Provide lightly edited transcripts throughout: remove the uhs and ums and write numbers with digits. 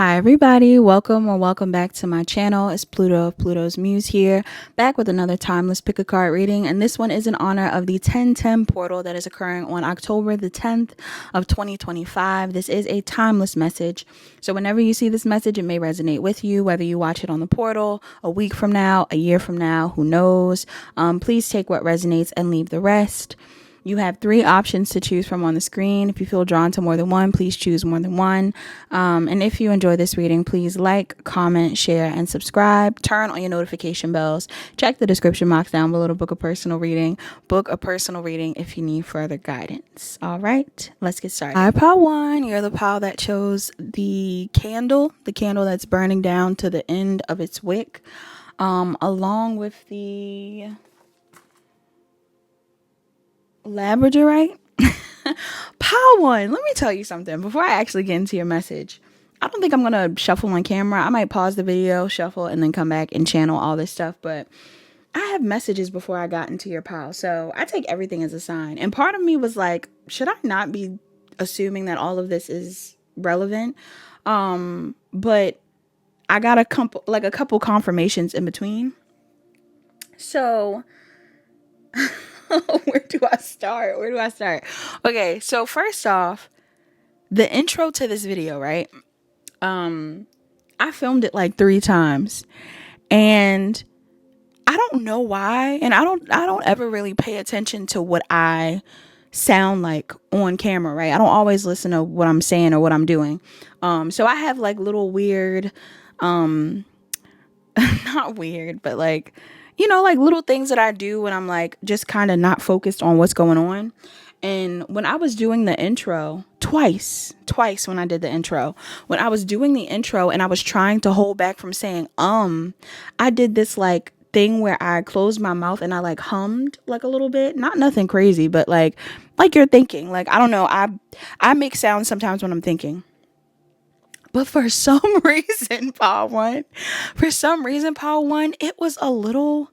Hi everybody, welcome or welcome back to my channel. It's Pluto of Pluto's Muse here, back with another timeless pick a card reading, and this one is in honor of the 1010 portal that is occurring on October the 10th of 2025. This is a timeless message, so whenever you see this message, it may resonate with you, whether you watch it on the portal a week from now, a year from now, who knows. Please take what resonates and leave the rest. You have three options to choose from on the screen. If you feel drawn to more than one, please choose more than one. And if you enjoy this reading, please like, comment, share, and subscribe. Turn on your notification bells. Check the description box down below to book a personal reading. Book a personal reading if you need further guidance. All right, let's get started. Hi, pile one. You're the pile that chose the candle that's burning down to the end of its wick, along with the Labradorite. Pile one, let me tell you something before I actually get into your message. I don't think I'm going to shuffle on camera. I might pause the video, shuffle, and then come back and channel all this stuff. But I have messages before I got into your pile. So I take everything as a sign. And part of me was like, should I not be assuming that all of this is relevant? But I got a couple confirmations in between. So where do I start? Okay, so first off, the intro to this video, right? I filmed it like 3 times, and I don't know why, and I don't ever really pay attention to what I sound like on camera, right? I don't always listen to what I'm saying or what I'm doing. So I have like little weird, not weird, but like, like little things that I do when I'm like just kind of not focused on what's going on. And when I was doing the intro twice when I did the intro, when I was doing the intro and I was trying to hold back from saying, I did this like thing where I closed my mouth and I like hummed like a little bit, not nothing crazy, but like you're thinking, like, I don't know. I make sounds sometimes when I'm thinking. But for some reason, Paul One, it was a little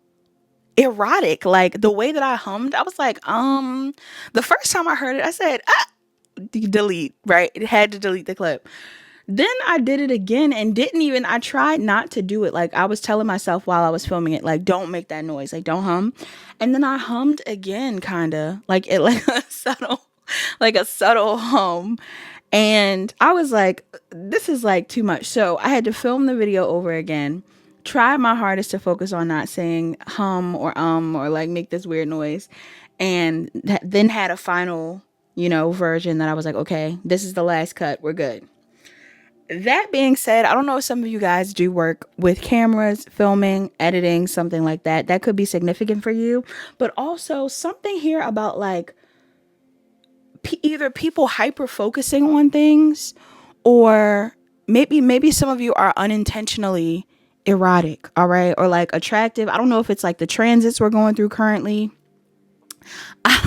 erotic. Like the way that I hummed, I was like, the first time I heard it, I said, delete, right? It had to delete the clip. Then I did it again and I tried not to do it. Like I was telling myself while I was filming it, like, don't make that noise, like don't hum. And then I hummed again, kind of like it, like a subtle hum. And I was like, this is like too much. So I had to film the video over again, try my hardest to focus on not saying hum or like make this weird noise. And then had a final, version that I was like, okay, this is the last cut. We're good. That being said, I don't know if some of you guys do work with cameras, filming, editing, something like that. That could be significant for you. But also something here about like either people hyper focusing on things, or maybe some of you are unintentionally erotic, all right, or like attractive. I don't know if it's like the transits we're going through currently. I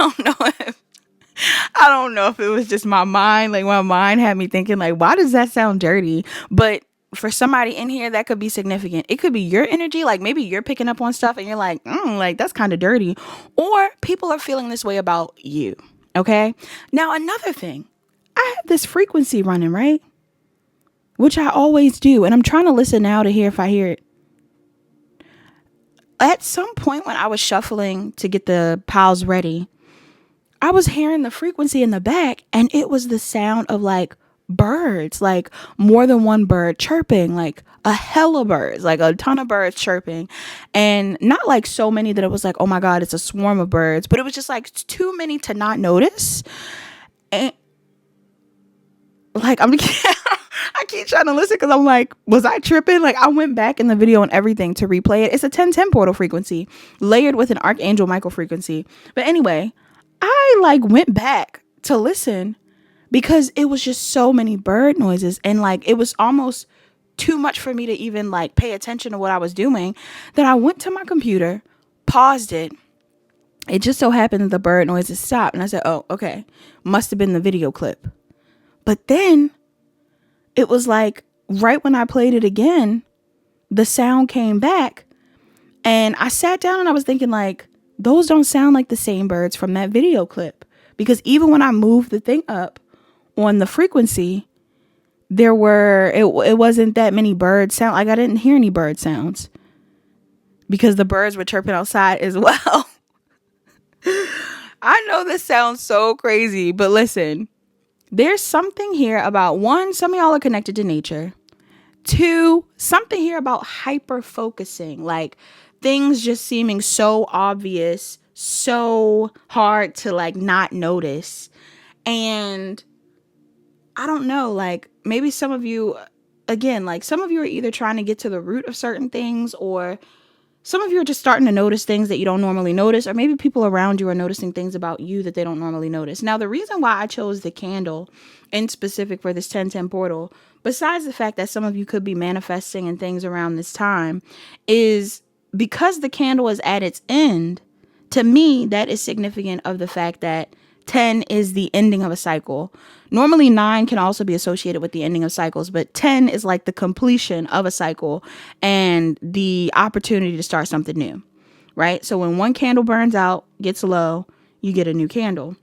don't know if it was just my mind. Like my mind had me thinking like, why does that sound dirty? But for somebody in here, that could be significant. It could be your energy. Like maybe you're picking up on stuff and you're like, like that's kind of dirty. Or people are feeling this way about you. Okay. Now, another thing, I have this frequency running, right? Which I always do. And I'm trying to listen now to hear if I hear it. At some point when I was shuffling to get the piles ready, I was hearing the frequency in the back, and it was the sound of like birds, like more than one bird chirping, like a hella birds, like a ton of birds chirping. And not like so many that it was like, oh my God, it's a swarm of birds, but it was just like too many to not notice. And like, I keep trying to listen because I'm like, was I tripping? Like I went back in the video and everything to replay it. It's a 1010 portal frequency layered with an archangel micro frequency. But anyway, I like went back to listen because it was just so many bird noises, and like it was almost too much for me to even like pay attention to what I was doing, that I went to my computer, paused it. It just so happened that the bird noises stopped, and I said, oh, okay, must have been the video clip. But then it was like right when I played it again, the sound came back, and I sat down and I was thinking like, those don't sound like the same birds from that video clip, because even when I moved the thing up on the frequency, it wasn't that many bird sound. Like I didn't hear any bird sounds because the birds were chirping outside as well. I know this sounds so crazy, but listen, there's something here about one, some of y'all are connected to nature. Two, something here about hyper focusing, like things just seeming so obvious, so hard to like not notice. And I don't know, like maybe some of you, again, like some of you are either trying to get to the root of certain things, or some of you are just starting to notice things that you don't normally notice, or maybe people around you are noticing things about you that they don't normally notice. Now, the reason why I chose the candle in specific for this 1010 portal, besides the fact that some of you could be manifesting and things around this time, is because the candle is at its end. To me, that is significant of the fact that 10 is the ending of a cycle. Normally 9 can also be associated with the ending of cycles, but 10 is like the completion of a cycle and the opportunity to start something new, right? So when one candle burns out, gets low, you get a new candle.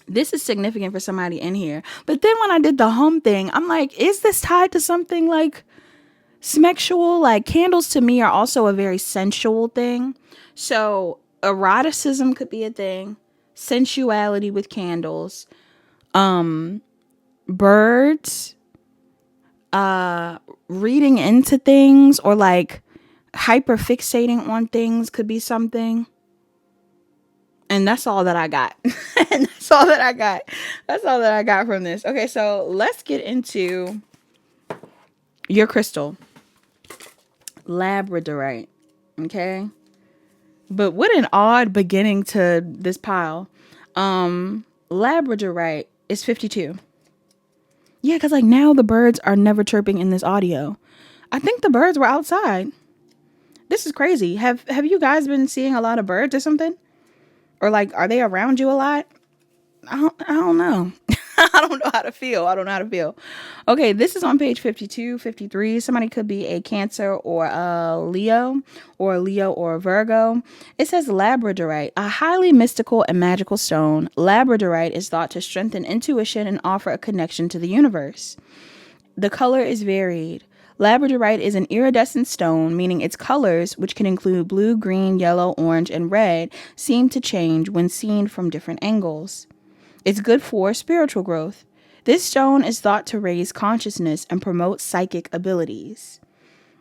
This is significant for somebody in here. But then when I did the hum thing, I'm like, is this tied to something like sexual? Like candles to me are also a very sensual thing. So eroticism could be a thing. Sensuality with candles, birds, reading into things, or like hyper fixating on things could be something. And that's all that I got. And that's all that I got. That's all that I got from this. Okay, so let's get into your crystal, Labradorite. Okay. But what an odd beginning to this pile. Labradorite is 52. Yeah, because like now the birds are never chirping in this audio. I think the birds were outside. This is crazy. Have you guys been seeing a lot of birds or something? Or like, are they around you a lot? I don't know. I don't know how to feel. I don't know how to feel. Okay, this is on page 52, 53. Somebody could be a Cancer or a Leo or a Virgo. It says Labradorite, a highly mystical and magical stone. Labradorite is thought to strengthen intuition and offer a connection to the universe. The color is varied. Labradorite is an iridescent stone, meaning its colors, which can include blue, green, yellow, orange, and red, seem to change when seen from different angles. It's good for spiritual growth. This stone is thought to raise consciousness and promote psychic abilities.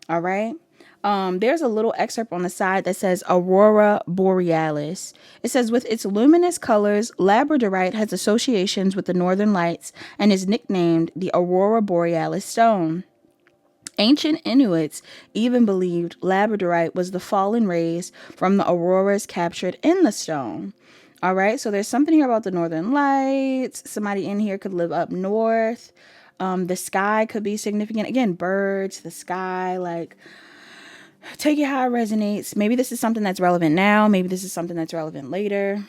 All right. There's a little excerpt on the side that says Aurora Borealis. It says, with its luminous colors, Labradorite has associations with the northern lights and is nicknamed the Aurora Borealis stone. Ancient Inuits even believed Labradorite was the fallen rays from the auroras captured in the stone. All right, so there's something here about the northern lights. Somebody in here could live up north. The sky could be significant. Again, birds, the sky, like, take it how it resonates. Maybe this is something that's relevant now. Maybe this is something that's relevant later.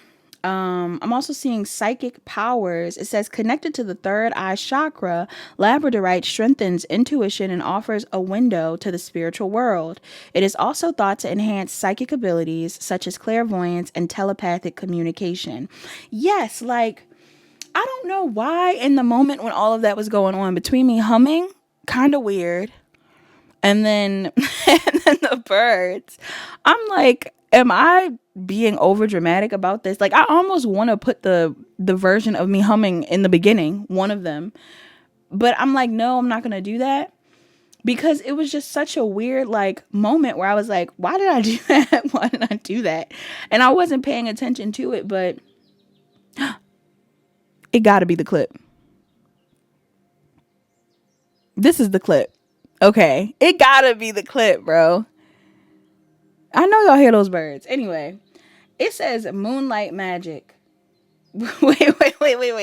I'm also seeing psychic powers. It says connected to the third eye chakra, Labradorite strengthens intuition and offers a window to the spiritual world. It is also thought to enhance psychic abilities such as clairvoyance and telepathic communication. Yes, like, I don't know why in the moment when all of that was going on, between me humming, kind of weird, and then and then the birds, I'm like, am I being over dramatic about this? Like, I almost want to put the version of me humming in the beginning, one of them, but I'm like, no, I'm not gonna do that, because it was just such a weird like moment where I was like, why did I do that? Why did I do that? And I wasn't paying attention to it, but it gotta be the clip. This is the clip. Okay, it gotta be the clip, bro. I know y'all hear those birds. Anyway, it says Moonlight Magic. Wait.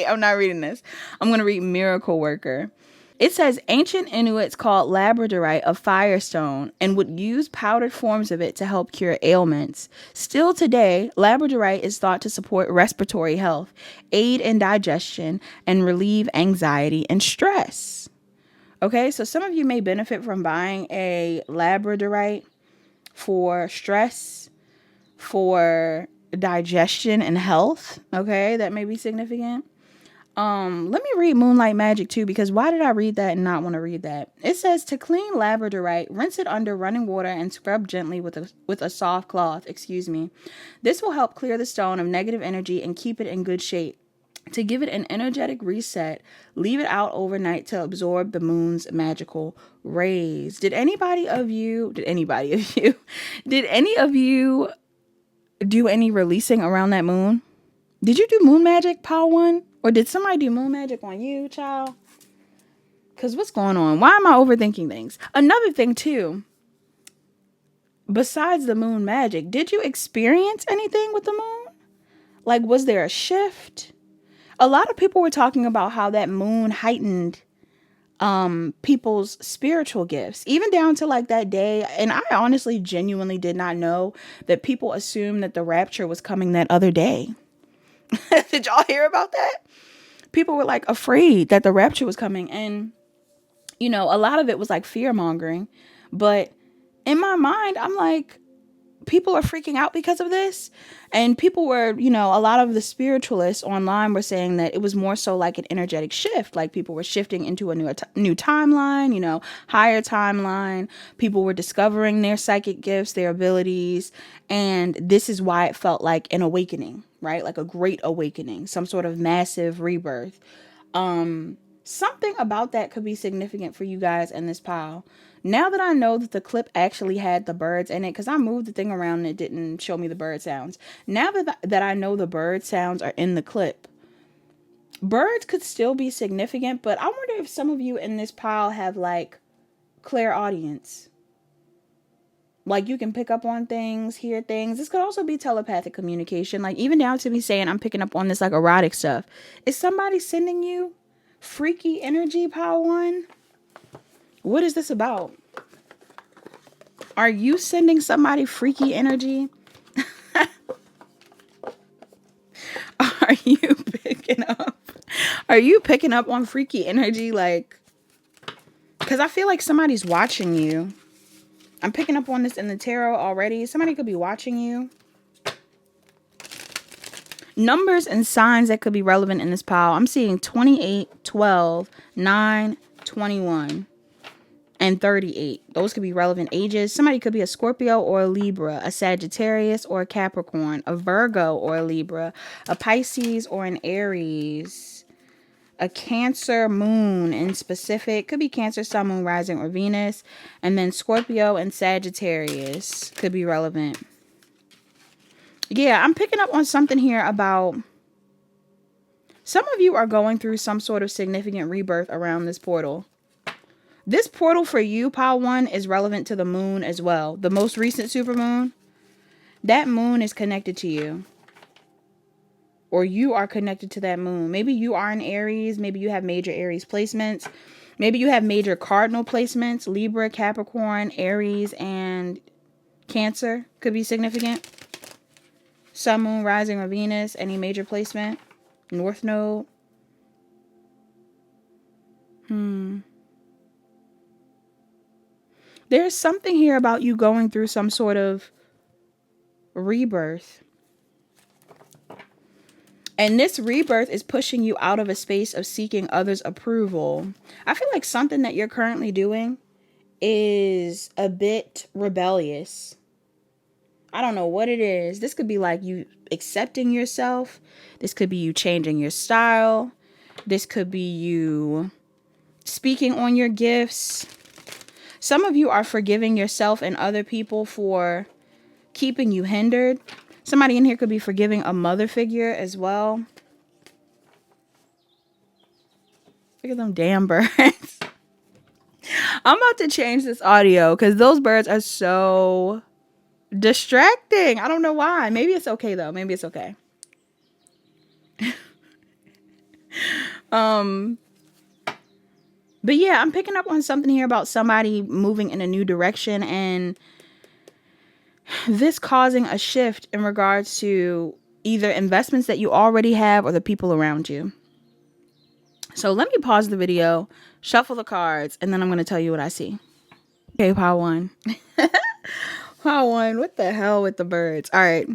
I'm not reading this. I'm going to read Miracle Worker. It says ancient Inuits called Labradorite a firestone and would use powdered forms of it to help cure ailments. Still today, Labradorite is thought to support respiratory health, aid in digestion, and relieve anxiety and stress. Okay, so some of you may benefit from buying a Labradorite for stress, for digestion and health. Okay, that may be significant. Let me read Moonlight Magic too, because why did I read that and not want to read that? It says to clean labradorite, rinse it under running water and scrub gently with a soft cloth. Excuse me. This will help clear the stone of negative energy and keep it in good shape. To give it an energetic reset, leave it out overnight to absorb the moon's magical rays. Did any of you do any releasing around that moon? Did you do moon magic, Pal One? Or did somebody do moon magic on you, child? Because what's going on? Why am I overthinking things? Another thing, too. Besides the moon magic, did you experience anything with the moon? Like, was there a shift? A lot of people were talking about how that moon heightened people's spiritual gifts, even down to like that day. And I honestly, genuinely did not know that people assumed that the rapture was coming that other day. Did y'all hear about that? People were like afraid that the rapture was coming. And, you know, a lot of it was like fear mongering. But in my mind, I'm like, people are freaking out because of this. And people were, you know, a lot of the spiritualists online were saying that it was more so like an energetic shift. Like people were shifting into a new timeline, you know, higher timeline. People were discovering their psychic gifts, their abilities. And this is why it felt like an awakening, right? Like a great awakening, some sort of massive rebirth. Something about that could be significant for you guys in this pile. Now that I know that the clip actually had the birds in it, because I moved the thing around and it didn't show me the bird sounds. Now that I know the bird sounds are in the clip, birds could still be significant, but I wonder if some of you in this pile have like clairaudience. Like you can pick up on things, hear things. This could also be telepathic communication. Like even down to me saying I'm picking up on this like erotic stuff. Is somebody sending you freaky energy, pile one? What is this about? Are you sending somebody freaky energy? Are you picking up? Are you picking up on freaky energy? Like, because I feel like somebody's watching you. I'm picking up on this in the tarot already. Somebody could be watching you. Numbers and signs that could be relevant in this pile. I'm seeing 28, 12, 9, 21. And 38. Those could be relevant ages. Somebody could be a Scorpio or a Libra, a Sagittarius or a Capricorn, a Virgo or a Libra, a Pisces or an Aries, a Cancer moon in specific. Could be Cancer, Sun, Moon, Rising, or Venus. And then Scorpio and Sagittarius could be relevant. Yeah, I'm picking up on something here about some of you are going through some sort of significant rebirth around this portal. This portal for you, pile one, is relevant to the moon as well. The most recent supermoon, that moon is connected to you. Or you are connected to that moon. Maybe you are in Aries. Maybe you have major Aries placements. Maybe you have major cardinal placements. Libra, Capricorn, Aries, and Cancer could be significant. Sun, Moon, Rising, or Venus, any major placement. North Node. There's something here about you going through some sort of rebirth. And this rebirth is pushing you out of a space of seeking others' approval. I feel like something that you're currently doing is a bit rebellious. I don't know what it is. This could be like you accepting yourself. This could be you changing your style. This could be you speaking on your gifts. Some of you are forgiving yourself and other people for keeping you hindered. Somebody in here could be forgiving a mother figure as well. Look at them damn birds. I'm about to change this audio because those birds are so distracting. I don't know why. Maybe it's okay though. Maybe it's okay. But yeah, I'm picking up on something here about somebody moving in a new direction and this causing a shift in regards to either investments that you already have or the people around you. So let me pause the video, shuffle the cards, and then I'm going to tell you what I see. Okay, pile one. Pile one, what the hell with the birds? All right.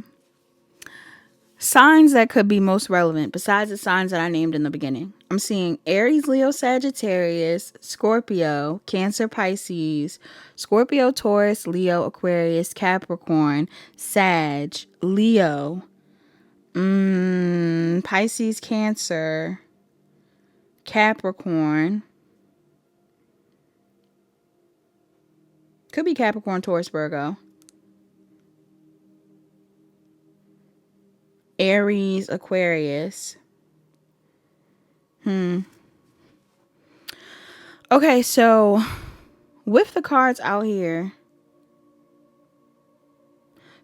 Signs that could be most relevant besides the signs that I named in the beginning. I'm seeing Aries, Leo, Sagittarius, Scorpio, Cancer, Pisces, Scorpio, Taurus, Leo, Aquarius, Capricorn, Sag, Leo, Pisces, Cancer, Capricorn. Could be Capricorn, Taurus, Virgo. Aries, Aquarius. Okay, so with the cards out here,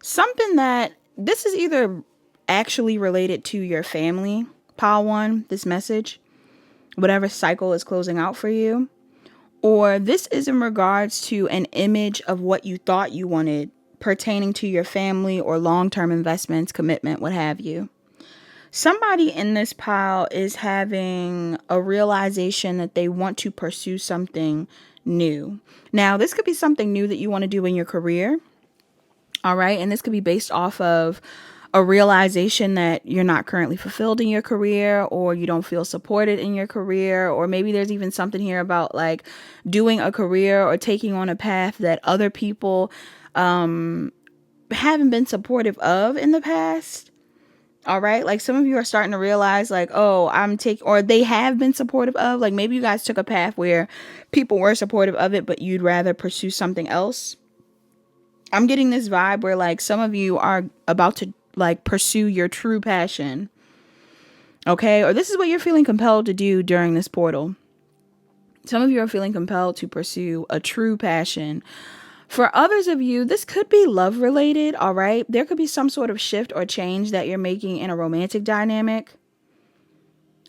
something that this is either actually related to your family, pile one, this message, whatever cycle is closing out for you, or this is in regards to an image of what you thought you wanted pertaining to your family or long-term investments, commitment, what have you. Somebody in this pile is having a realization that they want to pursue something new. Now, this could be something new that you want to do in your career. All right. And this could be based off of a realization that you're not currently fulfilled in your career, or you don't feel supported in your career, or maybe there's even something here about like doing a career or taking on a path that other people haven't been supportive of in the past. All right. Like some of you are starting to realize like, oh, or they have been supportive of, like maybe you guys took a path where people were supportive of it, but you'd rather pursue something else. I'm getting this vibe where like some of you are about to like pursue your true passion. Okay. Or this is what you're feeling compelled to do during this portal. Some of you are feeling compelled to pursue a true passion. For others of you, this could be love related. All right. There could be some sort of shift or change that you're making in a romantic dynamic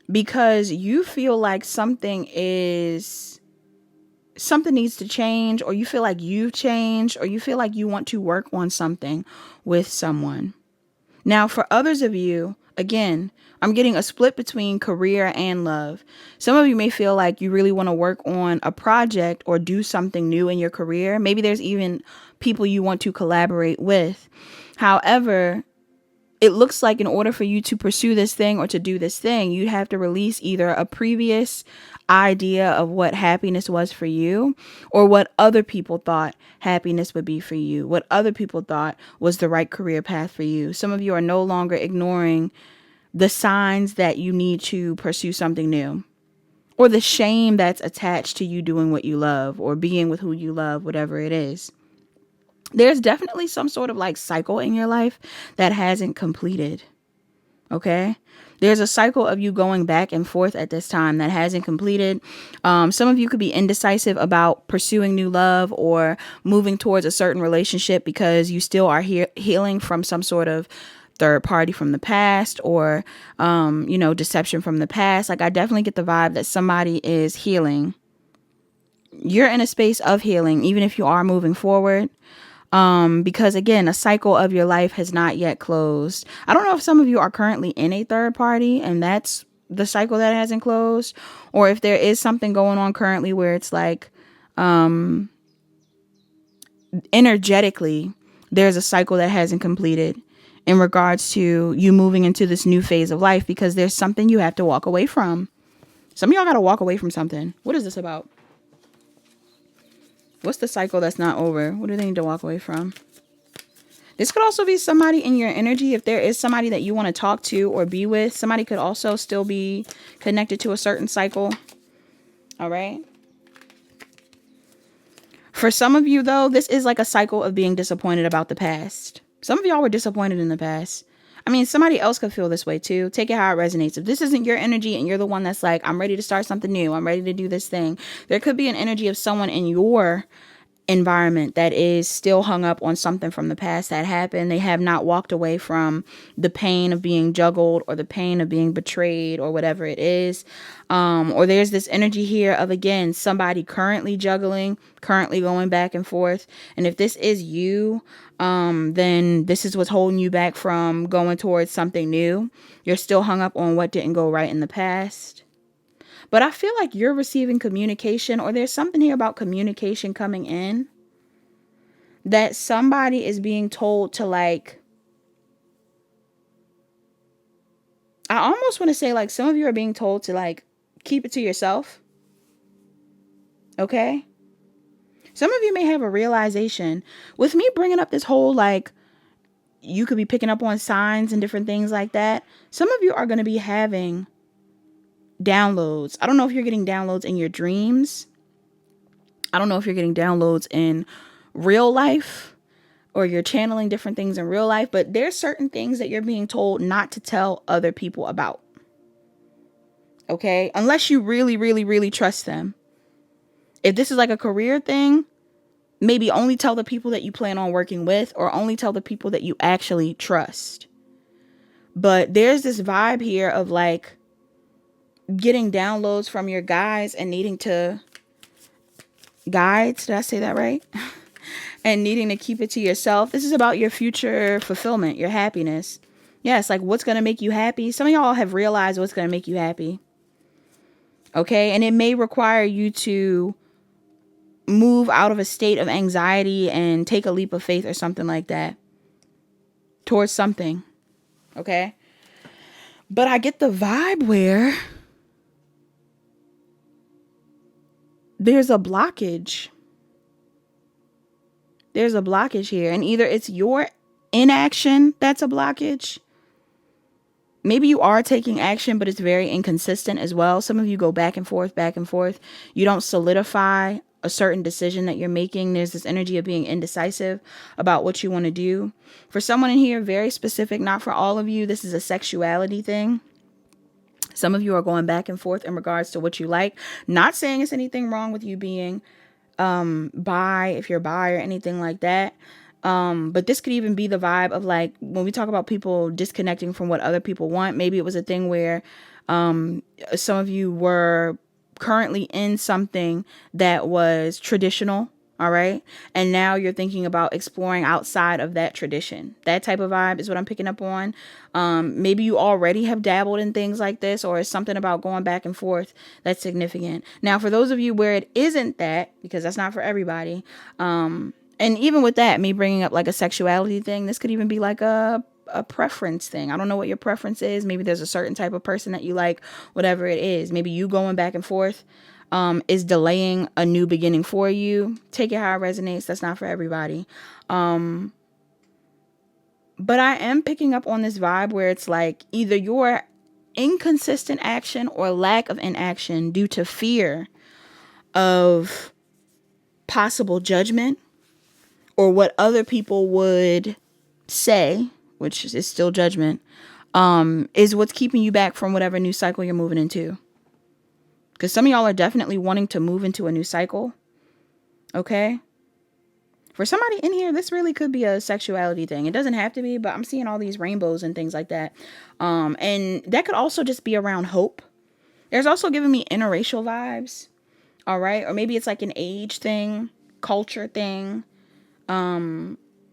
because you feel like something needs to change, or you feel like you've changed, or you feel like you want to work on something with someone. Now, for others of you, again, I'm getting a split between career and love. Some of you may feel like you really want to work on a project or do something new in your career. Maybe there's even people you want to collaborate with. However, it looks like in order for you to pursue this thing or to do this thing, you have to release either a previous idea of what happiness was for you, or what other people thought happiness would be for you, what other people thought was the right career path for you. Some of you are no longer ignoring the signs that you need to pursue something new, or the shame that's attached to you doing what you love or being with who you love, whatever it is. There's definitely some sort of like cycle in your life that hasn't completed. Okay. There's a cycle of you going back and forth at this time that hasn't completed. Some of you could be indecisive about pursuing new love or moving towards a certain relationship because you still are healing from some sort of third party from the past, or, deception from the past. Like I definitely get the vibe that somebody is healing. You're in a space of healing, even if you are moving forward. Because again, a cycle of your life has not yet closed. I don't know if some of you are currently in a third party and that's the cycle that hasn't closed, or if there is something going on currently where it's like, energetically, there's a cycle that hasn't completed in regards to you moving into this new phase of life, because there's something you have to walk away from. Some of y'all got to walk away from something. What is this about? What's the cycle that's not over? What do they need to walk away from? This could also be somebody in your energy. If there is somebody that you want to talk to or be with, somebody could also still be connected to a certain cycle. All right. For some of you, though, this is like a cycle of being disappointed about the past. Some of y'all were disappointed in the past. I mean, somebody else could feel this way too. Take it how it resonates. If this isn't your energy and you're the one that's like, I'm ready to start something new, I'm ready to do this thing, there could be an energy of someone in your environment that is still hung up on something from the past that happened. They have not walked away from the pain of being juggled or the pain of being betrayed or whatever it is. Or there's this energy here of, again, somebody currently juggling, currently going back and forth. And if this is you, then this is what's holding you back from going towards something new. You're still hung up on what didn't go right in the past. But I feel like you're receiving communication, or there's something here about communication coming in that somebody is being told to like I almost want to say like some of you are being told to like keep it to yourself. Okay? Some of you may have a realization with me bringing up this whole like you could be picking up on signs and different things like that. Some of you are going to be having downloads. I don't know if you're getting downloads in your dreams. I don't know if you're getting downloads in real life or you're channeling different things in real life, but there's certain things that you're being told not to tell other people about. Okay? Unless you really, really, really trust them. If this is like a career thing, maybe only tell the people that you plan on working with or only tell the people that you actually trust. But there's this vibe here of like getting downloads from your guides and needing to guides. Did I say that right? And needing to keep it to yourself. This is about your future fulfillment, your happiness. Yes, like what's going to make you happy. Some of y'all have realized what's going to make you happy. Okay. And it may require you to move out of a state of anxiety and take a leap of faith or something like that towards something. Okay. But I get the vibe where there's a blockage. There's a blockage here. And either it's your inaction that's a blockage. Maybe you are taking action, but it's very inconsistent as well. Some of you go back and forth, back and forth. You don't solidify a certain decision that you're making. There's this energy of being indecisive about what you want to do. For someone in here, very specific, not for all of you, this is a sexuality thing. Some of you are going back and forth in regards to what you like. Not saying it's anything wrong with you being bi, if you're bi or anything like that. But this could even be the vibe of like, when we talk about people disconnecting from what other people want, maybe it was a thing where some of you were currently in something that was traditional. All right. And now you're thinking about exploring outside of that tradition. That type of vibe is what I'm picking up on. Maybe you already have dabbled in things like this, or it's something about going back and forth that's significant. Now, for those of you where it isn't that, because that's not for everybody. And even with that, me bringing up like a sexuality thing, this could even be like a preference thing. I don't know what your preference is. Maybe there's a certain type of person that you like, whatever it is. Maybe you going back and forth is delaying a new beginning for you. Take it how it resonates. That's not for everybody. But I am picking up on this vibe where it's like either your inconsistent action or lack of inaction due to fear of possible judgment or what other people would say, which is still judgment, is what's keeping you back from whatever new cycle you're moving into. Because some of y'all are definitely wanting to move into a new cycle. Okay. For somebody in here, this really could be a sexuality thing. It doesn't have to be, but I'm seeing all these rainbows and things like that. And that could also just be around hope. There's also giving me interracial vibes. All right. Or maybe it's like an age thing, culture thing,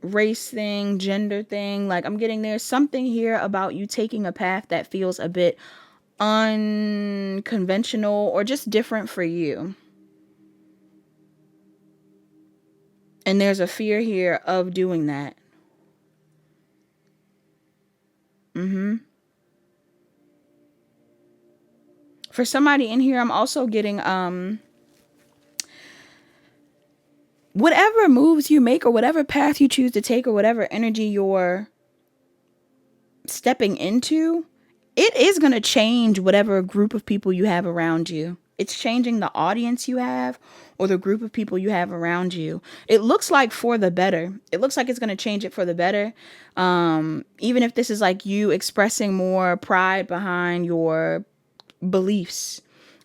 race thing, gender thing. Like I'm getting there's something here about you taking a path that feels a bit unconventional or just different for you. And there's a fear here of doing that. For somebody in here, I'm also getting whatever moves you make or whatever path you choose to take or whatever energy you're stepping into, it is going to change whatever group of people you have around you. It's changing the audience you have or the group of people you have around you. It looks like for the better. It looks like it's going to change it for the better. Even if this is like you expressing more pride behind your beliefs.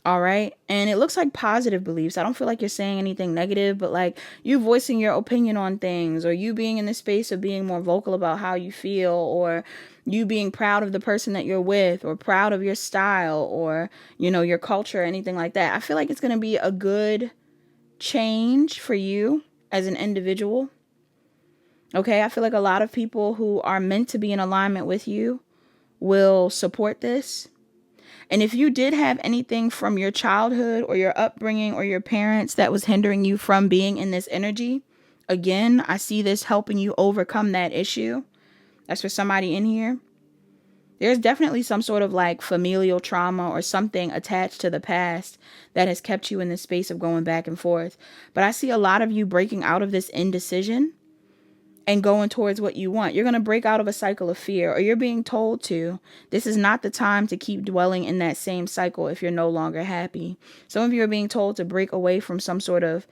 All right. And it looks like positive beliefs. I don't feel like you're saying anything negative, but like you voicing your opinion on things or you being in the space of being more vocal about how you feel or you being proud of the person that you're with or proud of your style or, you know, your culture or anything like that. I feel like it's going to be a good change for you as an individual. Okay. I feel like a lot of people who are meant to be in alignment with you will support this. And if you did have anything from your childhood or your upbringing or your parents that was hindering you from being in this energy, again, I see this helping you overcome that issue. That's for somebody in here. There's definitely some sort of like familial trauma or something attached to the past that has kept you in this space of going back and forth. But I see a lot of you breaking out of this indecision and going towards what you want. You're going to break out of a cycle of fear, or you're being told to. This is not the time to keep dwelling in that same cycle if you're no longer happy. Some of you are being told to break away from some sort of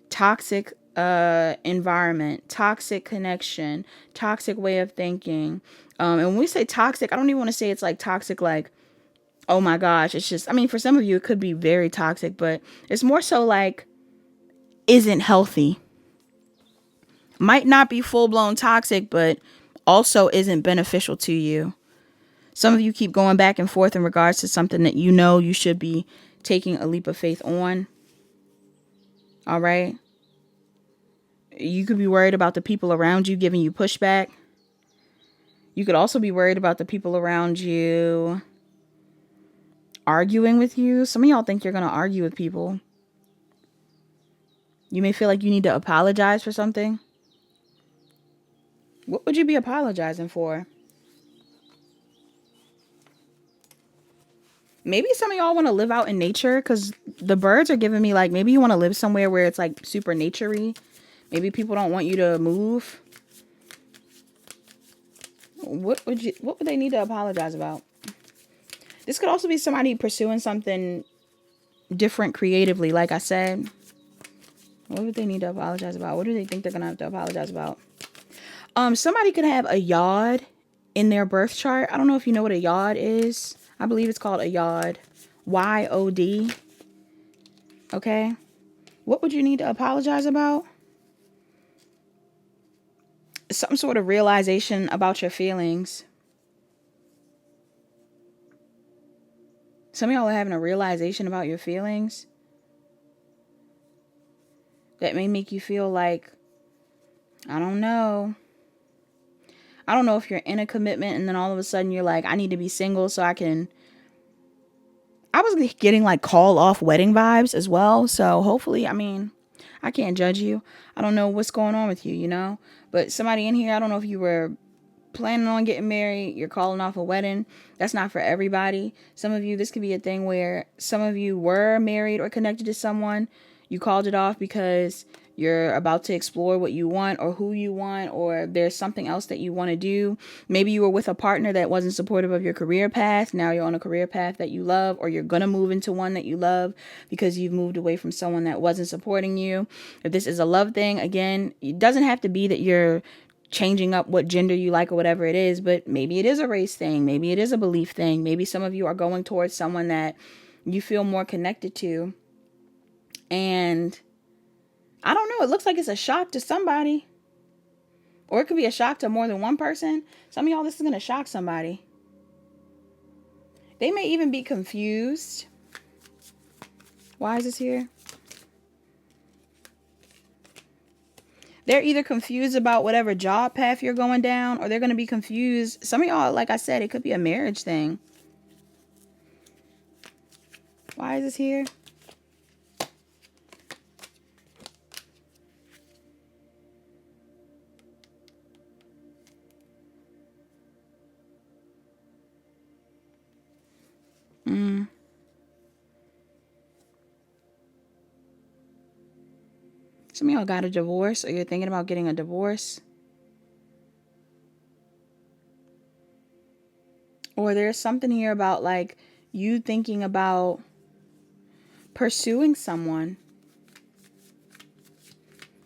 toxic environment, toxic connection, toxic way of thinking. And when we say toxic, I don't even want to say it's like toxic, like, oh my gosh, it's just, I mean, for some of you, it could be very toxic, but it's more so like, isn't healthy. Might not be full blown toxic, but also isn't beneficial to you. Some of you keep going back and forth in regards to something that you know you should be taking a leap of faith on. All right. You could be worried about the people around you giving you pushback. You could also be worried about the people around you arguing with you. Some of y'all think you're going to argue with people. You may feel like you need to apologize for something. What would you be apologizing for? Maybe some of y'all want to live out in nature, because the birds are giving me like, maybe you want to live somewhere where it's like super naturey. Maybe people don't want you to move. What would they need to apologize about? This could also be somebody pursuing something different creatively, like I said. What would they need to apologize about? What do they think they're going to have to apologize about? Somebody could have a yod in their birth chart. I don't know if you know what a yod is. I believe it's called a yod. Y-O-D. Okay. What would you need to apologize about? Some sort of realization about your feelings. Some of y'all are having a realization about your feelings that may make you feel like, I don't know if you're in a commitment and then all of a sudden you're like, I need to be single so I was getting like call off wedding vibes as well. So hopefully, I mean, I can't judge you. I don't know what's going on with you, you know, but somebody in here, I don't know if you were planning on getting married, you're calling off a wedding. That's not for everybody. Some of you, this could be a thing where some of you were married or connected to someone. You called it off because you're about to explore what you want or who you want, or there's something else that you want to do. Maybe you were with a partner that wasn't supportive of your career path. Now you're on a career path that you love, or you're going to move into one that you love because you've moved away from someone that wasn't supporting you. If this is a love thing, again, it doesn't have to be that you're changing up what gender you like or whatever it is, but maybe it is a race thing. Maybe it is a belief thing. Maybe some of you are going towards someone that you feel more connected to. And I don't know, it looks like it's a shock to somebody. Or it could be a shock to more than one person. Some of y'all, this is going to shock somebody. They may even be confused. Why is this here? They're either confused about whatever job path you're going down, or they're going to be confused. Some of y'all, like I said, it could be a marriage thing. Why is this here? Some of y'all got a divorce, or you're thinking about getting a divorce. Or there's something here about like you thinking about pursuing someone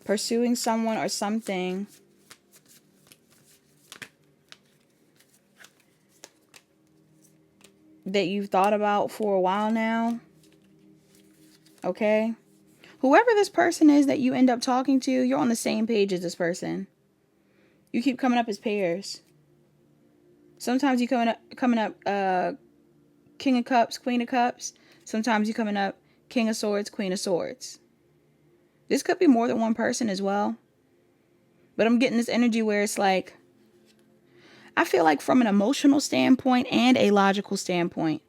or something that you've thought about for a while now. Okay? Whoever this person is that you end up talking to, you're on the same page as this person. You keep coming up as pairs. Sometimes you coming up King of Cups, Queen of Cups. Sometimes you coming up King of Swords, Queen of Swords. This could be more than one person as well. But I'm getting this energy where it's like, I feel like from an emotional standpoint and a logical standpoint,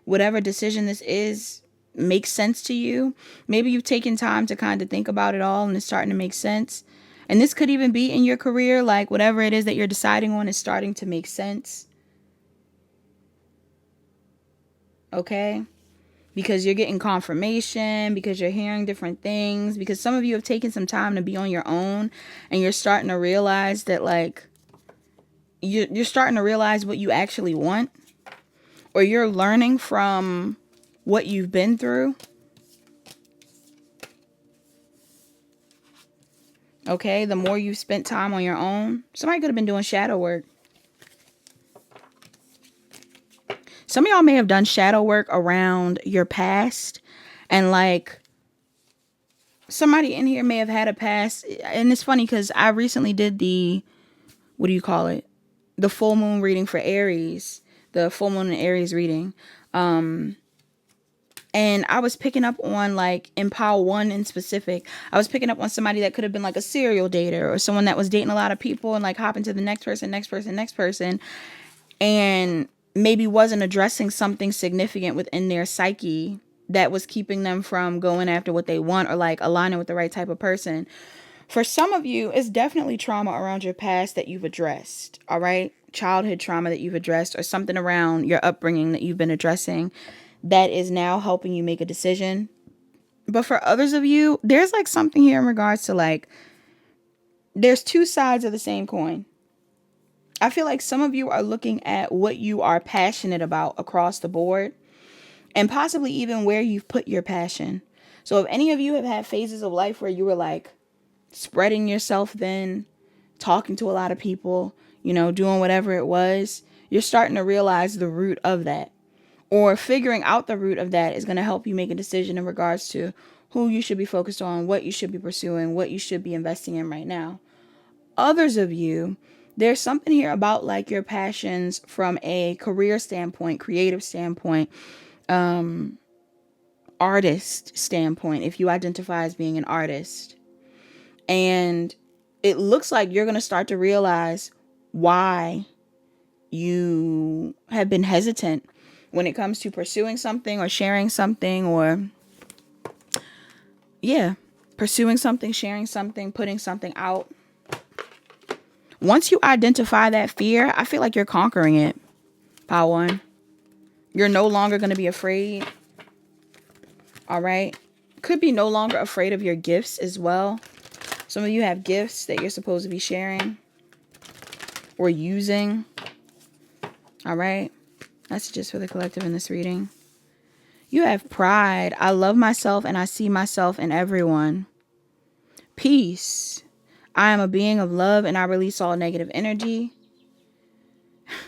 whatever decision this is makes sense to you. Maybe you've taken time to kind of think about it all and it's starting to make sense. And this could even be in your career, like whatever it is that you're deciding on is starting to make sense. Okay? Because you're getting confirmation, because you're hearing different things, because some of you have taken some time to be on your own and you're starting to realize that, like, you're starting to realize what you actually want, or you're learning from what you've been through. Okay, the more you've spent time on your own. Somebody could have been doing shadow work. Some of y'all may have done shadow work around your past, and like somebody in here may have had a past. And it's funny because I recently did the, what do you call it? The full moon reading for Aries, the full moon and Aries reading. And I was picking up on, like, in pile one in specific, I was picking up on somebody that could have been like a serial dater, or someone that was dating a lot of people and like hopping to the next person, next person, next person, and maybe wasn't addressing something significant within their psyche that was keeping them from going after what they want, or like aligning with the right type of person. For some of you, it's definitely trauma around your past that you've addressed. All right. Childhood trauma that you've addressed, or something around your upbringing that you've been addressing, that is now helping you make a decision. But for others of you, there's like something here in regards to, like, there's two sides of the same coin. I feel like some of you are looking at what you are passionate about across the board, and possibly even where you've put your passion. So if any of you have had phases of life where you were like spreading yourself thin, talking to a lot of people, you know, doing whatever it was, you're starting to realize the root of that. Or figuring out the root of that is going to help you make a decision in regards to who you should be focused on, what you should be pursuing, what you should be investing in right now. Others of you, there's something here about like your passions from a career standpoint, creative standpoint, artist standpoint, if you identify as being an artist. And it looks like you're going to start to realize why you have been hesitant when it comes to pursuing something or sharing something, or pursuing something, sharing something, putting something out. Once you identify that fear, I feel like you're conquering it. Pile one. You're no longer going to be afraid. All right. Could be no longer afraid of your gifts as well. Some of you have gifts that you're supposed to be sharing or using. All right. That's just for the collective in this reading. You have pride. I love myself and I see myself in everyone. Peace. I am a being of love and I release all negative energy.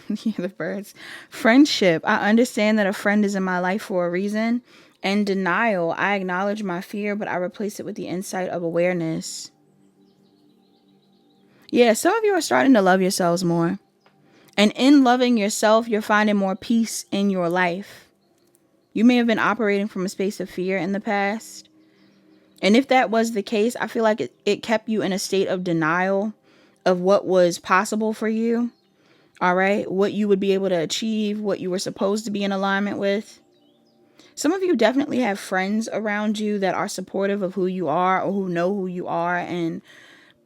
Yeah, the birds. Friendship. I understand that a friend is in my life for a reason. And denial. I acknowledge my fear, but I replace it with the insight of awareness. Yeah, some of you are starting to love yourselves more. And in loving yourself, you're finding more peace in your life. You may have been operating from a space of fear in the past. And if that was the case, I feel like it kept you in a state of denial of what was possible for you. All right. What you would be able to achieve, what you were supposed to be in alignment with. Some of you definitely have friends around you that are supportive of who you are, or who know who you are and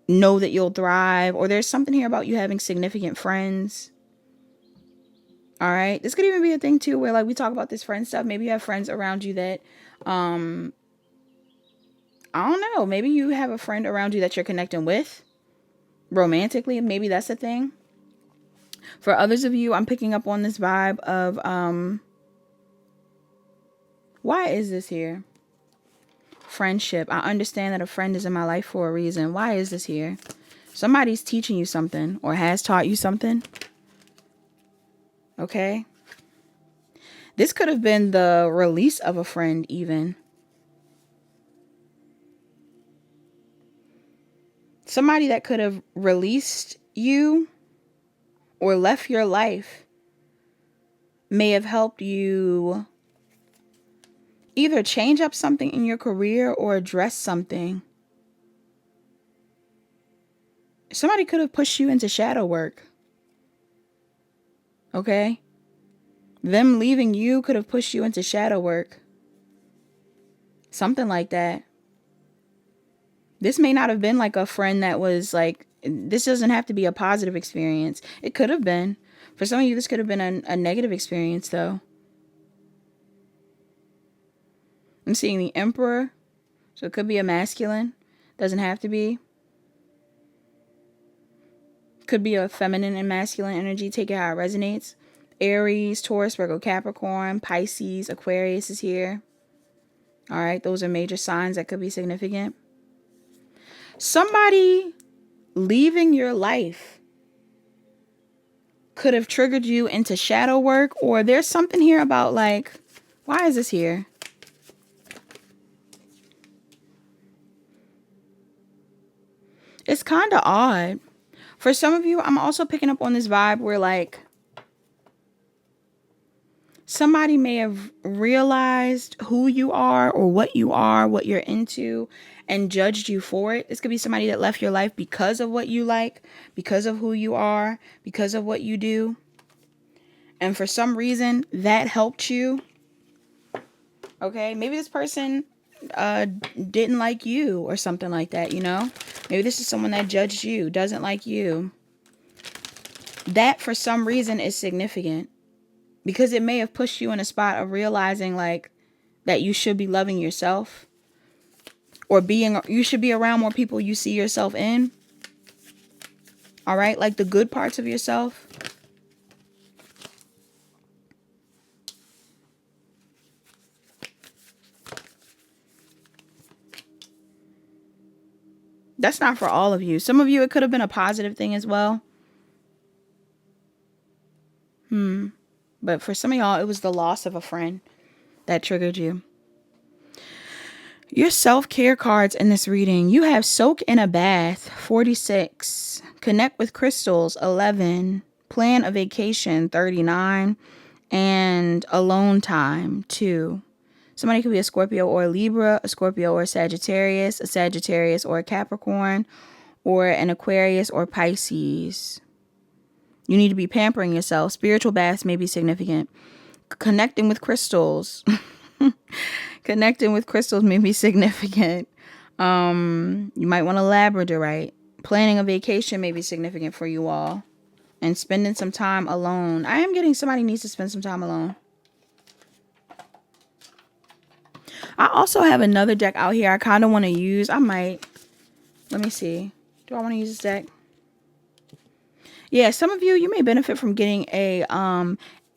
know that you'll thrive. Or there's something here about you having significant friends. All right. This could even be a thing too, where like we talk about this friend stuff. Maybe you have friends around you that, I don't know. Maybe you have a friend around you that you're connecting with romantically. Maybe that's a thing. For others of you, I'm picking up on this vibe of, why is this here? Friendship. I understand that a friend is in my life for a reason. Why is this here? Somebody's teaching you something or has taught you something. Okay. This could have been the release of a friend even. Somebody that could have released you or left your life may have helped you either change up something in your career or address something. Somebody could have pushed you into shadow work. Okay? Them leaving you could have pushed you into shadow work. Something like that. This may not have been like a friend that was like, this doesn't have to be a positive experience. It could have been. For some of you, this could have been a negative experience though. I'm seeing the Emperor. So it could be a masculine. Doesn't have to be. Could be a feminine and masculine energy. Take it how it resonates. Aries, Taurus, Virgo, Capricorn, Pisces, Aquarius is here. All right, those are major signs that could be significant. Somebody leaving your life could have triggered you into shadow work, or there's something here about like, why is this here? It's kind of odd. For some of you, I'm also picking up on this vibe where like somebody may have realized who you are or what you're into, and judged you for it. This could be somebody that left your life because of what you like, because of who you are, because of what you do. And for some reason, that helped you. Okay, maybe this person didn't like you or something like that, you know? Maybe this is someone that judged you, doesn't like you. That, for some reason, is significant. Because it may have pushed you in a spot of realizing, like, that you should be loving yourself. Or you should be around more people you see yourself in. All right? Like the good parts of yourself. That's not for all of you. Some of you, it could have been a positive thing as well. But for some of y'all, it was the loss of a friend that triggered you. Your self-care cards in this reading. You have Soak in a Bath, 46. Connect with Crystals, 11. Plan a Vacation, 39. And Alone Time, 2. Somebody could be a Scorpio or a Libra, a Scorpio or a Sagittarius or a Capricorn, or an Aquarius or Pisces. You need to be pampering yourself. Spiritual baths may be significant. Connecting with crystals. Connecting with crystals may be significant. You might want a labradorite. Planning a vacation may be significant for you all. And spending some time alone. I am getting somebody needs to spend some time alone. I also have another deck out here I kind of want to use. I might. Let me see. Do I want to use this deck? Yeah, some of you may benefit from getting a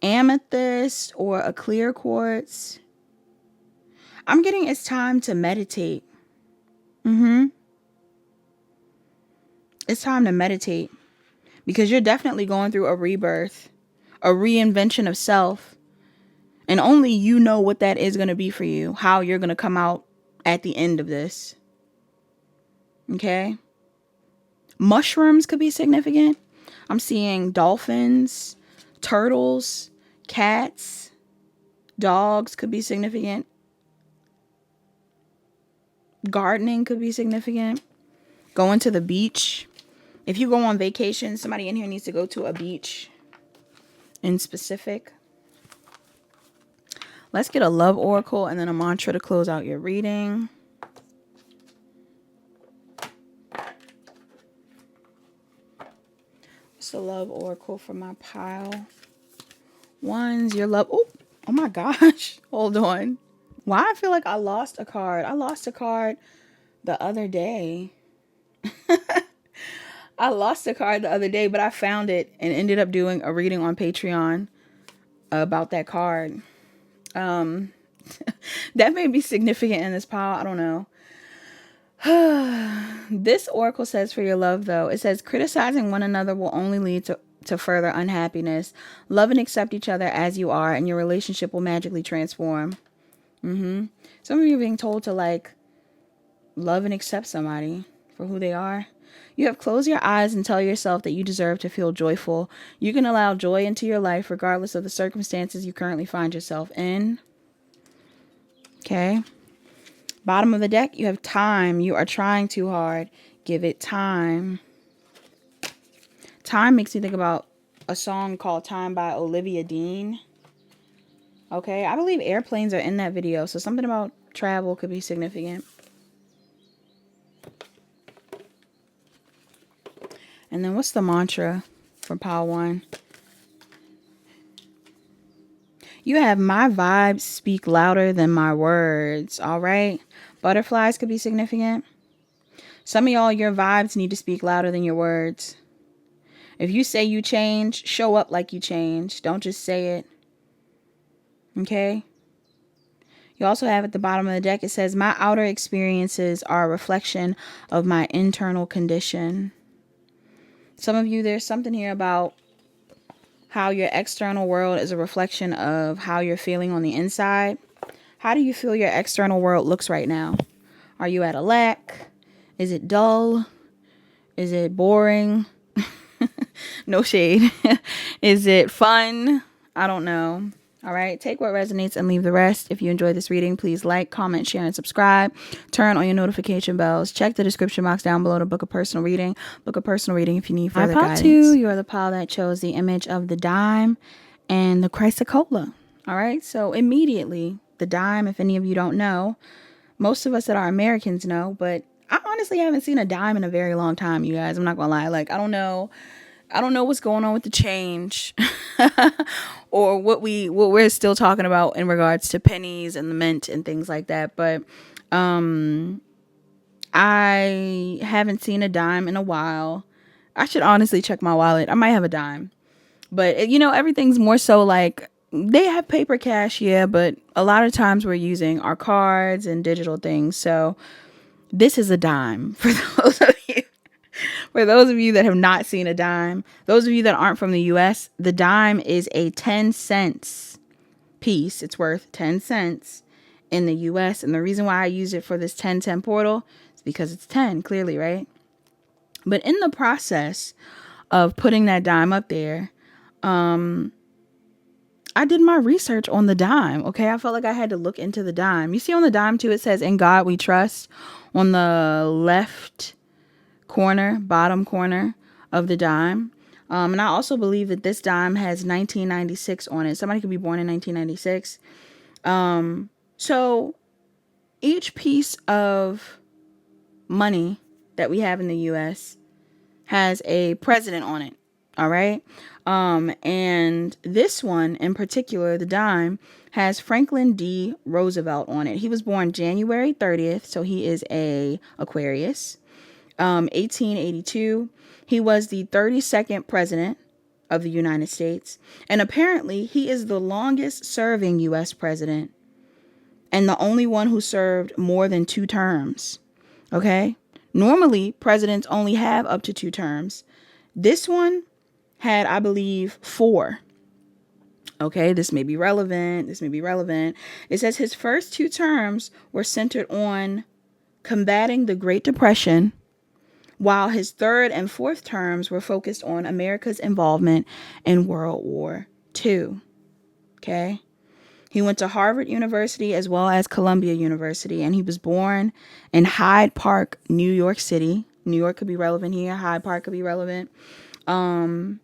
amethyst or a clear quartz. I'm getting it's time to meditate. It's time to meditate. Because you're definitely going through a rebirth. A reinvention of self. And only you know what that is going to be for you. How you're going to come out at the end of this. Okay? Mushrooms could be significant. I'm seeing dolphins, turtles, cats, dogs could be significant. Gardening could be significant. Going to the beach. If you go on vacation, somebody in here needs to go to a beach in specific. Let's get a love oracle and then a mantra to close out your reading. What's the love oracle for my pile? Ones, your love. Oh my gosh. Hold on. Why I feel like I lost a card. I lost a card the other day. I lost a card the other day, but I found it and ended up doing a reading on Patreon about that card. That may be significant in this pile. I don't know. This oracle says for your love, though, it says criticizing one another will only lead to further unhappiness. Love and accept each other as you are, and your relationship will magically transform. Some of you are being told to like love and accept somebody for who they are. You have closed your eyes and tell yourself that you deserve to feel joyful. You can allow joy into your life regardless of the circumstances you currently find yourself in. Okay. Bottom of the deck, you have time. You are trying too hard. Give it time. Time makes me think about a song called Time by Olivia Dean. Okay. I believe airplanes are in that video. So something about travel could be significant. And then what's the mantra for pile 1? You have my vibes speak louder than my words. All right. Butterflies could be significant. Some of y'all, your vibes need to speak louder than your words. If you say you change, show up like you change. Don't just say it. Okay? You also have at the bottom of the deck, it says, my outer experiences are a reflection of my internal condition. Some of you, there's something here about how your external world is a reflection of how you're feeling on the inside. How do you feel your external world looks right now? Are you at a lack? Is it dull? Is it boring? No shade. Is it fun? I don't know. All right. Take what resonates and leave the rest. If you enjoyed this reading, please like, comment, share, and subscribe. Turn on your notification bells. Check the description box down below to book a personal reading. Book a personal reading if you need further guidance. You are the pile that chose the image of the dime and the CHRYSOCOLLA. All right. So immediately, the dime, if any of you don't know, most of us that are Americans know, but I honestly haven't seen a dime in a very long time, you guys. I'm not gonna lie. Like, I don't know what's going on with the change or what we're still talking about in regards to pennies and the mint and things like that. But I haven't seen a dime in a while. I should honestly check my wallet. I might have a dime. But, everything's more so like they have paper cash, yeah, but a lot of times we're using our cards and digital things. So this is a dime for those of you. For those of you that have not seen a dime, those of you that aren't from the U.S., the dime is a 10 cents piece. It's worth 10 cents in the U.S. And the reason why I use it for this 10-10 portal is because it's 10, clearly, right? But in the process of putting that dime up there, I did my research on the dime, okay? I felt like I had to look into the dime. You see on the dime, too, it says, "In God We Trust," on the left bottom corner of the dime. And I also believe that this dime has 1996 on it. Somebody could be born in 1996. So each piece of money that we have in the U.S. has a president on it. All right. And this one in particular, the dime, has Franklin D. Roosevelt on it. He was born January 30th. So he is a Aquarius. 1882. He was the 32nd president of the United States. And apparently he is the longest serving U.S. president and the only one who served more than 2 terms. Okay. Normally presidents only have up to 2 terms. This one had, I believe, 4. Okay. This may be relevant. It says his first 2 terms were centered on combating the Great Depression, while his 3rd and 4th terms were focused on America's involvement in World War II. Okay. He went to Harvard University as well as Columbia University, and he was born in Hyde Park, New York City. New York could be relevant here. Hyde Park could be relevant. And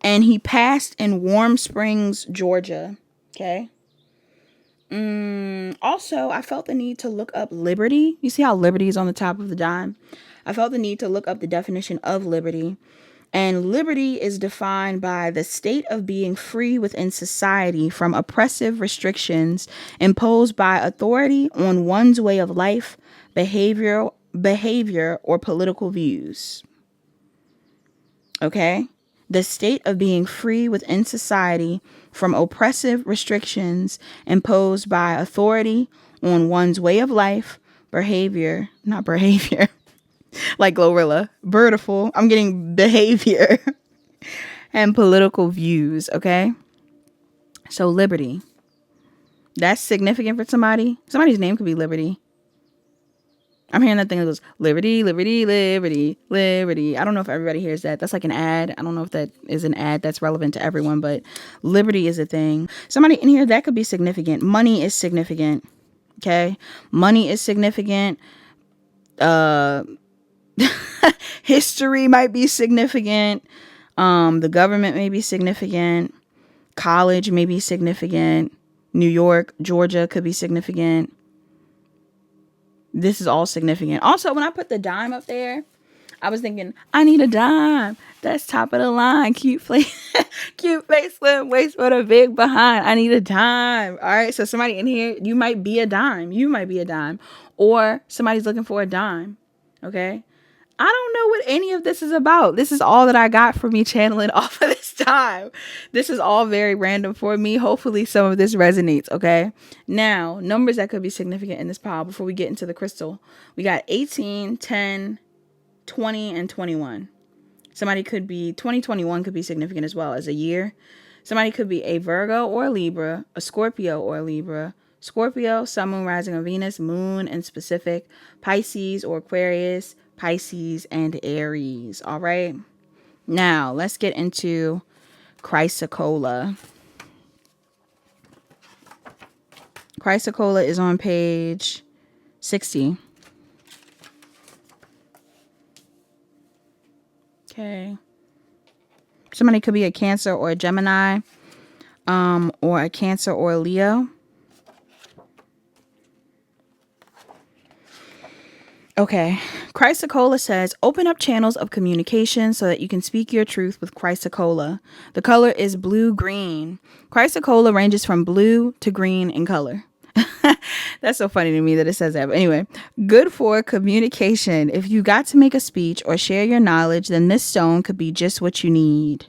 he passed in Warm Springs, Georgia. Okay. Also, I felt the need to look up liberty. You see how liberty is on the top of the dime? I felt the need to look up the definition of liberty. And liberty is defined by the state of being free within society from oppressive restrictions imposed by authority on one's way of life, behavior, or political views. Okay? The state of being free within society from oppressive restrictions imposed by authority on one's way of life, not behavior, like Glorilla, Birdiful. I'm getting behavior and political views. Okay. So liberty, that's significant for somebody. Somebody's name could be Liberty. I'm hearing that thing that goes liberty, liberty, liberty, liberty. I don't know if everybody hears that. That's like an ad. I don't know if that is an ad that's relevant to everyone, but liberty is a thing. Somebody in here, that could be significant. Money is significant. Okay. Money is significant. History might be significant. The government may be significant. College may be significant. New York, Georgia could be significant. This is all significant. Also, when I put the dime up there, I was thinking, I need a dime. That's top of the line. Cute face, cute face, slim waist with a big behind. I need a dime. All right. So somebody in here, you might be a dime. You might be a dime. Or somebody's looking for a dime. Okay. I don't know what any of this is about. This is all that I got for me channeling off of this time. This is all very random for me. Hopefully some of this resonates, okay? Now, numbers that could be significant in this pile before we get into the crystal. We got 18, 10, 20, and 21. Somebody could be, 2021 could be significant as well as a year. Somebody could be a Virgo or a Libra, a Scorpio or a Libra, Scorpio, Sun, Moon, Rising of Venus, Moon in specific, Pisces or Aquarius, Pisces and Aries. All right. Now let's get into Chrysocolla. Chrysocolla is on page 60. Okay. Somebody could be a Cancer or a Gemini, or a Cancer or a Leo. Okay. Chrysocolla says, open up channels of communication so that you can speak your truth with Chrysocolla. The color is blue-green. Chrysocolla ranges from blue to green in color. That's so funny to me that it says that. But anyway, good for communication. If you got to make a speech or share your knowledge, then this stone could be just what you need.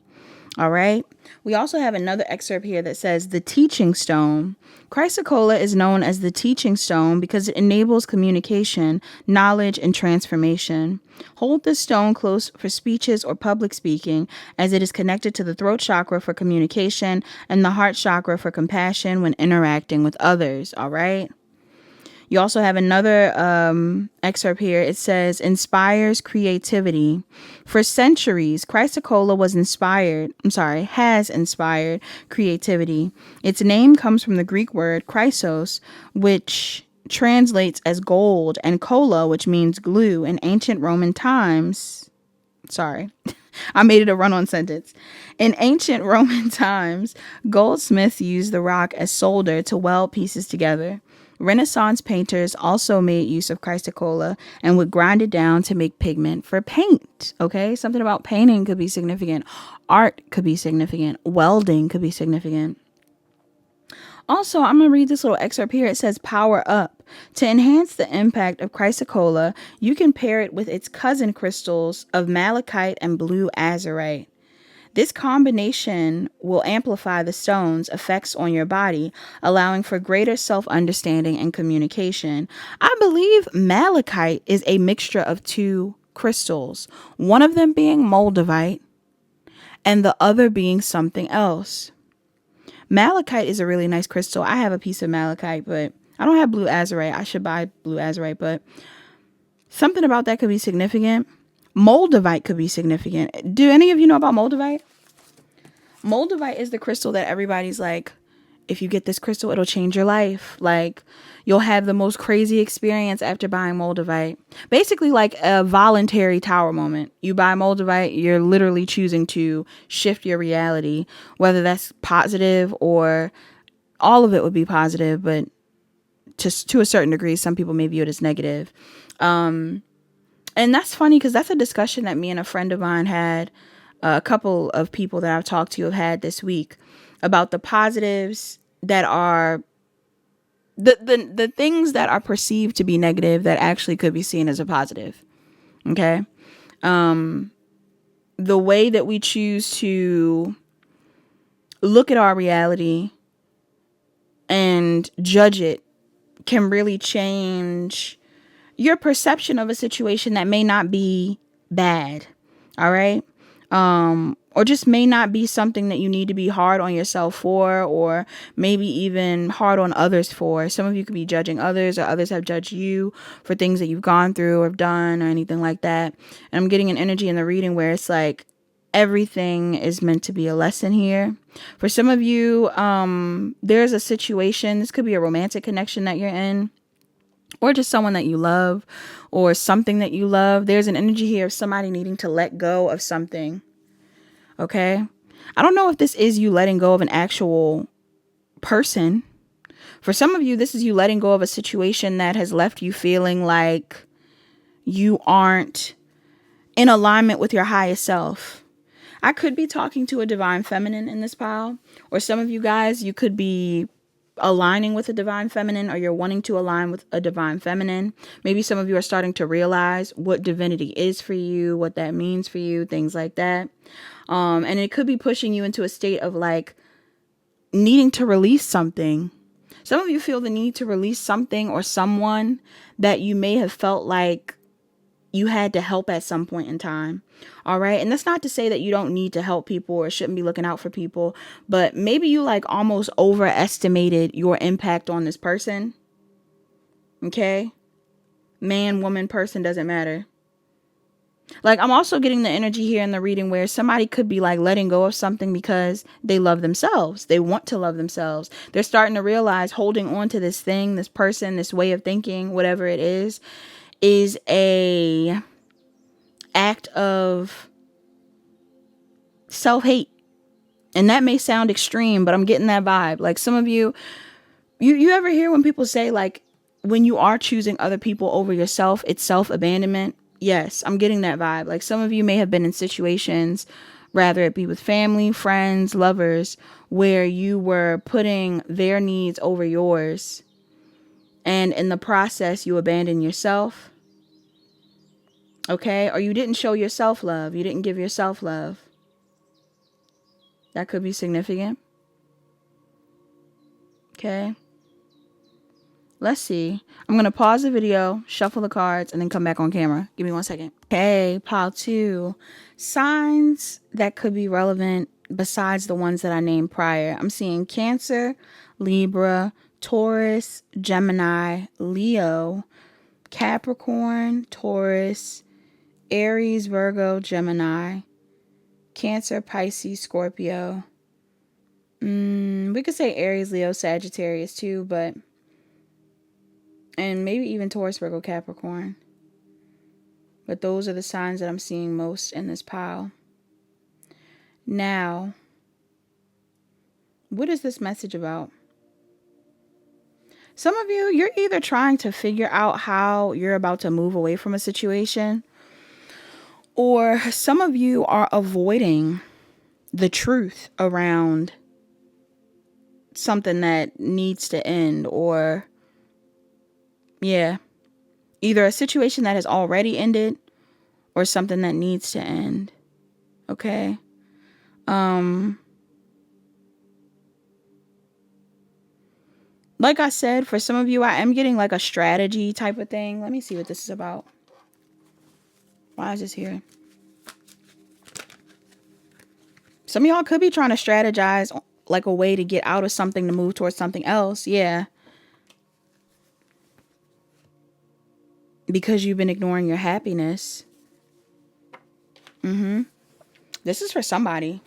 All right. We also have another excerpt here that says the teaching stone. Chrysocolla is known as the teaching stone because it enables communication, knowledge, and transformation. Hold this stone close for speeches or public speaking, as it is connected to the throat chakra for communication and the heart chakra for compassion when interacting with others. All right. You also have another excerpt here. It says, inspires creativity. For centuries, Chrysocolla has inspired creativity. Its name comes from the Greek word chrysos, which translates as gold, and colla, which means glue. In ancient Roman times, I made it a run-on sentence. In ancient Roman times, goldsmiths used the rock as solder to weld pieces together. Renaissance painters also made use of chrysocolla and would grind it down to make pigment for paint. Okay, something about painting could be significant. Art could be significant. Welding could be significant. Also, I'm going to read this little excerpt here. It says, power up. To enhance the impact of chrysocolla, you can pair it with its cousin crystals of malachite and blue azurite. This combination will amplify the stone's effects on your body, allowing for greater self-understanding and communication. I believe malachite is a mixture of two crystals, one of them being moldavite and the other being something else. Malachite is a really nice crystal. I have a piece of malachite, but I don't have blue azurite. I should buy blue azurite, but something about that could be significant. Moldavite could be significant. Do any of you know about moldavite? Moldavite is the crystal that everybody's like, if you get this crystal, it'll change your life. Like, you'll have the most crazy experience after buying moldavite. Basically like a voluntary tower moment. You buy moldavite, you're literally choosing to shift your reality, whether that's positive or all of it would be positive, but just to a certain degree, some people may view it as negative. And that's funny because that's a discussion that me and a friend of mine had, a couple of people that I've talked to have had this week, about the positives that are the things that are perceived to be negative that actually could be seen as a positive. Okay. The way that we choose to look at our reality and judge it can really change your perception of a situation that may not be bad. All right. Or just may not be something that you need to be hard on yourself for, or maybe even hard on others for. Some of you could be judging others, or others have judged you for things that you've gone through or done or anything like that. And I'm getting an energy in the reading where it's like everything is meant to be a lesson here. For some of you, there's a situation, this could be a romantic connection that you're in, or just someone that you love, or something that you love. There's an energy here of somebody needing to let go of something. Okay. I don't know if this is you letting go of an actual person. For some of you, this is you letting go of a situation that has left you feeling like you aren't in alignment with your highest self. I could be talking to a divine feminine in this pile, or some of you guys, you could be aligning with a divine feminine, or you're wanting to align with a divine feminine. Maybe some of you are starting to realize what divinity is for you, what that means for you, things like that. And it could be pushing you into a state of like needing to release something. Some of you feel the need to release something or someone that you may have felt like you had to help at some point in time. All right. And that's not to say that you don't need to help people or shouldn't be looking out for people, but maybe you like almost overestimated your impact on this person. Okay. Man, woman, person, doesn't matter. Like, I'm also getting the energy here in the reading where somebody could be like letting go of something because they love themselves. They want to love themselves. They're starting to realize holding on to this thing, this person, this way of thinking, whatever it is a act of self-hate. And that may sound extreme, but I'm getting that vibe. Like some of you ever hear when people say like, when you are choosing other people over yourself, it's self-abandonment. Yes, I'm getting that vibe. Like some of you may have been in situations, rather it be with family, friends, lovers, where you were putting their needs over yours. And in the process, you abandon yourself. Okay? Or you didn't show yourself love. You didn't give yourself love. That could be significant. Okay? Let's see. I'm going to pause the video, shuffle the cards, and then come back on camera. Give me 1 second. Okay, pile 2. Signs that could be relevant besides the ones that I named prior. I'm seeing Cancer, Libra, Taurus, Gemini, Leo, Capricorn, Taurus, Aries, Virgo, Gemini, Cancer, Pisces, Scorpio. We could say Aries, Leo, Sagittarius too, but... and maybe even Taurus, Virgo, Capricorn. But those are the signs that I'm seeing most in this pile. Now, what is this message about? Some of you, you're either trying to figure out how you're about to move away from a situation, or some of you are avoiding the truth around something that needs to end, or either a situation that has already ended or something that needs to end. Okay. Like I said, for some of you, I am getting like a strategy type of thing. Let me see what this is about. Why is this here? Some of y'all could be trying to strategize like a way to get out of something to move towards something else. Yeah. Because you've been ignoring your happiness. This is for somebody.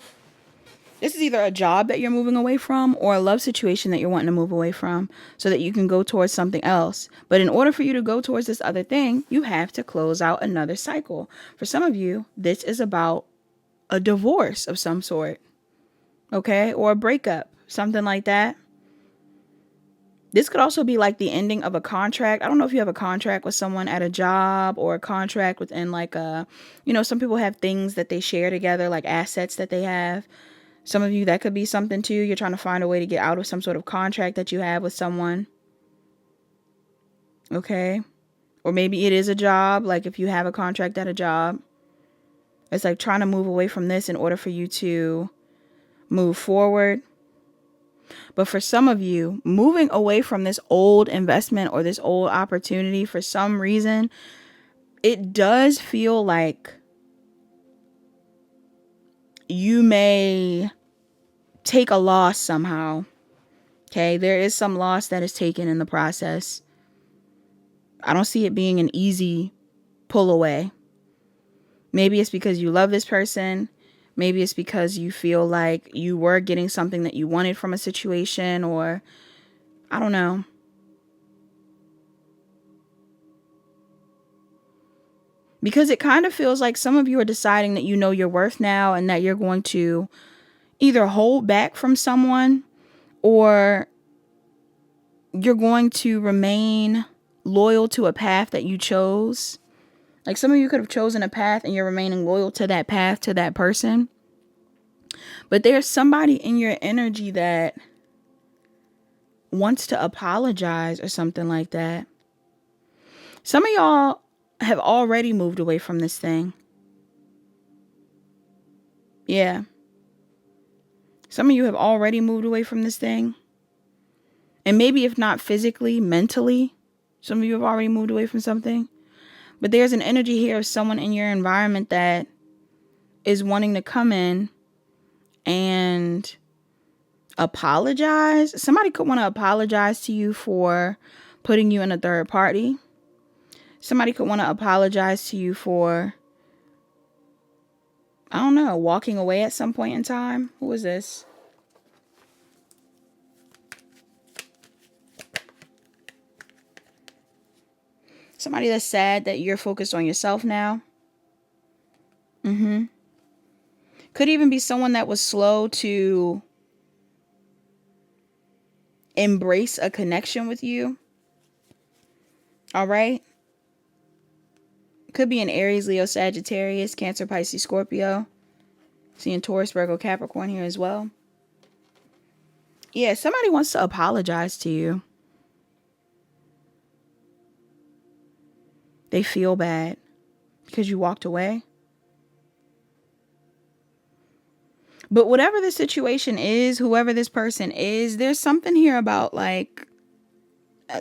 This is either a job that you're moving away from or a love situation that you're wanting to move away from so that you can go towards something else. But in order for you to go towards this other thing, you have to close out another cycle. For some of you, this is about a divorce of some sort. Okay? Or a breakup. Something like that. This could also be like the ending of a contract. I don't know if you have a contract with someone at a job or a contract within like a, some people have things that they share together, like assets that they have. Some of you, that could be something too. You're trying to find a way to get out of some sort of contract that you have with someone. Okay. Or maybe it is a job. Like if you have a contract at a job, it's like trying to move away from this in order for you to move forward. But for some of you, moving away from this old investment or this old opportunity, for some reason, it does feel like you may take a loss somehow. Okay, there is some loss that is taken in the process. I don't see it being an easy pull away. Maybe it's because you love this person. Maybe it's because you feel like you were getting something that you wanted from a situation, or I don't know. Because it kind of feels like some of you are deciding that you know your worth now and that you're going to either hold back from someone or you're going to remain loyal to a path that you chose. Like some of you could have chosen a path and you're remaining loyal to that path, to that person. But there's somebody in your energy that wants to apologize or something like that. Some of y'all have already moved away from this thing. Yeah. Some of you have already moved away from this thing. And maybe if not physically, mentally, some of you have already moved away from something. But there's an energy here of someone in your environment that is wanting to come in and apologize. Somebody could want to apologize to you for putting you in a third party. Somebody could want to apologize to you for, I don't know, walking away at some point in time. Who is this? Somebody that's sad that you're focused on yourself now. Could even be someone that was slow to embrace a connection with you. All right. Could be an Aries, Leo, Sagittarius, Cancer, Pisces, Scorpio. Seeing Taurus, Virgo, Capricorn here as well. Yeah, somebody wants to apologize to you. They feel bad because you walked away. But whatever the situation is, whoever this person is, there's something here about like,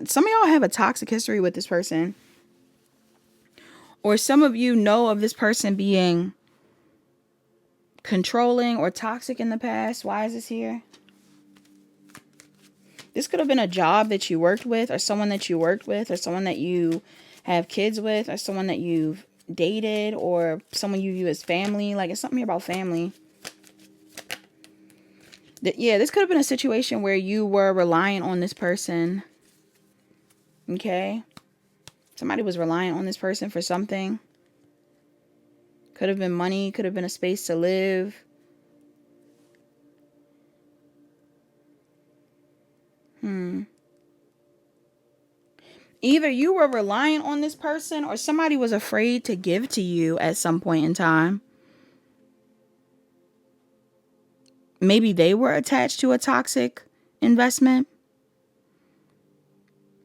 some of y'all have a toxic history with this person. Or some of you know of this person being controlling or toxic in the past. Why is this here? This could have been a job that you worked with, or someone that you worked with, or someone that you have kids with, or someone that you've dated, or someone you view as family. Like, it's something here about family. Yeah, this could have been a situation where you were relying on this person. Okay? Somebody was relying on this person for something. Could have been money. Could have been a space to live. Either you were relying on this person or somebody was afraid to give to you at some point in time. Maybe they were attached to a toxic investment.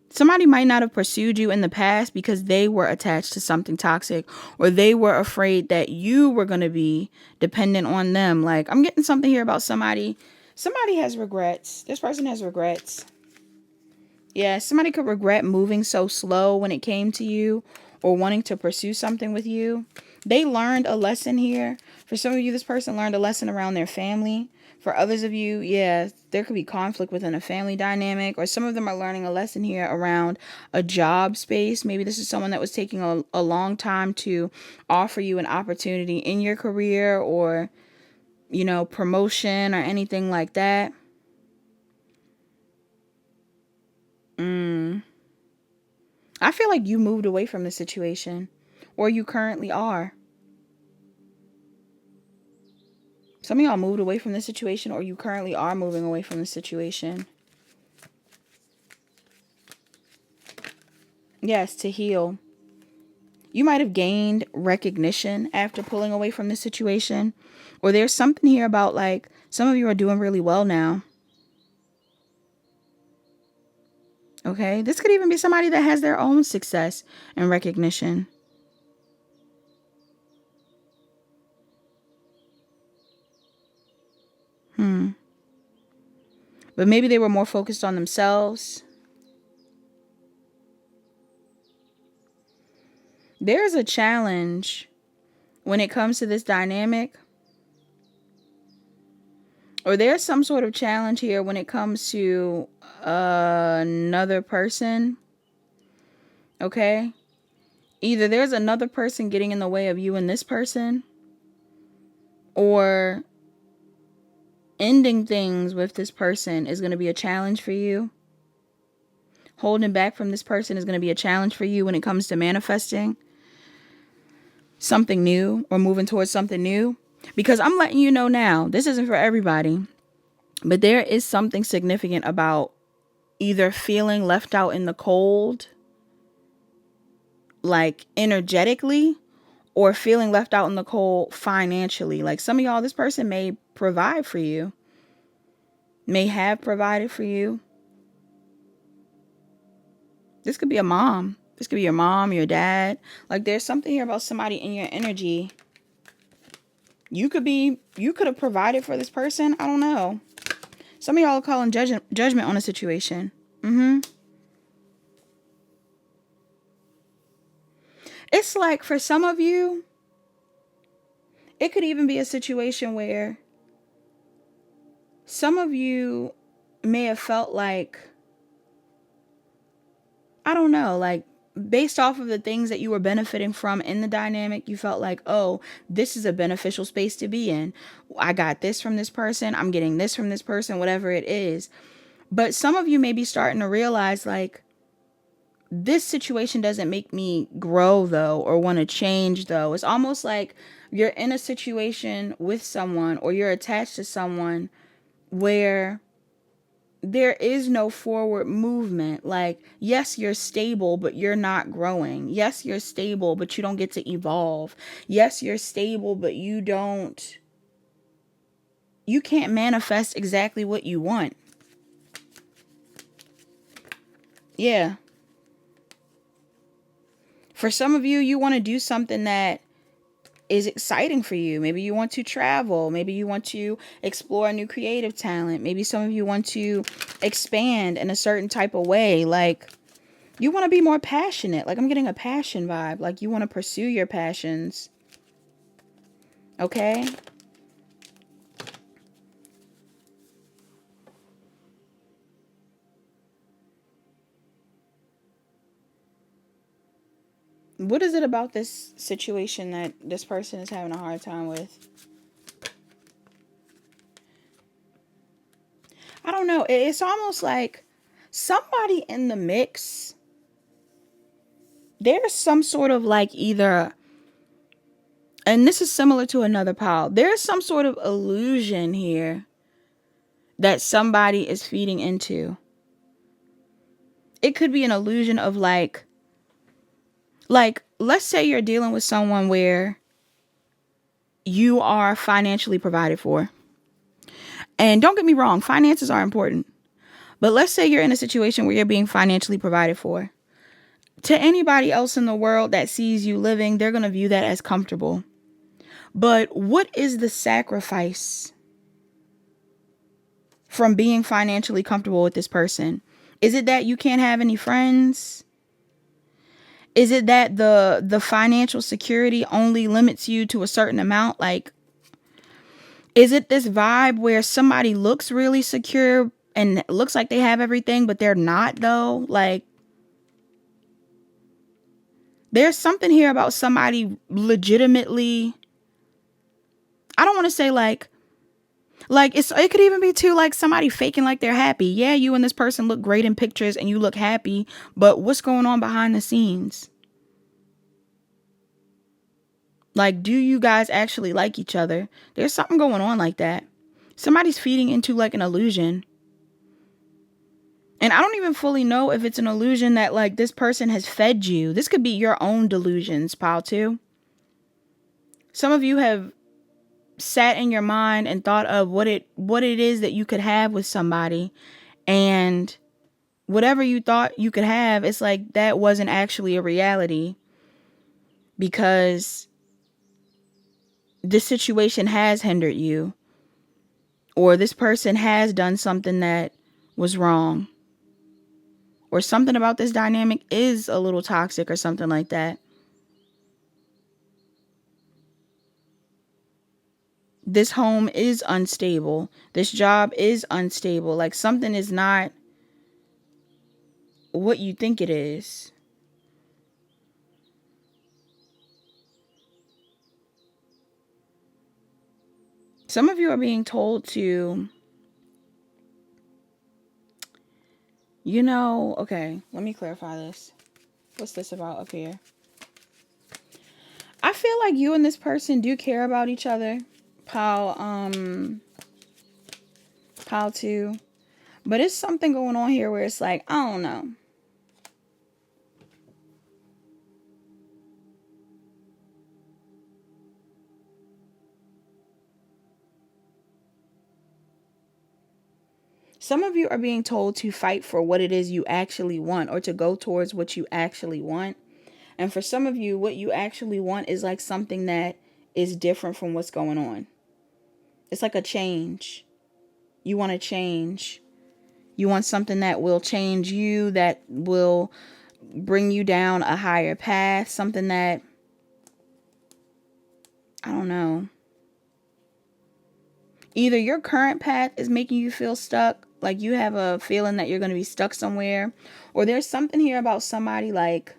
Somebody might not have pursued you in the past because they were attached to something toxic, or they were afraid that you were going to be dependent on them. Like, I'm getting something here about somebody. Somebody has regrets. This person has regrets. Yeah, somebody could regret moving so slow when it came to you or wanting to pursue something with you. They learned a lesson here. For some of you, this person learned a lesson around their family. For others of you, yeah, there could be conflict within a family dynamic, or some of them are learning a lesson here around a job space. Maybe this is someone that was taking a long time to offer you an opportunity in your career, or, you know, promotion or anything like that. I feel like you moved away from the situation, or you currently are. Some of y'all moved away from the situation, or you currently are moving away from the situation. Yes, to heal. You might have gained recognition after pulling away from the situation. Or there's something here about, like, some of you are doing really well now. Okay? This could even be somebody that has their own success and recognition. But maybe they were more focused on themselves. There's a challenge when it comes to this dynamic. Or there's some sort of challenge here when it comes to another person. Okay? Either there's another person getting in the way of you and this person, or ending things with this person is going to be a challenge for you. Holding back from this person is going to be a challenge for you when it comes to manifesting something new or moving towards something new. Because I'm letting you know now, this isn't for everybody, but there is something significant about either feeling left out in the cold like energetically, or feeling left out in the cold financially. Like some of y'all, this person may provide for you, may have provided for you. This could be a mom. This could be your mom, your dad. Like there's something here about somebody in your energy. You could have provided for this person. I don't know. Some of y'all are calling judgment on a situation. It's like for some of you, it could even be a situation where some of you may have felt like, I don't know, like based off of the things that you were benefiting from in the dynamic, you felt like, oh, this is a beneficial space to be in. I got this from this person. I'm getting this from this person, whatever it is. But some of you may be starting to realize like, this situation doesn't make me grow though, or want to change though. It's almost like you're in a situation with someone, or you're attached to someone where there is no forward movement. Like, yes, you're stable, but you're not growing. Yes, you're stable, but you don't get to evolve. Yes, you're stable, but you can't manifest exactly what you want. Yeah. For some of you, you want to do something that is exciting for you. Maybe you want to travel. Maybe you want to explore a new creative talent. Maybe some of you want to expand in a certain type of way. Like, you want to be more passionate. Like, I'm getting a passion vibe. Like, you want to pursue your passions. Okay? What is it about this situation that this person is having a hard time with? I don't know. It's almost like somebody in the mix. There's some sort of like either, and this is similar to another pile, there's some sort of illusion here that somebody is feeding into. It could be an illusion of like let's say you're dealing with someone where you are financially provided for. And don't get me wrong, finances are important. But let's say you're in a situation where you're being financially provided for. To anybody else in the world that sees you living, they're going to view that as comfortable. But what is the sacrifice from being financially comfortable with this person? Is it that you can't have any friends? Is it that the financial security only limits you to a certain amount? Like, is it this vibe where somebody looks really secure and looks like they have everything, but they're not though? Like, there's something here about somebody legitimately, I don't want to say like it could even be too like somebody faking like they're happy. Yeah, you and this person look great in pictures and you look happy, but what's going on behind the scenes? Like, do you guys actually like each other? There's something going on like that. Somebody's feeding into like an illusion. And I don't even fully know if it's an illusion that like this person has fed you. This could be your own delusions, pile two. Some of you have sat in your mind and thought of what it is that you could have with somebody, and whatever you thought you could have, it's like that wasn't actually a reality because this situation has hindered you, or this person has done something that was wrong, or something about this dynamic is a little toxic or something like that. This home is unstable. This job is unstable. Like, something is not what you think it is. Some of you are being told to, okay, let me clarify this. What's this about up here? I feel like you and this person do care about each other. Pile 2. But it's something going on here where it's like, I don't know. Some of you are being told to fight for what it is you actually want, or to go towards what you actually want. And for some of you, what you actually want is like something that is different from what's going on. It's like a change. You want to change. You want something that will change you, that will bring you down a higher path, something that, I don't know. Either your current path is making you feel stuck, like you have a feeling that you're going to be stuck somewhere, or there's something here about somebody like,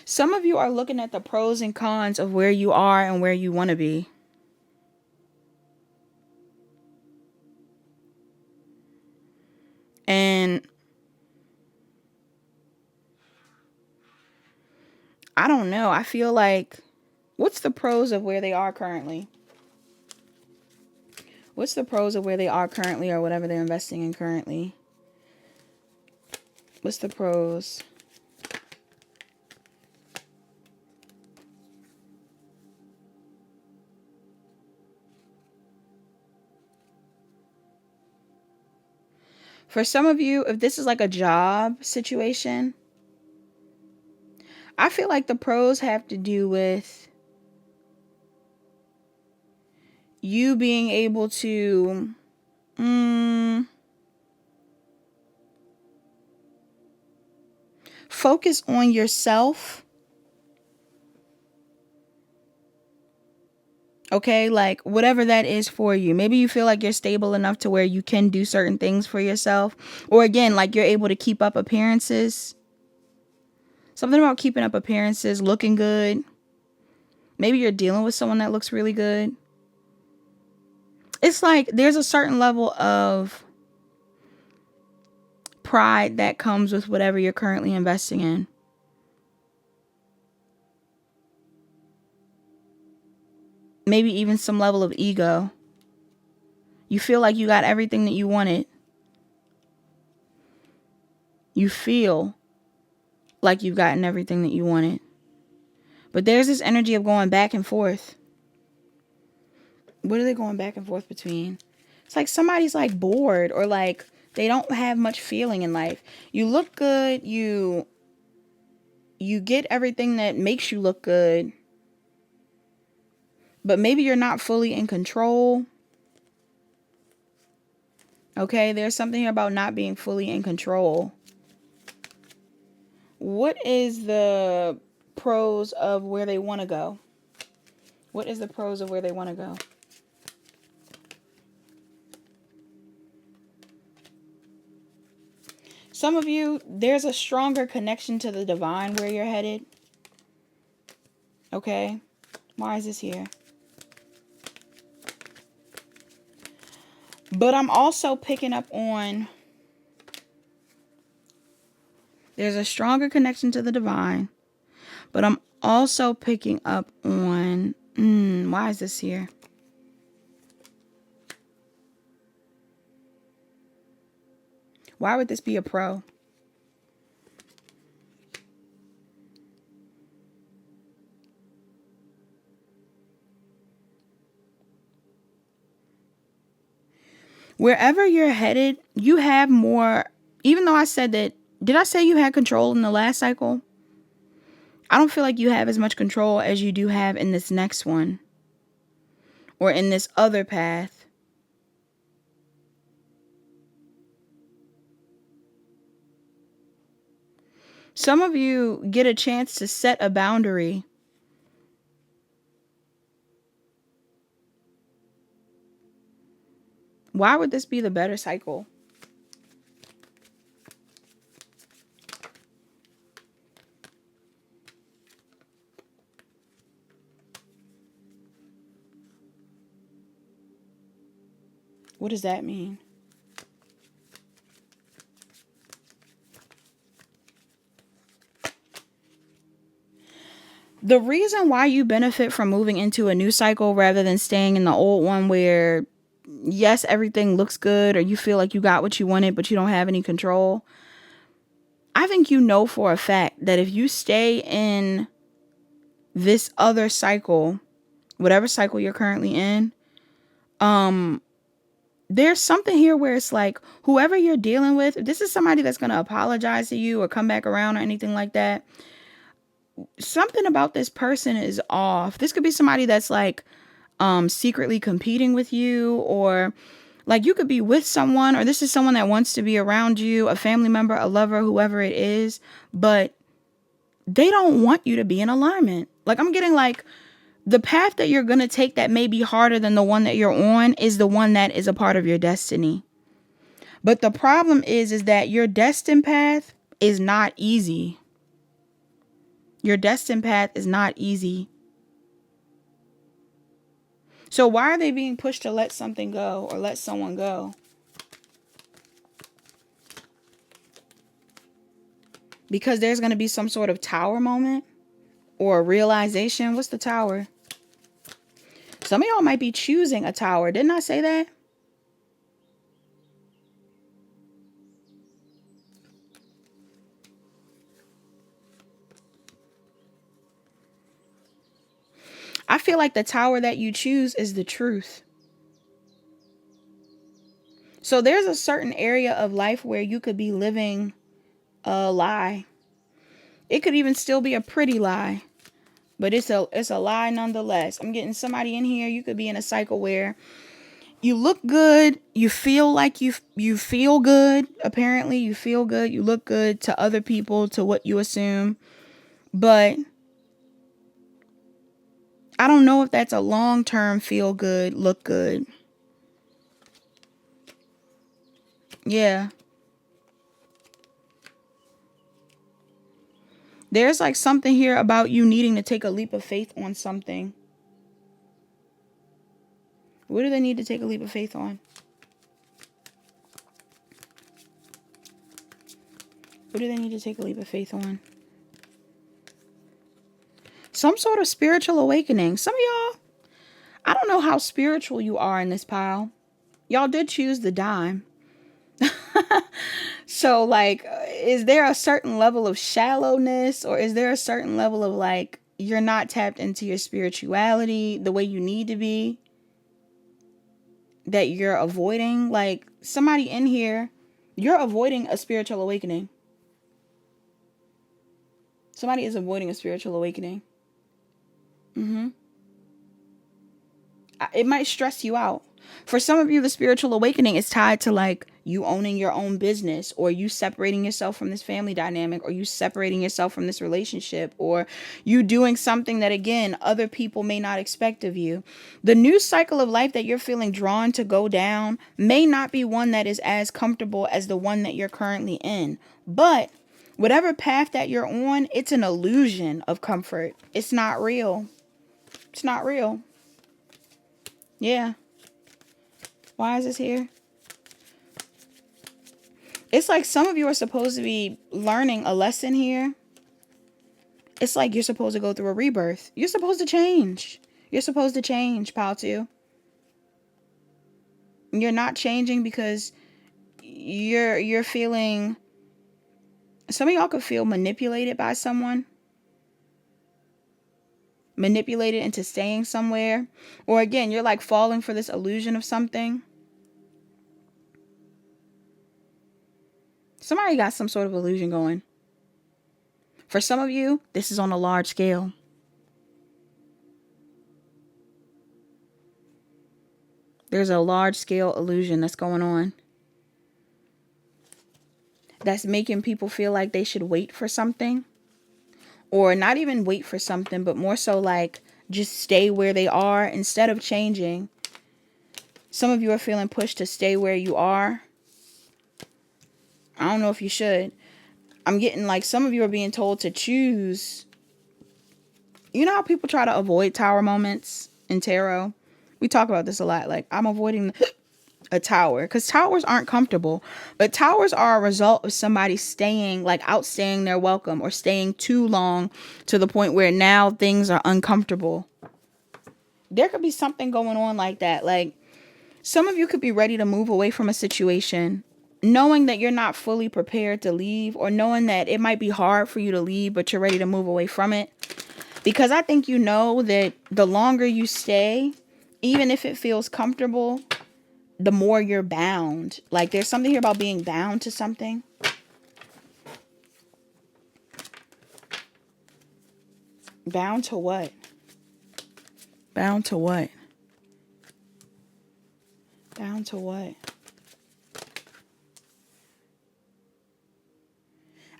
some of you are looking at the pros and cons of where you are and where you want to be. And I don't know. I feel like, what's the pros of where they are currently? What's the pros of where they are currently, or whatever they're investing in currently? What's the pros? For some of you, if this is like a job situation, I feel like the pros have to do with you being able to focus on yourself. Okay, like whatever that is for you. Maybe you feel like you're stable enough to where you can do certain things for yourself. Or again, like you're able to keep up appearances. Something about keeping up appearances, looking good. Maybe you're dealing with someone that looks really good. It's like there's a certain level of pride that comes with whatever you're currently investing in. Maybe even some level of ego. You feel like you got everything that you wanted. You feel like you've gotten everything that you wanted. But there's this energy of going back and forth. What are they going back and forth between? It's like somebody's like bored, or like they don't have much feeling in life. You look good. You get everything that makes you look good. But maybe you're not fully in control. Okay, there's something about not being fully in control. What is the pros of where they want to go? What is the pros of where they want to go? Some of you, there's a stronger connection to the divine where you're headed. Okay, why is this here? But I'm also picking up on, there's a stronger connection to the divine. But I'm also picking up on, why is this here? Why would this be a pro? Wherever you're headed, you have more, even though I said that, did I say you had control in the last cycle? I don't feel like you have as much control as you do have in this next one, or in this other path. Some of you get a chance to set a boundary. Why would this be the better cycle? What does that mean? The reason why you benefit from moving into a new cycle rather than staying in the old one where, yes, everything looks good, or you feel like you got what you wanted, but you don't have any control. I think you know for a fact that if you stay in this other cycle, whatever cycle you're currently in, there's something here where it's like whoever you're dealing with, if this is somebody that's going to apologize to you or come back around or anything like that, something about this person is off. This could be somebody that's like secretly competing with you, or like you could be with someone, or this is someone that wants to be around you, a family member, a lover, whoever it is, but they don't want you to be in alignment. Like I'm getting like the path that you're going to take that may be harder than the one that you're on is the one that is a part of your destiny. But the problem is that your destined path is not easy. Your destined path is not easy. So why are they being pushed to let something go or let someone go? Because there's going to be some sort of tower moment or a realization. What's the tower? Some of y'all might be choosing a tower. Didn't I say that? I feel like the tower that you choose is the truth. So there's a certain area of life where you could be living a lie. It could even still be a pretty lie, but it's a lie nonetheless. I'm getting somebody in here. You could be in a cycle where you look good, you feel like you feel good. Apparently, you feel good, you look good to other people, to what you assume, but I don't know if that's a long-term feel good, look good. Yeah. There's like something here about you needing to take a leap of faith on something. What do they need to take a leap of faith on? What do they need to take a leap of faith on? Some sort of spiritual awakening. Some of y'all, I don't know how spiritual you are in this pile. Y'all did choose the dime. So like, is there a certain level of shallowness, or is there a certain level of like, you're not tapped into your spirituality the way you need to be, that you're avoiding? Like somebody in here, you're avoiding a spiritual awakening. Somebody is avoiding a spiritual awakening. It might stress you out. For some of you, the spiritual awakening is tied to like you owning your own business, or you separating yourself from this family dynamic, or you separating yourself from this relationship, or you doing something that, again, other people may not expect of you. The new cycle of life that you're feeling drawn to go down may not be one that is as comfortable as the one that you're currently in. But whatever path that you're on, it's an illusion of comfort. It's not real. It's not real. Yeah. Why is this here? It's like some of you are supposed to be learning a lesson here. It's like you're supposed to go through a rebirth. You're supposed to change. You're supposed to change, pal 2. You're not changing because you're feeling... Some of y'all could feel manipulated by someone. Manipulated into staying somewhere. Or again, you're like falling for this illusion of something. Somebody got some sort of illusion going. For some of you, this is on a large scale. There's a large scale illusion that's going on. That's making people feel like they should wait for something. Or not even wait for something, but more so like just stay where they are instead of changing. Some of you are feeling pushed to stay where you are. I don't know if you should. I'm getting like some of you are being told to choose. You know how people try to avoid tower moments in tarot? We talk about this a lot. Like, I'm avoiding a tower because towers aren't comfortable. But towers are a result of somebody staying, like outstaying their welcome, or staying too long to the point where now things are uncomfortable. There could be something going on like that. Like, some of you could be ready to move away from a situation knowing that you're not fully prepared to leave, or knowing that it might be hard for you to leave, but you're ready to move away from it. Because I think you know that the longer you stay, even if it feels comfortable, the more you're bound. Like, there's something here about being bound to something. Bound to what? Bound to what? Bound to what?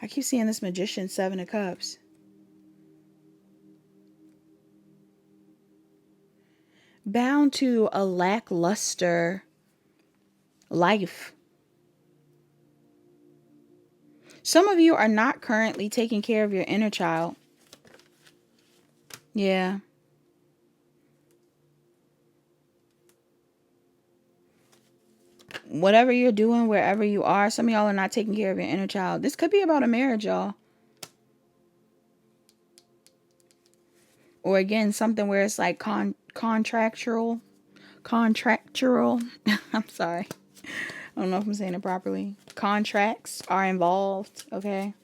I keep seeing this Magician, 7 of Cups. Bound to a lackluster life. Some of you are not currently taking care of your inner child. Yeah. Whatever you're doing, wherever you are, some of y'all are not taking care of your inner child. This could be about a marriage, y'all. Or again, something where it's like contractual. I'm sorry. I don't know if I'm saying it properly. Contracts are involved, okay?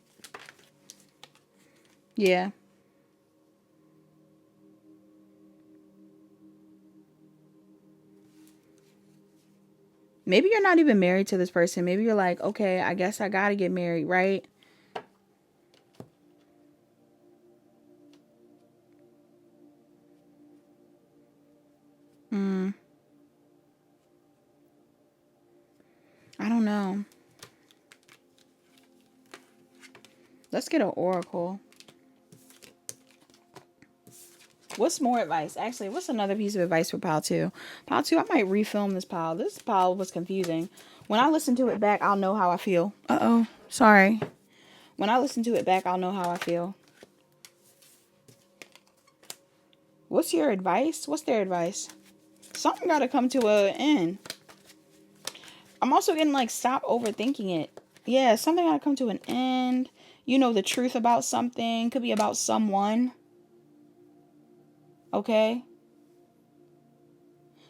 Yeah. Maybe you're not even married to this person. Maybe you're like, okay, I guess I gotta get married, right? I don't know. Let's get an oracle. What's more advice? Actually, what's another piece of advice for pile 2? Pile 2, I might refilm this pile. This pile was confusing. When I listen to it back, I'll know how I feel. Uh-oh. Sorry. When I listen to it back, I'll know how I feel. What's your advice? What's their advice? Something got to come to an end. I'm also getting like, stop overthinking it. Yeah, something got to come to an end. You know the truth about something. Could be about someone. Okay?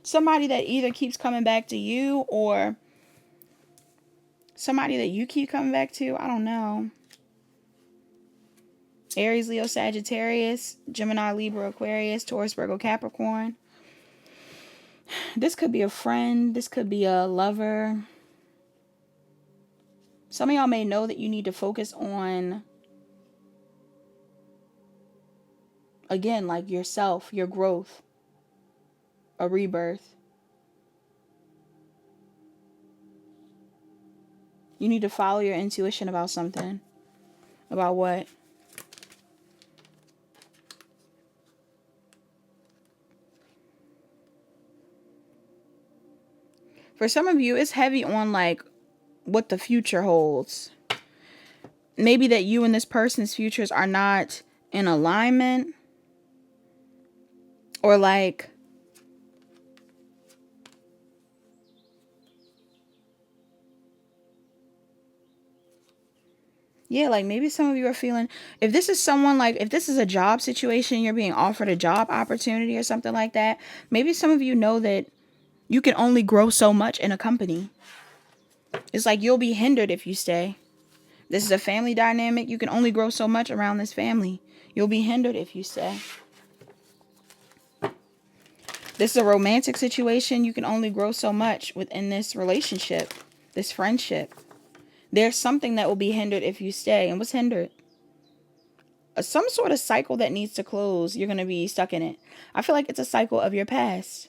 Somebody that either keeps coming back to you, or somebody that you keep coming back to. I don't know. Aries, Leo, Sagittarius, Gemini, Libra, Aquarius, Taurus, Virgo, Capricorn. This could be a friend. This could be a lover. Some of y'all may know that you need to focus on, again, like yourself, your growth, a rebirth. You need to follow your intuition about something. About what? For some of you, it's heavy on like what the future holds. Maybe that you and this person's futures are not in alignment. Or like, yeah, like maybe some of you are feeling, if this is someone, like if this is a job situation, you're being offered a job opportunity or something like that. Maybe some of you know that you can only grow so much in a company. It's like you'll be hindered if you stay. This is a family dynamic. You can only grow so much around this family. You'll be hindered if you stay. This is a romantic situation. You can only grow so much within this relationship, this friendship. There's something that will be hindered if you stay. And what's hindered? Some sort of cycle that needs to close. You're going to be stuck in it. I feel like it's a cycle of your past.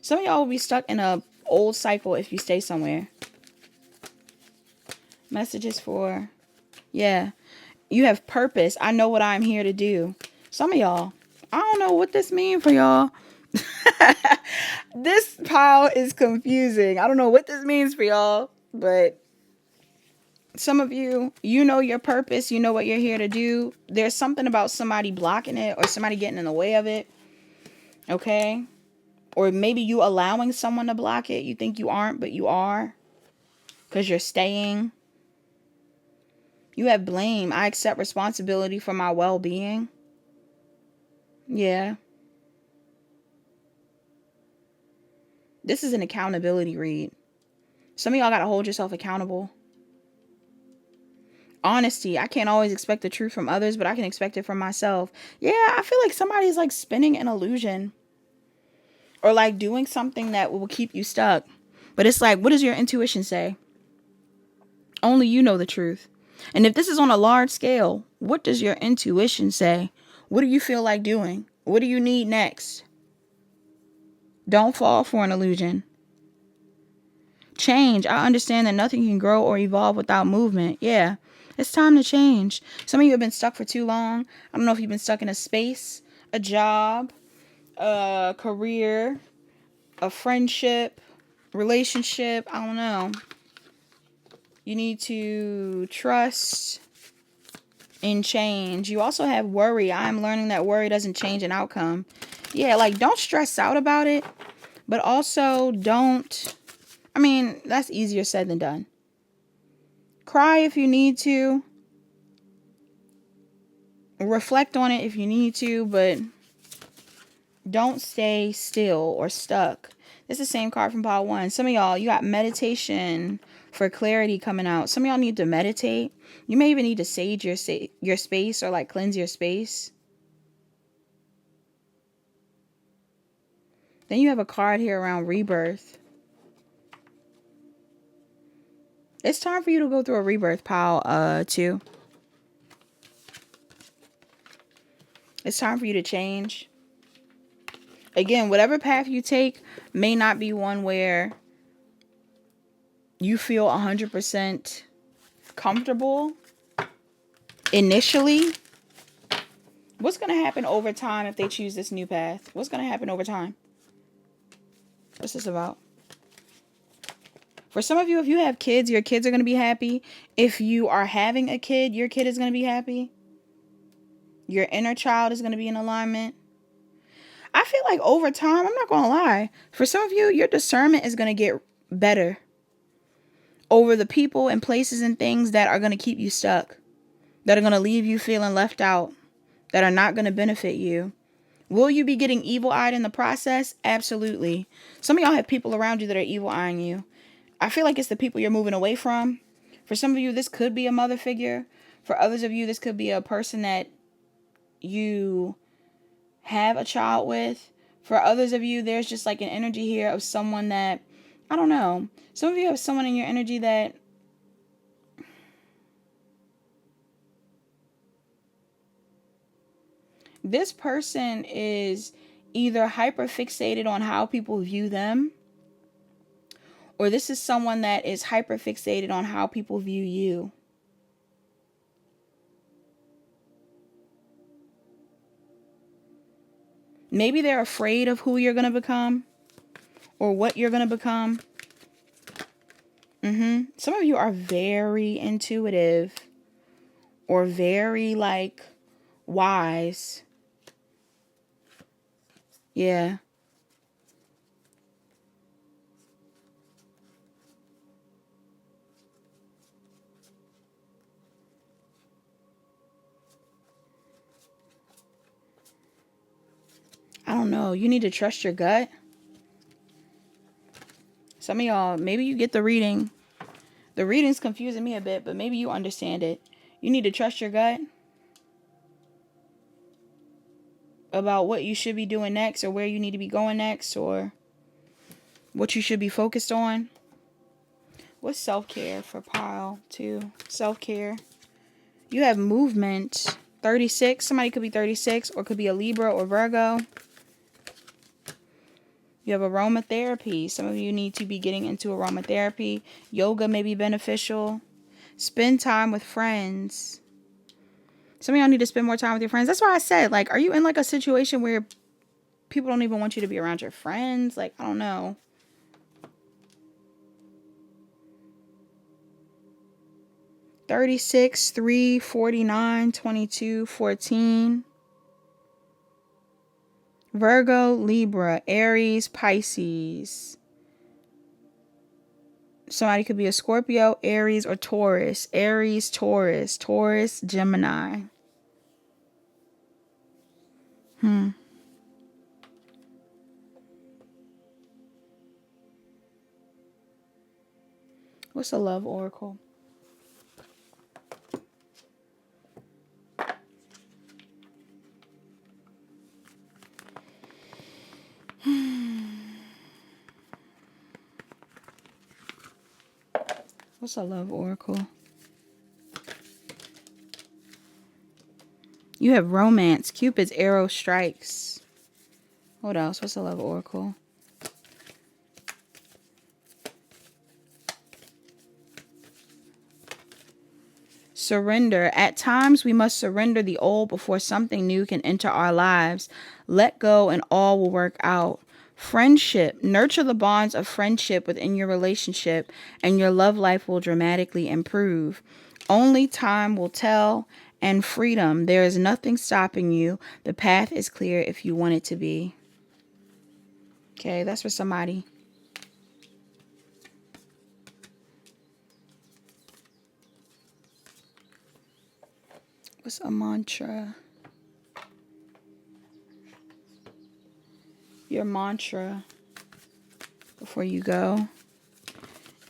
Some of y'all will be stuck in a old cycle if you stay somewhere. Messages for, yeah, you have purpose. I know what I'm here to do. Some of y'all, I don't know what this means for y'all. This pile is confusing. I don't know what this means for y'all, but some of you, you know your purpose. You know what you're here to do. There's something about somebody blocking it or somebody getting in the way of it. Okay? Or maybe you allowing someone to block it. You think you aren't, but you are. Because you're staying. You have blame. I accept responsibility for my well-being. Yeah. This is an accountability read. Some of y'all got to hold yourself accountable. Honesty. I can't always expect the truth from others, but I can expect it from myself. Yeah, I feel like somebody's like spinning an illusion or like doing something that will keep you stuck. But it's like, what does your intuition say? Only you know the truth. And if this is on a large scale, what does your intuition say? What do you feel like doing? What do you need next? Don't fall for an illusion. Change. I understand that nothing can grow or evolve without movement. Yeah, it's time to change. Some of you have been stuck for too long. I don't know if you've been stuck in a space, a job, a career, a friendship, relationship. I don't know. You need to trust in change. You also have worry. I'm learning that worry doesn't change an outcome. Yeah, like don't stress out about it, but also don't. I mean, that's easier said than done. Cry if you need to. Reflect on it if you need to, but don't stay still or stuck. This is the same card from pile 1. Some of y'all, you got meditation for clarity coming out. Some of y'all need to meditate. You may even need to sage your space or like cleanse your space. Then you have a card here around rebirth. It's time for you to go through a rebirth, pile 2. It's time for you to change. Again, whatever path you take may not be one where you feel 100% comfortable initially. What's going to happen over time if they choose this new path? What's going to happen over time? What's this about? For some of you, if you have kids, your kids are going to be happy. If you are having a kid, your kid is going to be happy. Your inner child is going to be in alignment. I feel like over time, I'm not going to lie, for some of you, your discernment is going to get better over the people and places and things that are going to keep you stuck, that are going to leave you feeling left out, that are not going to benefit you. Will you be getting evil-eyed in the process? Absolutely. Some of y'all have people around you that are evil-eyeing you. I feel like it's the people you're moving away from. For some of you, this could be a mother figure. For others of you, this could be a person that you have a child with. For others of you, there's just like an energy here of someone that, I don't know. Some of you have someone in your energy that this person is either hyper fixated on how people view them, or this is someone that is hyper fixated on how people view you. Maybe they're afraid of who you're going to become or what you're going to become. Some of you are very intuitive or very like wise. Yeah. I don't know. You need to trust your gut. Some of y'all, maybe you get the reading. The reading's confusing me a bit, but maybe you understand it. You need to trust your gut about what you should be doing next, or where you need to be going next, or what you should be focused on. What's self-care for pile 2? Self-care. You have movement. 36. Somebody could be 36 or could be a Libra or Virgo. You have aromatherapy. Some of you need to be getting into aromatherapy. Yoga may be beneficial. Spend time with friends. Some of y'all need to spend more time with your friends. That's why I said, like, are you in like a situation where people don't even want you to be around your friends? Like, I don't know. $36, $3, $49, $22, $14. Virgo, Libra, Aries, Pisces. Somebody could be a Scorpio, Aries, or Taurus. Aries, Taurus, Taurus, Gemini. What's a love oracle? What's a love oracle? You have romance. Cupid's arrow strikes. What else? What's a love oracle? Surrender. At times, we must surrender the old before something new can enter our lives. Let go and all will work out. Friendship. Nurture the bonds of friendship within your relationship, and your love life will dramatically improve. Only time will tell. And freedom. There is nothing stopping you. The path is clear if you want it to be. Okay, that's for somebody. What's a mantra? Your mantra before you go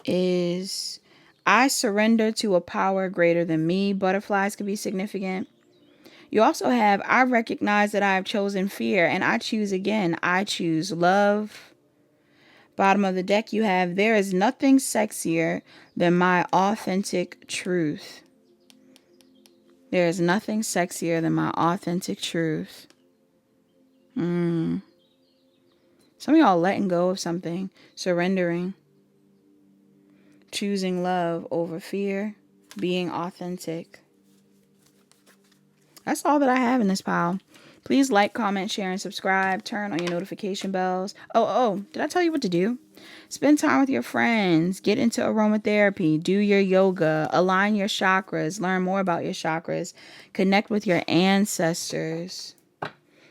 is, I surrender to a power greater than me. Butterflies could be significant. You also have, I recognize that I have chosen fear and I choose again. I choose love. Bottom of the deck you have, there is nothing sexier than my authentic truth. There is nothing sexier than my authentic truth. Some of y'all letting go of something, surrendering, choosing love over fear, being authentic. That's all that I have in this pile. Please like, comment, share, and subscribe. Turn on your notification bells. Oh, did I tell you what to do? Spend time with your friends. Get into aromatherapy. Do your yoga. Align your chakras. Learn more about your chakras. Connect with your ancestors.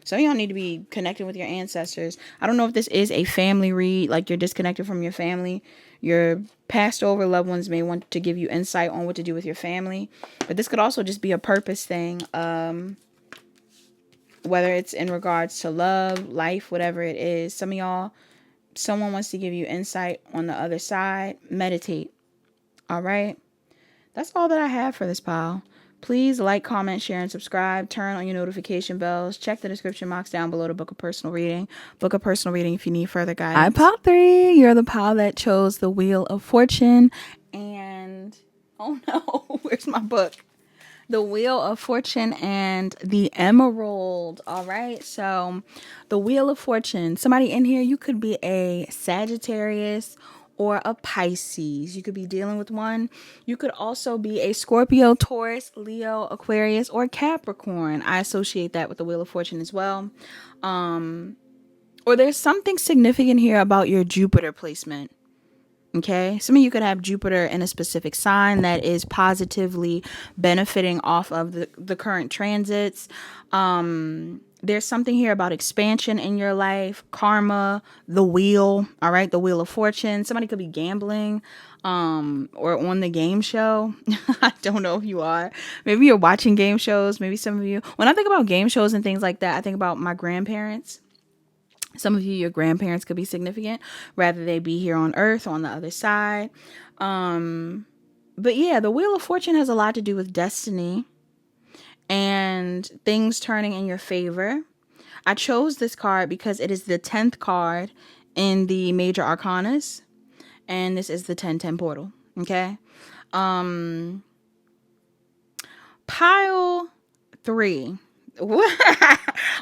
Some of y'all need to be connected with your ancestors. I don't know if this is a family read, like you're disconnected from your family. Your passed over loved ones may want to give you insight on what to do with your family. But this could also just be a purpose thing. Whether it's in regards to love, life, whatever it is. Some of y'all, someone wants to give you insight on the other side. Meditate. All right. That's all that I have for this pile. Please like, comment, share, and subscribe. Turn on your notification bells. Check the description box down below to book a personal reading. Book a personal reading if you need further guidance. Pile 3. You're the pile that chose the Wheel of Fortune. And, oh no, where's my book? The Wheel of Fortune and the Emerald. All right. So the Wheel of Fortune. Somebody in here, you could be a Sagittarius or a Pisces. You could be dealing with one. You could also be a Scorpio, Taurus, Leo, Aquarius, or Capricorn. I associate that with the Wheel of Fortune as well. Or there's something significant here about your Jupiter placement. Okay, some of you could have Jupiter in a specific sign that is positively benefiting off of the current transits. There's something here about expansion in your life, karma, the wheel. All right, the Wheel of Fortune. Somebody could be gambling or on the game show. I don't know if you are. Maybe you're watching game shows. Maybe some of you. When I think about game shows and things like that, I think about my grandparents. Some of you, your grandparents could be significant, rather they be here on Earth on the other side. But yeah, the Wheel of Fortune has a lot to do with destiny and things turning in your favor. I chose this card because it is the 10th card in the major arcanas, and this is the 1010 portal. Okay. Pile 3. Why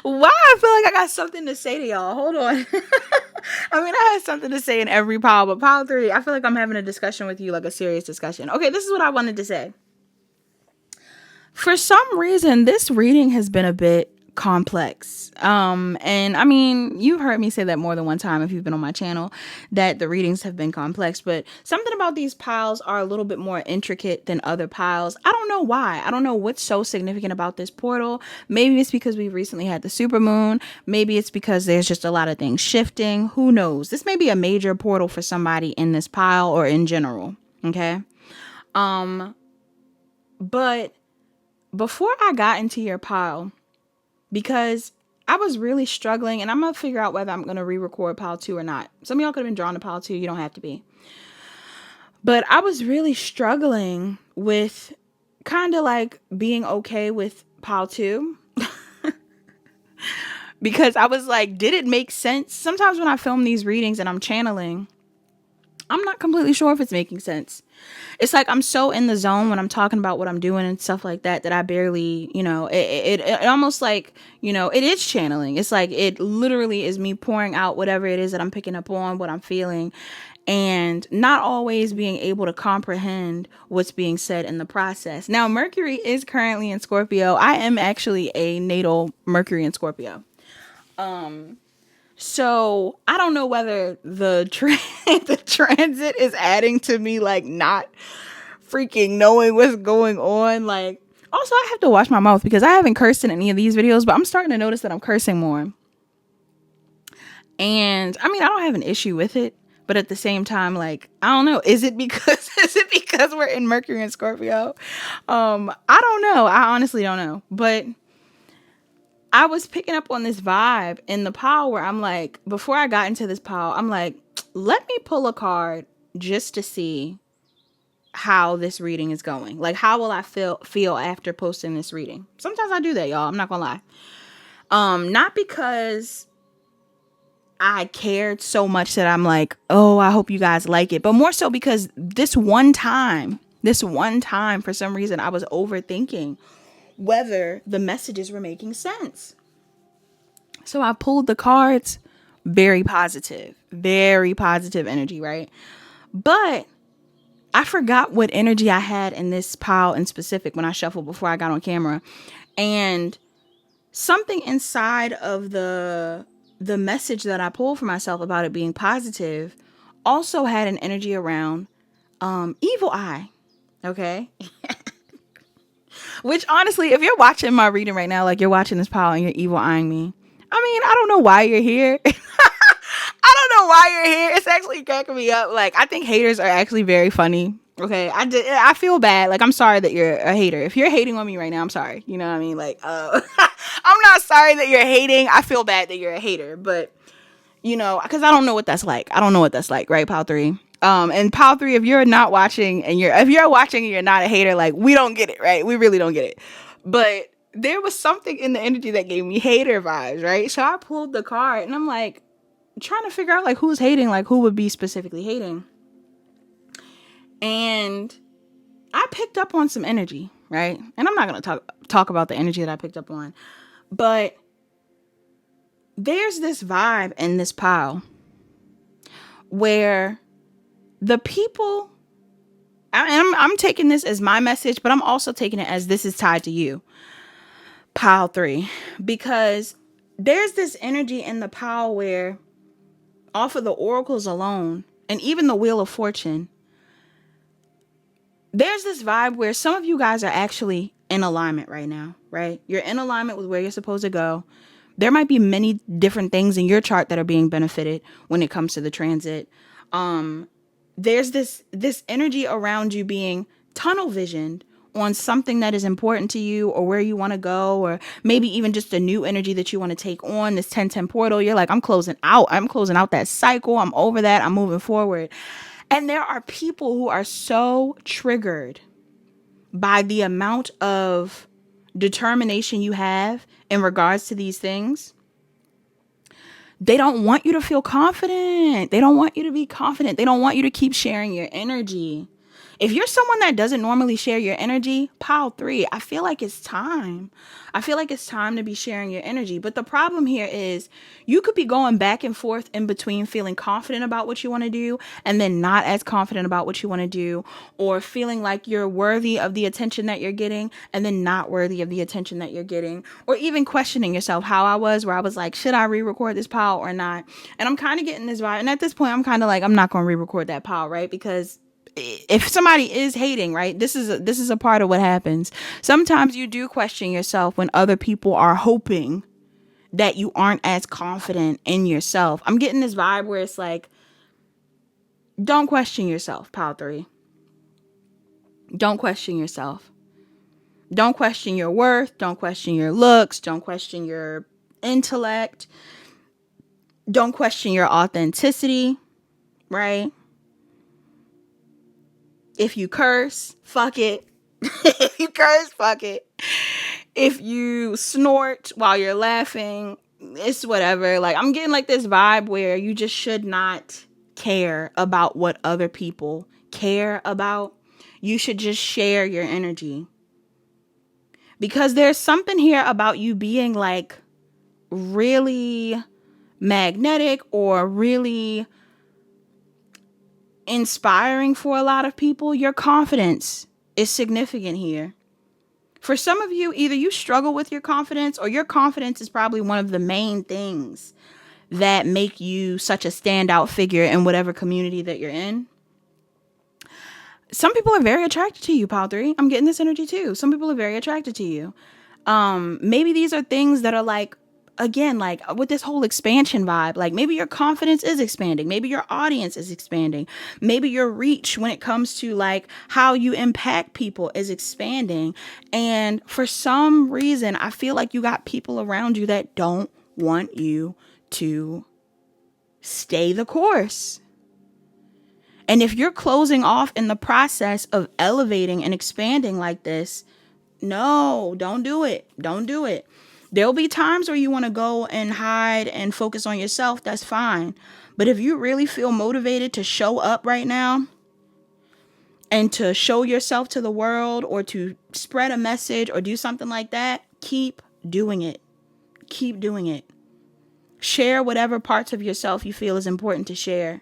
I feel like I got something to say to y'all. Hold on. I mean, I had something to say in every pile, but pile 3, I feel like I'm having a discussion with you, like a serious discussion. Okay, this is what I wanted to say. For some reason, this reading has been a bit complex. And I mean, you've heard me say that more than one time if you've been on my channel, that the readings have been complex, but something about these piles are a little bit more intricate than other piles. I don't know why. I don't know what's so significant about this portal. Maybe it's because we recently had the supermoon. Maybe it's because there's just a lot of things shifting. Who knows? This may be a major portal for somebody in this pile or in general. Okay. But before I got into your pile, because I was really struggling, and I'm going to figure out whether I'm going to re-record pile 2 or not. Some of y'all could have been drawn to pile 2. You don't have to be. But I was really struggling with kind of like being okay with pile 2 because I was like, did it make sense? Sometimes when I film these readings and I'm channeling, I'm not completely sure if it's making sense. It's like I'm so in the zone when I'm talking about what I'm doing and stuff like that that I barely, it almost like, it is channeling. It's like it literally is me pouring out whatever it is that I'm picking up on, what I'm feeling, and not always being able to comprehend what's being said in the process. Now, Mercury is currently in Scorpio. I am actually a natal Mercury in Scorpio. So I don't know whether the transit is adding to me like not freaking knowing what's going on. Like, also I have to watch my mouth because I haven't cursed in any of these videos, but I'm starting to notice that I'm cursing more. And I mean, I don't have an issue with it, but at the same time, like, I don't know. Is it because we're in Mercury and Scorpio? I don't know. I honestly don't know. But I was picking up on this vibe in the pile where I'm like, before I got into this pile, I'm like, let me pull a card just to see how this reading is going. Like, how will I feel after posting this reading? Sometimes I do that, y'all. I'm not gonna lie. Not because I cared so much that I'm like, oh, I hope you guys like it, but more so because this one time, for some reason, I was overthinking whether the messages were making sense. So I pulled the cards, very positive energy, right? But I forgot what energy I had in this pile in specific when I shuffled before I got on camera. And something inside of the message that I pulled for myself about it being positive also had an energy around evil eye. Okay. Which honestly, if you're watching my reading right now, like you're watching this pile and you're evil eyeing me, I mean, I don't know why you're here. I don't know why you're here. It's actually cracking me up. Like, I think haters are actually very funny. Okay, I feel bad. Like, I'm sorry that you're a hater. If you're hating on me right now, I'm sorry. You know what I mean? Like, I'm not sorry that you're hating. I feel bad that you're a hater, but because I don't know what that's like. I don't know what that's like, right, Pal 3? And Pal 3, if you're not watching and if you're watching and you're not a hater, like, we don't get it, right? We really don't get it. But there was something in the energy that gave me hater vibes, right? So I pulled the card and I'm like, trying to figure out like who's hating, like who would be specifically hating. And I picked up on some energy, right? And I'm not going to talk about the energy that I picked up on, but there's this vibe in this pile where the people, I'm taking this as my message, but I'm also taking it as this is tied to you, pile 3, because there's this energy in the pile where off of the oracles alone, and even the Wheel of Fortune, there's this vibe where some of you guys are actually in alignment right now, right? You're in alignment with where you're supposed to go. There might be many different things in your chart that are being benefited when it comes to the transit. There's this energy around you being tunnel visioned on something that is important to you or where you want to go, or maybe even just a new energy that you want to take on, this 1010 portal. You're like, I'm closing out that cycle. I'm over that. I'm moving forward. And there are people who are so triggered by the amount of determination you have in regards to these things. They don't want you to feel confident. They don't want you to be confident. They don't want you to keep sharing your energy. If you're someone that doesn't normally share your energy, pile 3, I feel like it's time. I feel like it's time to be sharing your energy. But the problem here is you could be going back and forth in between feeling confident about what you want to do and then not as confident about what you want to do, or feeling like you're worthy of the attention that you're getting and then not worthy of the attention that you're getting, or even questioning yourself, how I was, where I was like, should I re-record this pile or not? And I'm kind of getting this vibe. And at this point, I'm kind of like, I'm not going to re-record that pile, right? Because if somebody is hating, right, this is a part of what happens. Sometimes you do question yourself when other people are hoping that you aren't as confident in yourself. I'm getting this vibe where it's like, don't question yourself, pile 3. Don't question yourself. Don't question your worth. Don't question your looks. Don't question your intellect. Don't question your authenticity, right? If you curse, fuck it. If you curse, fuck it. If you snort while you're laughing, it's whatever. Like, I'm getting like this vibe where you just should not care about what other people care about. You should just share your energy. Because there's something here about you being like really magnetic or really inspiring for a lot of people. Your confidence is significant here. For some of you, either you struggle with your confidence or your confidence is probably one of the main things that make you such a standout figure in whatever community that you're in. Some people are very attracted to you, Pile 3. I'm getting this energy too. Some people are very attracted to you. Maybe these are things that are like, again, like with this whole expansion vibe, like maybe your confidence is expanding. Maybe your audience is expanding. Maybe your reach when it comes to like how you impact people is expanding. And for some reason, I feel like you got people around you that don't want you to stay the course. And if you're closing off in the process of elevating and expanding like this, no, don't do it. Don't do it. There'll be times where you want to go and hide and focus on yourself. That's fine. But if you really feel motivated to show up right now and to show yourself to the world or to spread a message or do something like that, keep doing it. Keep doing it. Share whatever parts of yourself you feel is important to share.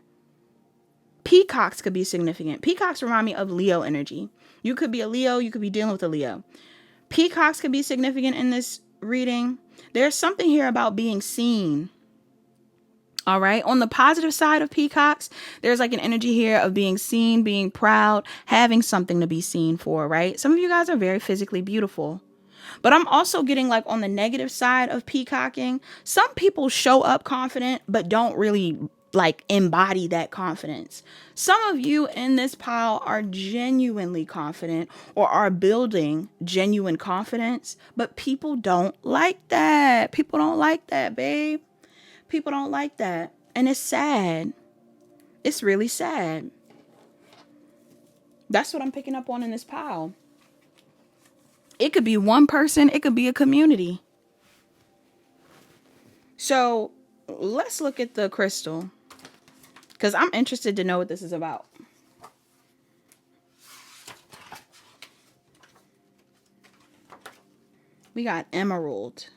Peacocks could be significant. Peacocks remind me of Leo energy. You could be a Leo. You could be dealing with a Leo. Peacocks could be significant in this reading. There's something here about being seen. All right. On the positive side of peacocks, there's like an energy here of being seen, being proud, having something to be seen for, right? Some of you guys are very physically beautiful. But I'm also getting like on the negative side of peacocking. Some people show up confident, but don't really like embody that confidence. Some of you in this pile are genuinely confident or are building genuine confidence, but people don't like that. People don't like that, babe. People don't like that. And it's sad. It's really sad. That's what I'm picking up on in this pile. It could be one person. It could be a community. So let's look at the crystal, because I'm interested to know what this is about. We got emerald.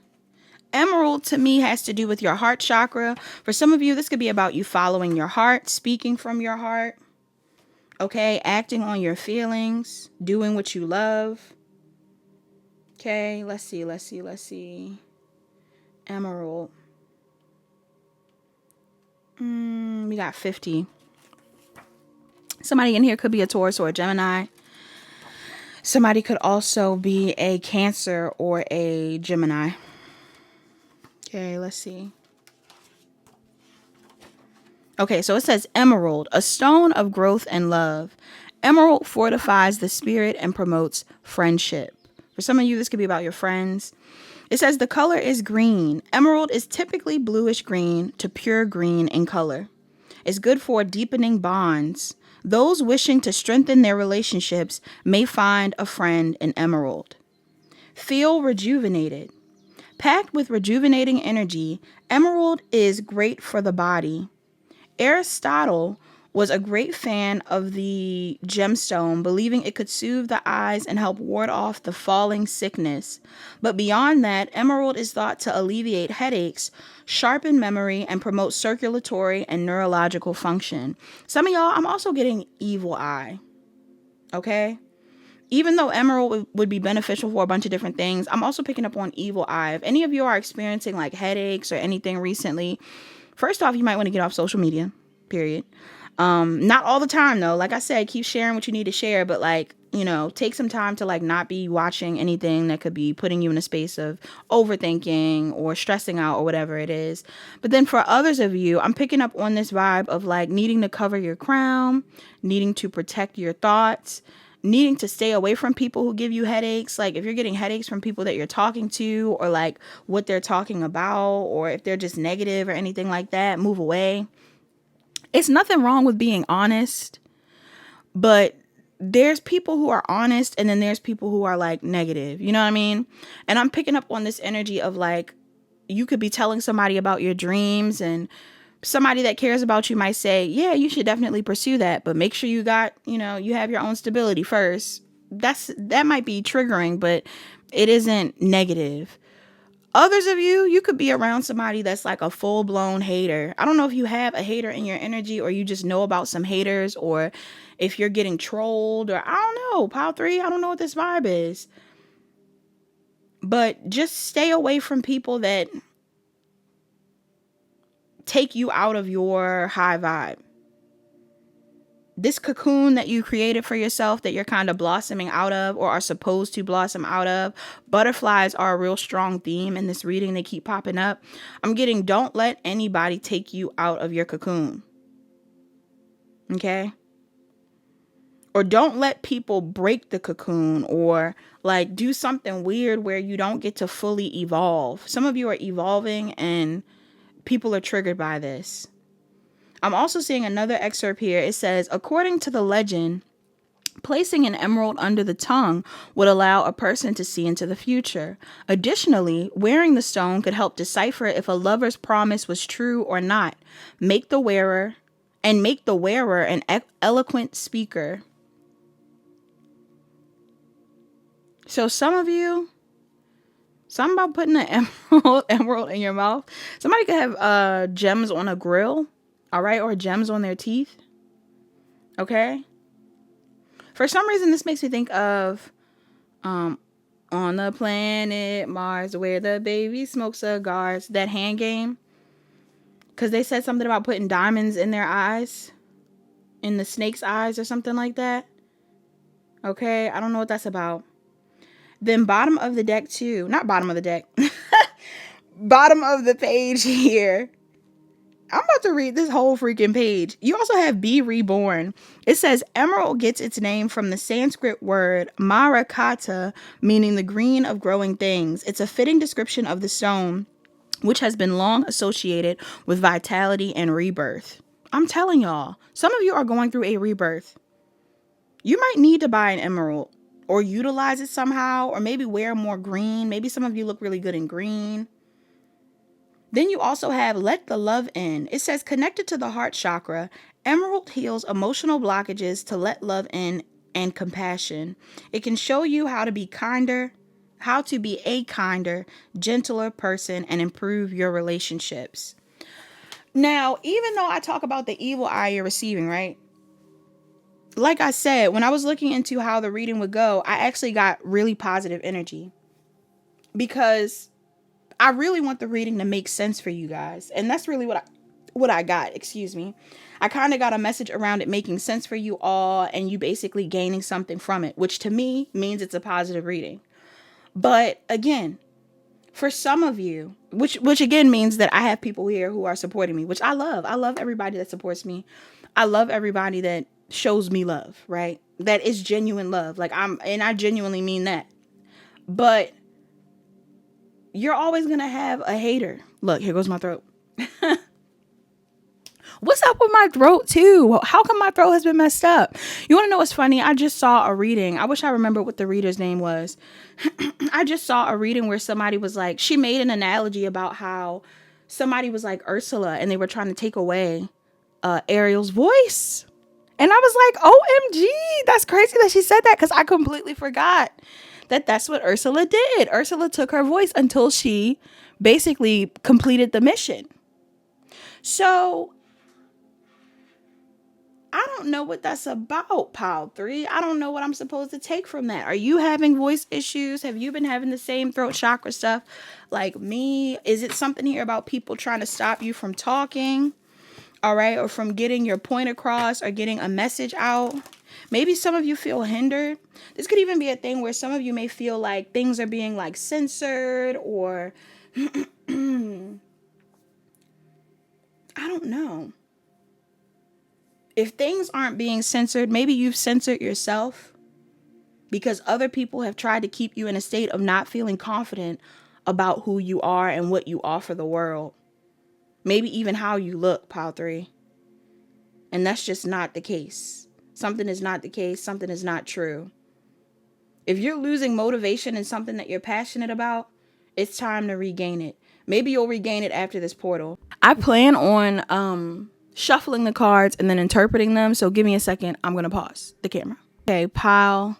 Emerald to me has to do with your heart chakra. For some of you, this could be about you following your heart, speaking from your heart. Okay, acting on your feelings, doing what you love. Okay, let's see. Emerald. We got 50. Somebody in here could be a Taurus or a Gemini. Somebody could also be a Cancer or a Gemini. Okay, let's see. Okay, so it says emerald, a stone of growth and love. Emerald fortifies the spirit and promotes friendship. For some of you, this could be about your friends. It says the color is green. Emerald is typically bluish green to pure green in color. It's good for deepening bonds. Those wishing to strengthen their relationships may find a friend in emerald. Feel rejuvenated. Packed with rejuvenating energy, emerald is great for the body. Aristotle was a great fan of the gemstone, believing it could soothe the eyes and help ward off the falling sickness. But beyond that, emerald is thought to alleviate headaches, sharpen memory, and promote circulatory and neurological function. Some of y'all, I'm also getting evil eye. Okay? Even though emerald would be beneficial for a bunch of different things, I'm also picking up on evil eye. If any of you are experiencing like headaches or anything recently, first off, you might want to get off social media, period. Not all the time though. Like I said, keep sharing what you need to share, but like, you know, take some time to like not be watching anything that could be putting you in a space of overthinking or stressing out or whatever it is. But then for others of you, I'm picking up on this vibe of like needing to cover your crown, needing to protect your thoughts, needing to stay away from people who give you headaches. Like if you're getting headaches from people that you're talking to or like what they're talking about, or if they're just negative or anything like that, move away. It's nothing wrong with being honest, but there's people who are honest, and then there's people who are like negative. You know what I mean? And I'm picking up on this energy of like, you could be telling somebody about your dreams, and somebody that cares about you might say, yeah, you should definitely pursue that, but make sure you got, you have your own stability first. That might be triggering, but it isn't negative. Others of you, you could be around somebody that's like a full-blown hater. I don't know if you have a hater in your energy, or you just know about some haters, or if you're getting trolled, or I don't know, pile 3, I don't know what this vibe is. But just stay away from people that take you out of your high vibe. This cocoon that you created for yourself, that you're kind of blossoming out of, or are supposed to blossom out of. Butterflies are a real strong theme in this reading. They keep popping up. I'm getting, don't let anybody take you out of your cocoon. Okay? Or don't let people break the cocoon, or like do something weird where you don't get to fully evolve. Some of you are evolving, and people are triggered by this. I'm also seeing another excerpt here. It says, according to the legend, placing an emerald under the tongue would allow a person to see into the future. Additionally, wearing the stone could help decipher if a lover's promise was true or not. Make the wearer an eloquent speaker. So some of you, something about putting an emerald in your mouth. Somebody could have gems on a grill. All right, or gems on their teeth. Okay. For some reason, this makes me think of on the planet Mars, where the baby smokes cigars, that Hand game. Because they said something about putting diamonds in their eyes, in the snake's eyes, or something like that. Okay, I don't know what that's about. Then bottom of the deck too. Not bottom of the deck. Bottom of the page here. I'm about to read this whole freaking page. You also have Be Reborn. It says emerald gets its name from the Sanskrit word marakata, meaning the green of growing things. It's a fitting description of the stone, which has been long associated with vitality and rebirth. I'm telling y'all, some of you are going through a rebirth. You might need to buy an emerald, or utilize it somehow, or maybe wear more green. Maybe some of you look really good in green. Then you also have Let the Love In. It says, connected to the heart chakra, emerald heals emotional blockages to let love in and compassion. It can show you how to be a kinder, gentler person, and improve your relationships. Now, even though I talk about the evil eye you're receiving, right? Like I said, when I was looking into how the reading would go, I actually got really positive energy, because I really want the reading to make sense for you guys. And that's really what I got, excuse me. I kind of got a message around it making sense for you all, and you basically gaining something from it, which to me means it's a positive reading. But again, for some of you, which again means that I have people here who are supporting me, which I love. I love everybody that supports me. I love everybody that shows me love, right? That is genuine love. I genuinely mean that. But you're always going to have a hater. Look, here goes my throat. What's up with my throat too? How come my throat has been messed up? You want to know what's funny? I just saw a reading. I wish I remember what the reader's name was. I just saw a reading where somebody was like, she made an analogy about how somebody was like Ursula, and they were trying to take away Ariel's voice. And I was like, OMG, that's crazy that she said that, because I completely forgot that's what Ursula did. Ursula took her voice until she basically completed the mission. So I don't know what that's about, Pile 3. I don't know what I'm supposed to take from that. Are you having voice issues? Have you been having the same throat chakra stuff like me? Is it something here about people trying to stop you from talking? All right, or from getting your point across, or getting a message out. Maybe some of you feel hindered. This could even be a thing where some of you may feel like things are being like censored, or I don't know. If things aren't being censored, maybe you've censored yourself, because other people have tried to keep you in a state of not feeling confident about who you are and what you offer the world. Maybe even how you look, Pile 3. And that's just not the case. Something is not the case. Something is not true. If you're losing motivation in something that you're passionate about, it's time to regain it. Maybe you'll regain it after this portal. I plan on shuffling the cards and then interpreting them. So give me a second. I'm going to pause the camera. Okay, pile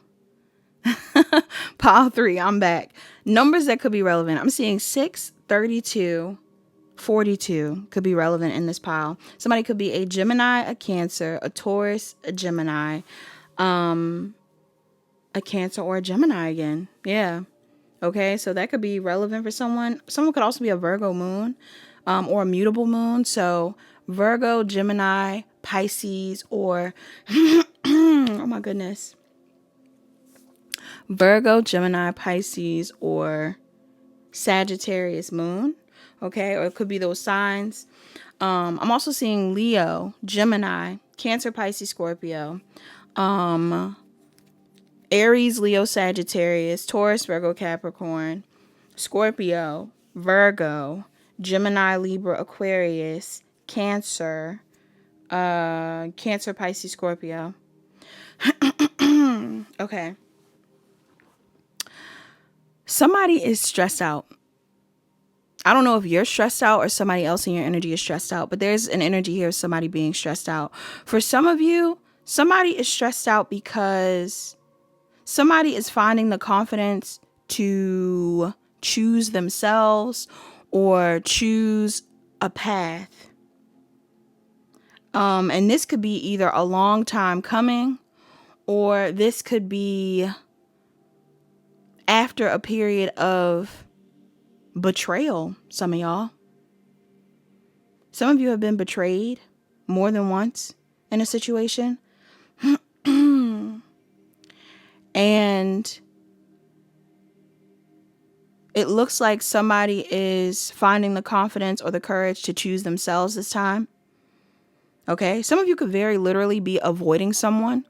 3. I'm back. Numbers that could be relevant. I'm seeing 6, 32, 42 could be relevant in this pile. Somebody could be a Gemini, a Cancer, a Taurus, a Gemini, a Cancer, or a Gemini again. Yeah. Okay, so that could be relevant for someone. Someone could also be a Virgo moon, or a mutable moon. So Virgo, Gemini, Pisces, or oh my goodness, Virgo, Gemini, Pisces, or Sagittarius moon. Okay, or it could be those signs. I'm also seeing Leo, Gemini, Cancer, Pisces, Scorpio, Aries, Leo, Sagittarius, Taurus, Virgo, Capricorn, Scorpio, Virgo, Gemini, Libra, Aquarius, Cancer, Cancer, Pisces, Scorpio. Okay. Somebody is stressed out. I don't know if you're stressed out or somebody else in your energy is stressed out, but there's an energy here of somebody being stressed out. For some of you, somebody is stressed out because somebody is finding the confidence to choose themselves or choose a path. And this could be either a long time coming, or this could be after a period of betrayal. Some of y'all. Some of you have been betrayed more than once in a situation. And it looks like somebody is finding the confidence or the courage to choose themselves this time. Okay. Some of you could very literally be avoiding someone.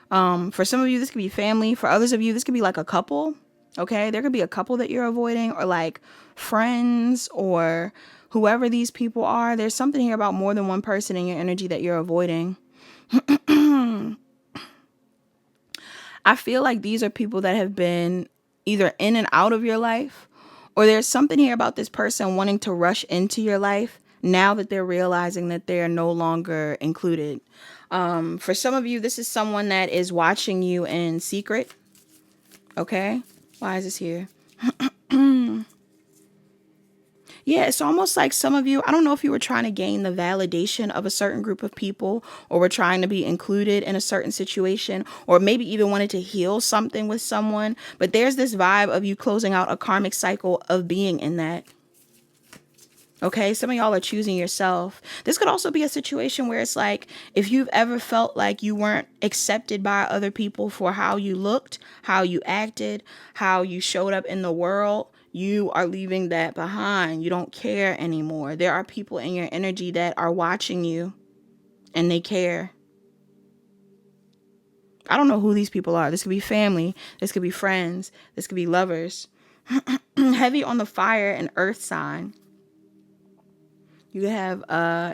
For some of you, this could be family. For others of you, this could be like a couple. Okay. There could be a couple that you're avoiding, or like friends, or whoever these people are. There's something here about more than one person in your energy that you're avoiding. I feel like these are people that have been either in and out of your life, or there's something here about this person wanting to rush into your life now that they're realizing that they're no longer included. For some of you, this is someone that is watching you in secret. Okay. Why is this here? Yeah, it's almost like some of you, I don't know if you were trying to gain the validation of a certain group of people, or were trying to be included in a certain situation, or maybe even wanted to heal something with someone. But there's this vibe of you closing out a karmic cycle of being in that. Okay, some of y'all are choosing yourself. This could also be a situation where it's like, if you've ever felt like you weren't accepted by other people for how you looked, how you acted, how you showed up in the world, you are leaving that behind. You don't care anymore. There are people in your energy that are watching you and they care. I don't know who these people are. This could be family. This could be friends. This could be lovers. Heavy on the fire and earth sign. You have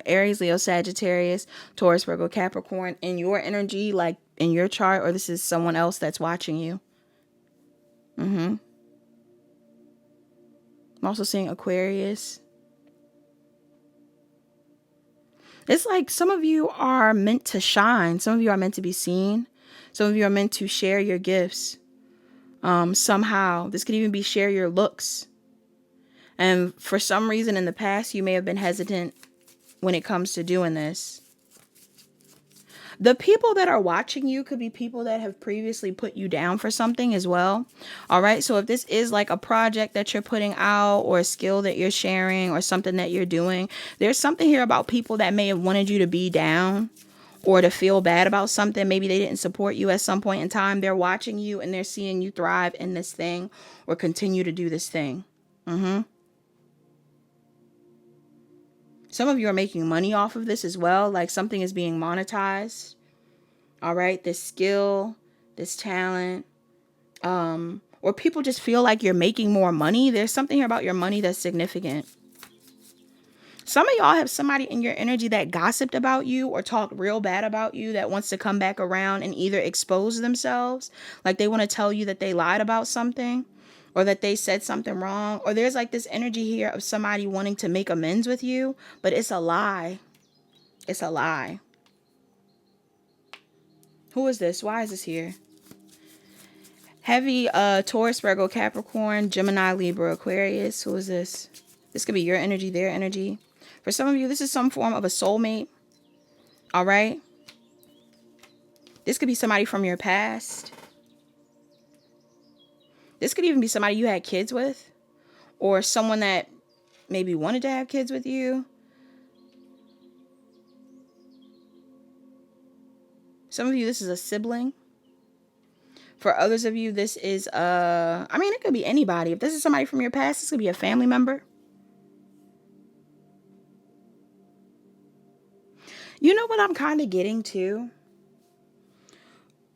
Aries, Leo, Sagittarius, Taurus, Virgo, Capricorn in your energy, like in your chart, or this is someone else that's watching you. I'm also seeing Aquarius. It's like some of you are meant to shine. Some of you are meant to be seen. Some of you are meant to share your gifts. Somehow. This could even be share your looks. And for some reason in the past, you may have been hesitant when it comes to doing this. The people that are watching you could be people that have previously put you down for something as well. All right. So if this is like a project that you're putting out, or a skill that you're sharing, or something that you're doing, there's something here about people that may have wanted you to be down or to feel bad about something. Maybe they didn't support you at some point in time. They're watching you and they're seeing you thrive in this thing or continue to do this thing. Some of you are making money off of this as well. Like something is being monetized. All right. This skill, this talent, or people just feel like you're making more money. There's something here about your money that's significant. Some of y'all have somebody in your energy that gossiped about you or talked real bad about you that wants to come back around and either expose themselves, like they want to tell you that they lied about something or that they said something wrong. Or there's like this energy here of somebody wanting to make amends with you, but it's a lie. It's a lie. Who is this? Why is this here? Heavy Taurus, Virgo, Capricorn, Gemini, Libra, Aquarius. Who is this? This could be your energy, their energy. For some of you, this is some form of a soulmate. All right. This could be somebody from your past. This could even be somebody you had kids with, or someone that maybe wanted to have kids with you. Some of you, this is a sibling. For others of you, this is it could be anybody. If this is somebody from your past, this could be a family member. You know what I'm kind of getting to?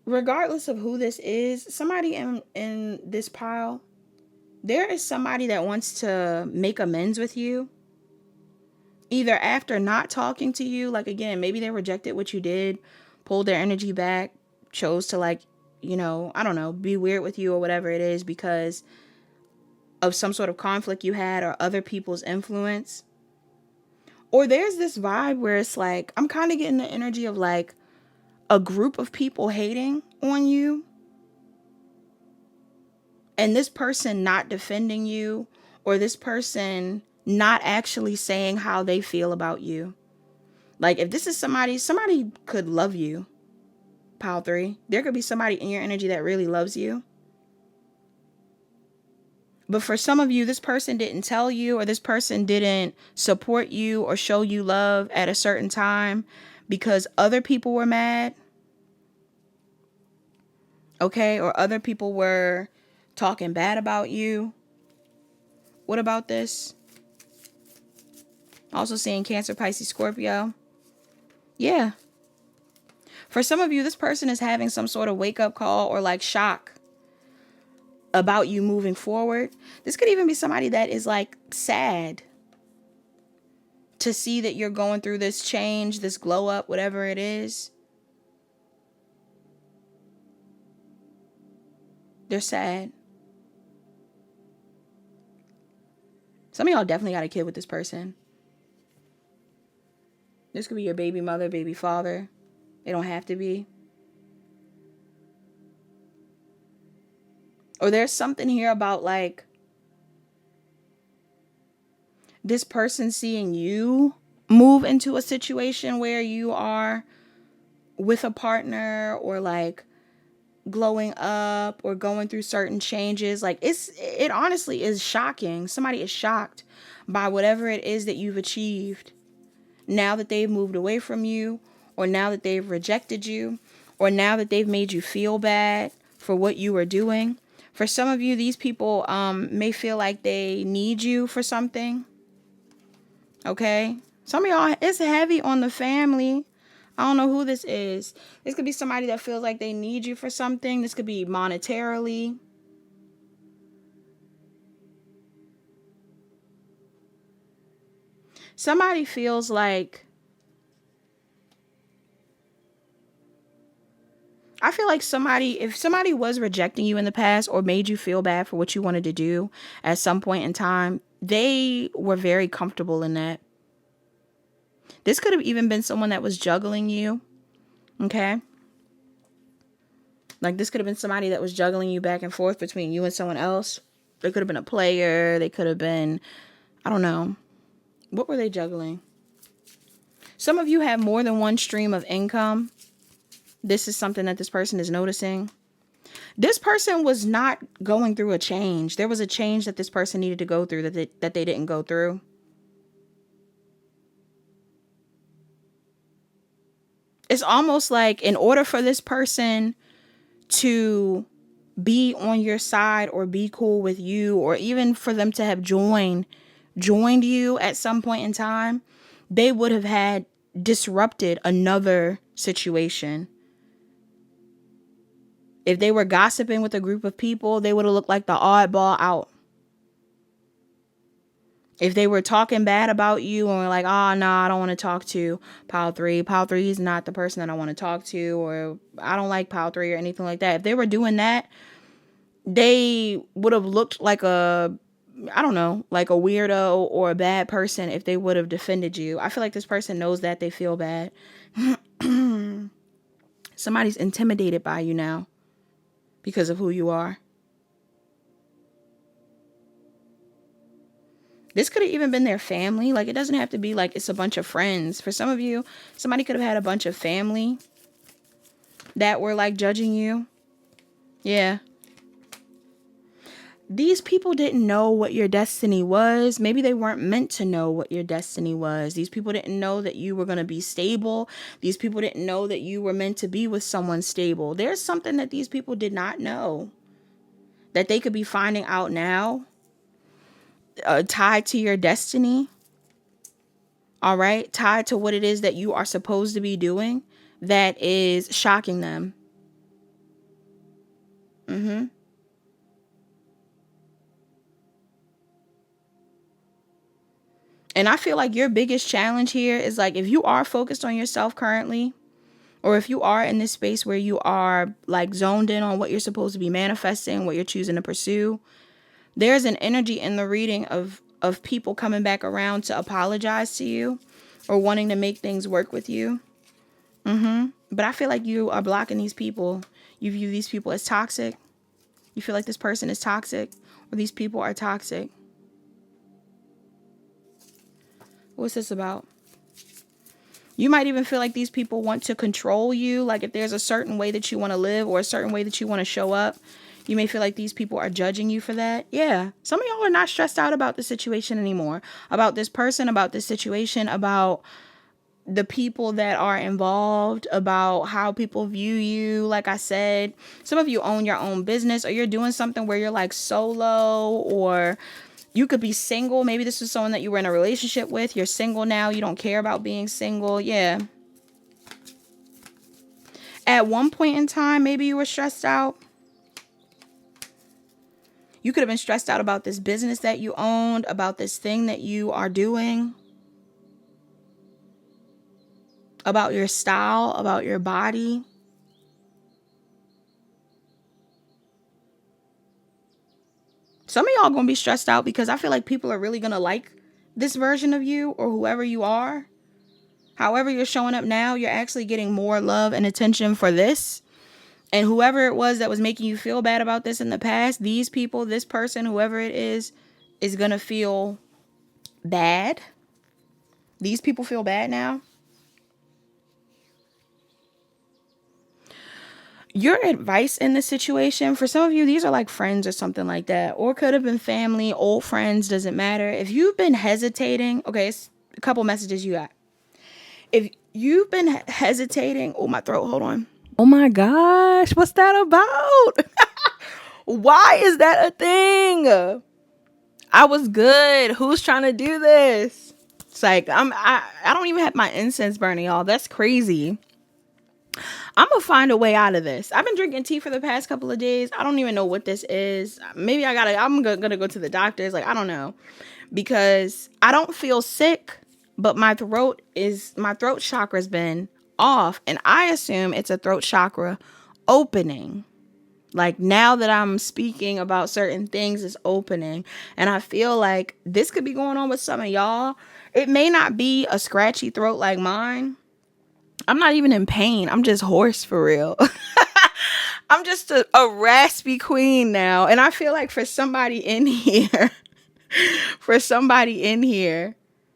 Regardless of who this is, somebody in this pile, there is somebody that wants to make amends with you. Either after not talking to you, like again, maybe they rejected what you did, pulled their energy back, chose to I don't know, be weird with you or whatever it is because of some sort of conflict you had or other people's influence. Or there's this vibe where it's like, I'm kind of getting the energy of like a group of people hating on you and this person not defending you, or this person not actually saying how they feel about you. Like if this is somebody could love you. Pile 3. There could be somebody in your energy that really loves you. But for some of you, this person didn't tell you, or this person didn't support you or show you love at a certain time because other people were mad. Okay? Or other people were talking bad about you. What about this? Also seeing Cancer, Pisces, Scorpio. Yeah. For some of you, this person is having some sort of wake-up call or like shock about you moving forward. This could even be somebody that is like sad to see that you're going through this change, this glow up, whatever it is. They're sad. Some of y'all definitely got a kid with this person. This could be your baby mother, baby father. They don't have to be. Or there's something here about like this person seeing you move into a situation where you are with a partner or like glowing up or going through certain changes. Like it honestly is shocking. Somebody is shocked by whatever it is that you've achieved now that they've moved away from you, or now that they've rejected you, or now that they've made you feel bad for what you were doing. For some of you, these people may feel like they need you for something. Okay? Some of y'all, it's heavy on the family. I don't know who this is. This could be somebody that feels like they need you for something. This could be monetarily. Somebody feels like, I feel like if somebody was rejecting you in the past or made you feel bad for what you wanted to do at some point in time, they were very comfortable in that. This could have even been someone that was juggling you. Okay? Like this could have been somebody that was juggling you back and forth between you and someone else. They could have been a player. They could have been, I don't know. What were they juggling? Some of you have more than one stream of income. This is something that this person is noticing. This person was not going through a change. There was a change that this person needed to go through that they didn't go through. It's almost like in order for this person to be on your side or be cool with you, or even for them to have joined you at some point in time, they would have had disrupted another situation. If they were gossiping with a group of people, they would have looked like the oddball out. If they were talking bad about you and were like, oh, no, I don't want to talk to Pile 3. Pile 3 is not the person that I want to talk to, or I don't like Pile 3 or anything like that. If they were doing that, they would have looked like I don't know, like a weirdo or a bad person if they would have defended you. I feel like this person knows that they feel bad. Somebody's intimidated by you now because of who you are. This could have even been their family. Like, it doesn't have to be like it's a bunch of friends. For some of you, somebody could have had a bunch of family that were like judging you. Yeah. These people didn't know what your destiny was. Maybe they weren't meant to know what your destiny was. These people didn't know that you were going to be stable. These people didn't know that you were meant to be with someone stable. There's something that these people did not know that they could be finding out now, tied to your destiny. All right. Tied to what it is that you are supposed to be doing that is shocking them. And I feel like your biggest challenge here is like, if you are focused on yourself currently, or if you are in this space where you are like zoned in on what you're supposed to be manifesting, what you're choosing to pursue, there's an energy in the reading of people coming back around to apologize to you or wanting to make things work with you. But I feel like you are blocking these people. You view these people as toxic. You feel like this person is toxic, or these people are toxic. What's this about? You might even feel like these people want to control you. Like, if there's a certain way that you want to live or a certain way that you want to show up, you may feel like these people are judging you for that. Yeah. Some of y'all are not stressed out about the situation anymore. About this person, about this situation, about the people that are involved, about how people view you. Like I said, some of you own your own business, or you're doing something where you're like solo, or you could be single. Maybe this is someone that you were in a relationship with. You're single now. You don't care about being single. Yeah. At one point in time, maybe you were stressed out. You could have been stressed out about this business that you owned, about this thing that you are doing, about your style, about your body. Some of y'all going to be stressed out because I feel like people are really going to like this version of you, or whoever you are. However you're showing up now, you're actually getting more love and attention for this. And whoever it was that was making you feel bad about this in the past, these people, this person, whoever it is going to feel bad. These people feel bad now. Your advice in this situation, for some of you, these are like friends or something like that, or could have been family, old friends, doesn't matter. If you've been hesitating, okay, it's a couple messages you got. If you've been hesitating, oh, my throat, hold on. Oh my gosh, what's that about? Why is that a thing? I was good. Who's trying to do this? It's like, I don't even have my incense burning, y'all. That's crazy. I'm gonna find a way out of this. I've been drinking tea for the past couple of days. I don't even know what this is. Maybe I'm gonna go to the doctor's. Like, I don't know, because I don't feel sick, but my throat chakra's been off, and I assume it's a throat chakra opening. Like, now that I'm speaking about certain things, it's opening, and I feel like this could be going on with some of y'all. It may not be a scratchy throat like mine. I'm not even in pain. I'm just hoarse for real. I'm just a raspy queen now. And I feel like for somebody in here,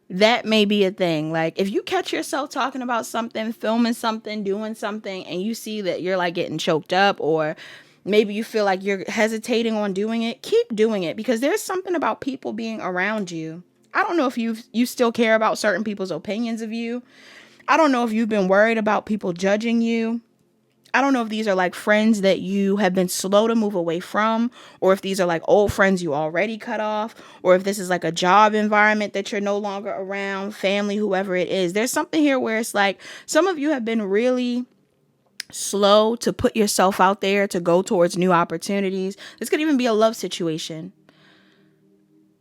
that may be a thing. Like, if you catch yourself talking about something, filming something, doing something, and you see that you're like getting choked up, or maybe you feel like you're hesitating on doing it, keep doing it, because there's something about people being around you. I don't know if you still care about certain people's opinions of you. I don't know if you've been worried about people judging you. I don't know if these are like friends that you have been slow to move away from, or if these are like old friends you already cut off, or if this is like a job environment that you're no longer around, family, whoever it is. There's something here where it's like some of you have been really slow to put yourself out there to go towards new opportunities. This could even be a love situation.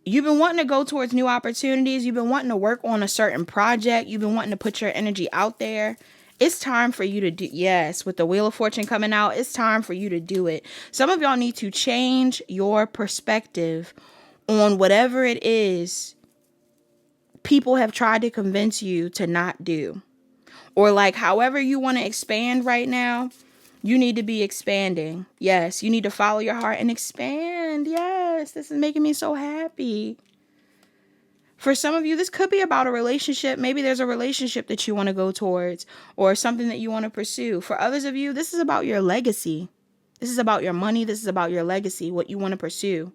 You've been wanting to go towards new opportunities. You've been wanting to work on a certain project. You've been wanting to put your energy out there. It's time for you to do, yes, with the Wheel of Fortune coming out, it's time for you to do it. Some of y'all need to change your perspective on whatever it is people have tried to convince you to not do. Or like however you want to expand right now, you need to be expanding. Yes, you need to follow your heart and expand. Yes, this is making me so happy. For some of you, this could be about a relationship. Maybe there's a relationship that you want to go towards or something that you want to pursue. For others of you, this is about your legacy. This is about your money. This is about your legacy, what you want to pursue.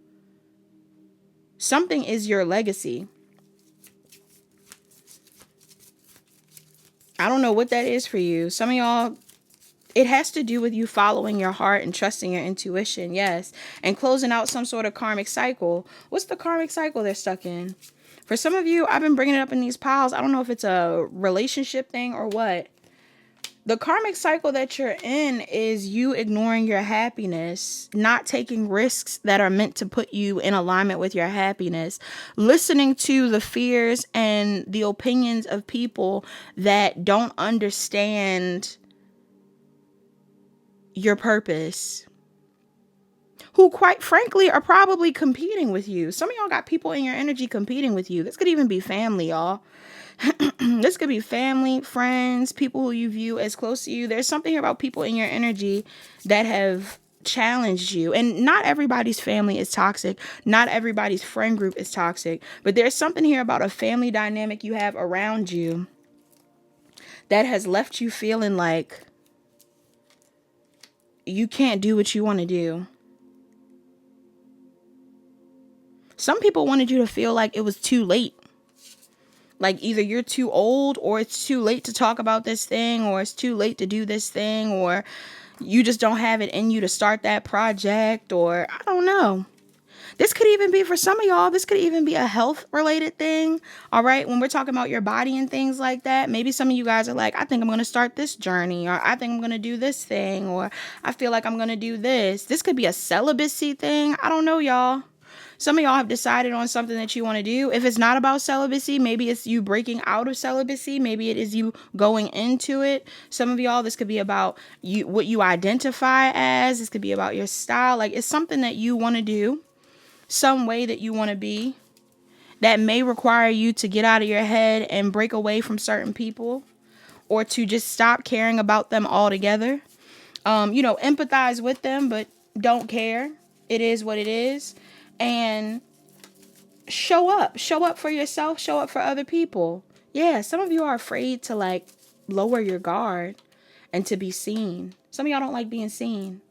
Something is your legacy. I don't know what that is for you. Some of y'all, it has to do with you following your heart and trusting your intuition, yes. And closing out some sort of karmic cycle. What's the karmic cycle they're stuck in? For some of you, I've been bringing it up in these piles. I don't know if it's a relationship thing or what. The karmic cycle that you're in is you ignoring your happiness, not taking risks that are meant to put you in alignment with your happiness, listening to the fears and the opinions of people that don't understand your purpose, who quite frankly are probably competing with you. Some of y'all got people in your energy competing with you. This could even be family, y'all. This could be family, friends, people who you view as close to you. There's something here about people in your energy that have challenged you. And not everybody's family is toxic. Not everybody's friend group is toxic. But there's something here about a family dynamic you have around you that has left you feeling like you can't do what you want to do. Some people wanted you to feel like it was too late. Like either you're too old or it's too late to talk about this thing or it's too late to do this thing or you just don't have it in you to start that project or I don't know. This could even be for some of y'all. This could even be a health related thing. All right. When we're talking about your body and things like that, maybe some of you guys are like, I think I'm going to start this journey or I think I'm going to do this thing or I feel like I'm going to do this. This could be a celibacy thing. I don't know, y'all. Some of y'all have decided on something that you want to do. If it's not about celibacy, maybe it's you breaking out of celibacy. Maybe it is you going into it. Some of y'all, this could be about you, what you identify as. This could be about your style. Like it's something that you want to do, some way that you want to be, that may require you to get out of your head and break away from certain people or to just stop caring about them altogether. Empathize with them, but don't care. It is what it is. And show up for yourself, show up for other people. Yeah, some of you are afraid to like lower your guard and to be seen. Some of y'all don't like being seen.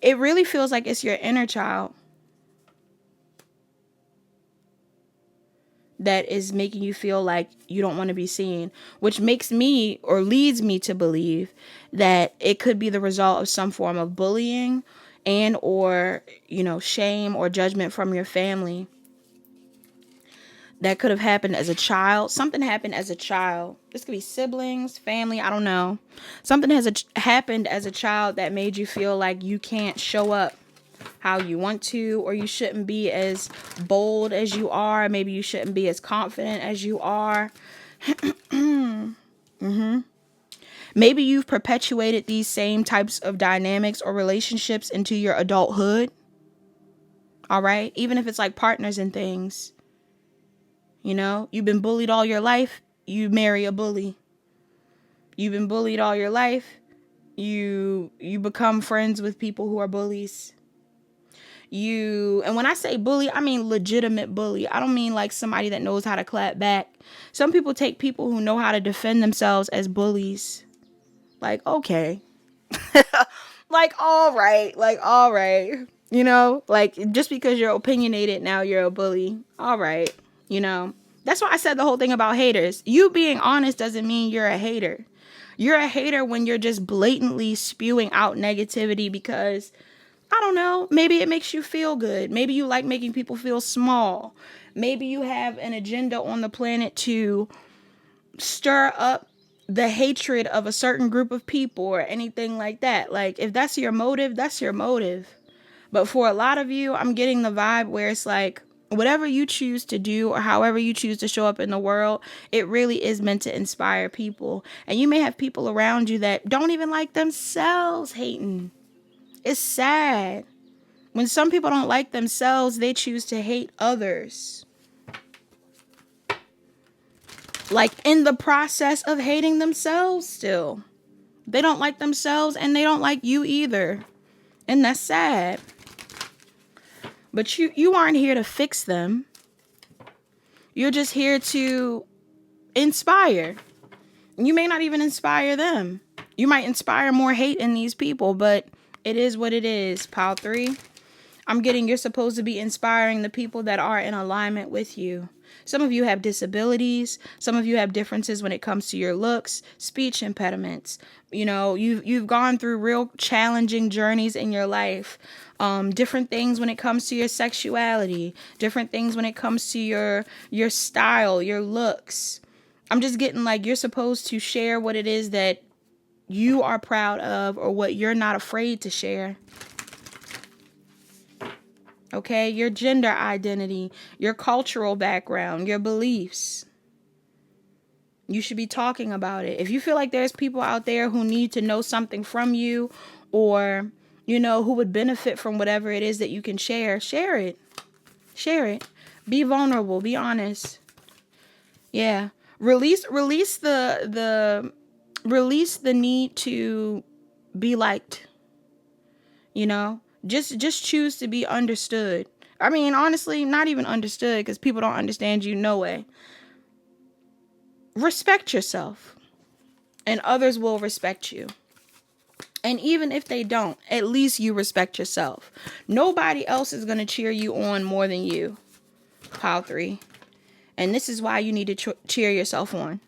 It really feels like it's your inner child that is making you feel like you don't want to be seen, which makes me or leads me to believe that it could be the result of some form of bullying and or, shame or judgment from your family. That could have happened as a child. Something happened as a child. This could be siblings, family, I don't know. Something has happened as a child that made you feel like you can't show up how you want to, or you shouldn't be as bold as you are. Maybe you shouldn't be as confident as you are. Maybe you've perpetuated these same types of dynamics or relationships into your adulthood. All right. Even if it's like partners and things, you've been bullied all your life. You marry a bully. You've been bullied all your life. You become friends with people who are bullies. And when I say bully, I mean legitimate bully. I don't mean like somebody that knows how to clap back. Some people take people who know how to defend themselves as bullies. Like, okay. all right. Like just because you're opinionated, now you're a bully. All right. That's why I said the whole thing about haters. You being honest doesn't mean you're a hater. You're a hater when you're just blatantly spewing out negativity because I don't know. Maybe it makes you feel good. Maybe you like making people feel small. Maybe you have an agenda on the planet to stir up the hatred of a certain group of people or anything like that. Like, if that's your motive, that's your motive. But for a lot of you, I'm getting the vibe where it's like, whatever you choose to do or however you choose to show up in the world, it really is meant to inspire people. And you may have people around you that don't even like themselves hating. It's sad. When some people don't like themselves, they choose to hate others. Like, in the process of hating themselves still. They don't like themselves and they don't like you either. And that's sad. But you aren't here to fix them. You're just here to inspire. You may not even inspire them. You might inspire more hate in these people, but it is what it is. Pile 3. I'm getting you're supposed to be inspiring the people that are in alignment with you. Some of you have disabilities. Some of you have differences when it comes to your looks, speech impediments. You know, you've gone through real challenging journeys in your life. Different things when it comes to your sexuality. Different things when it comes to your style, your looks. I'm just getting like you're supposed to share what it is that you are proud of or what you're not afraid to share. Okay, your gender identity, your cultural background, your beliefs. You should be talking about it. If you feel like there's people out there who need to know something from you or, you know, who would benefit from whatever it is that you can share, share it. Share it. Be vulnerable. Be honest. Yeah. Release the need to be liked. You know? Just choose to be understood. I mean, honestly, not even understood because people don't understand you no way. Respect yourself and others will respect you. And even if they don't, at least you respect yourself. Nobody else is going to cheer you on more than you. Pile 3. And this is why you need to cheer yourself on.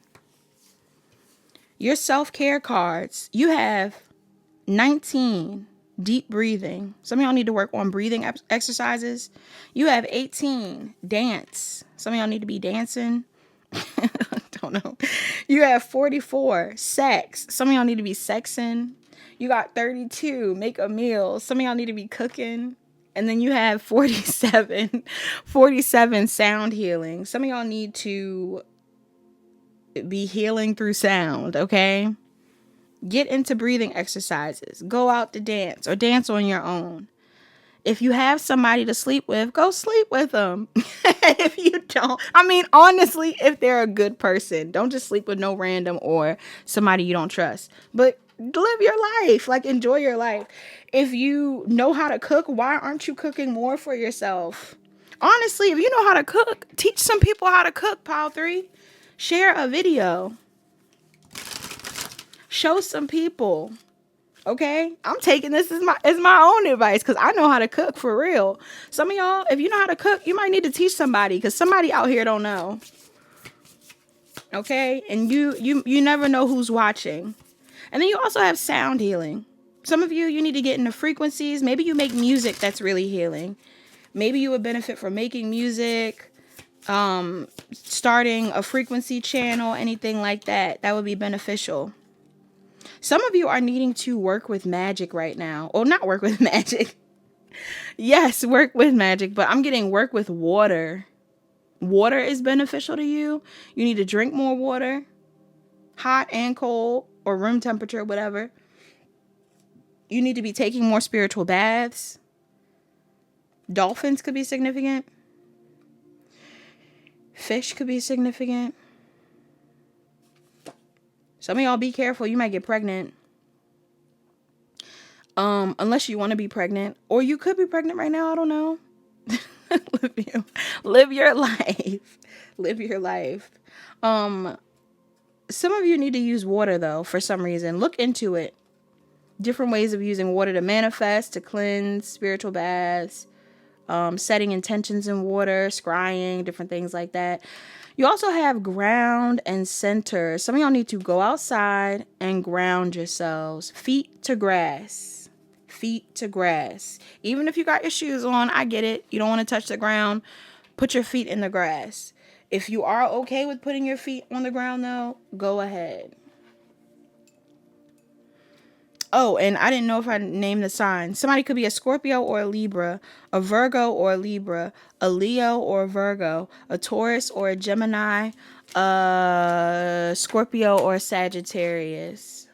Your self-care cards. You have 19. Deep breathing. Some of y'all need to work on breathing exercises. You have 18. Dance. Some of y'all need to be dancing. Don't know. You have 44. Sex. Some of y'all need to be sexing. You got 32. Make a meal. Some of y'all need to be cooking. And then you have 47. 47. Sound healing. Some of y'all need to be healing through sound. Okay? Get into breathing exercises. Go out to dance or dance on your own. If you have somebody to sleep with, go sleep with them. If you don't, I mean, honestly, if they're a good person, don't just sleep with no random or somebody you don't trust. But live your life. Like, enjoy your life. If you know how to cook, why aren't you cooking more for yourself? Honestly, if you know how to cook, teach some people how to cook, Pile 3. Share a video. Show some people. Okay? I'm taking this as my own advice because I know how to cook for real. Some of y'all, if you know how to cook, you might need to teach somebody because somebody out here don't know. Okay? And you never know who's watching. And then you also have sound healing. Some of you need to get into frequencies. Maybe you make music that's really healing. Maybe you would benefit from making music, starting a frequency channel, anything like that. That would be beneficial. Some of you are needing to work with magic right now. Or not work with magic. Yes, work with magic. But I'm getting work with water. Water is beneficial to you. You need to drink more water. Hot and cold. Or room temperature, whatever. You need to be taking more spiritual baths. Dolphins could be significant. Fish could be significant. Some of y'all be careful. You might get pregnant. Unless you want to be pregnant. Or you could be pregnant right now. I don't know. Live your life. Live your life. Some of you need to use water, though, for some reason. Look into it. Different ways of using water to manifest, to cleanse, spiritual baths, setting intentions in water, scrying, different things like that. You also have ground and center. Some of y'all need to go outside and ground yourselves. Feet to grass. Feet to grass. Even if you got your shoes on, I get it. You don't want to touch the ground. Put your feet in the grass. If you are okay with putting your feet on the ground, though, go ahead. Oh, and I didn't know if I named the sign. Somebody could be a Scorpio or a Libra, a Virgo or a Libra, a Leo or a Virgo, a Taurus or a Gemini, a Scorpio or a Sagittarius.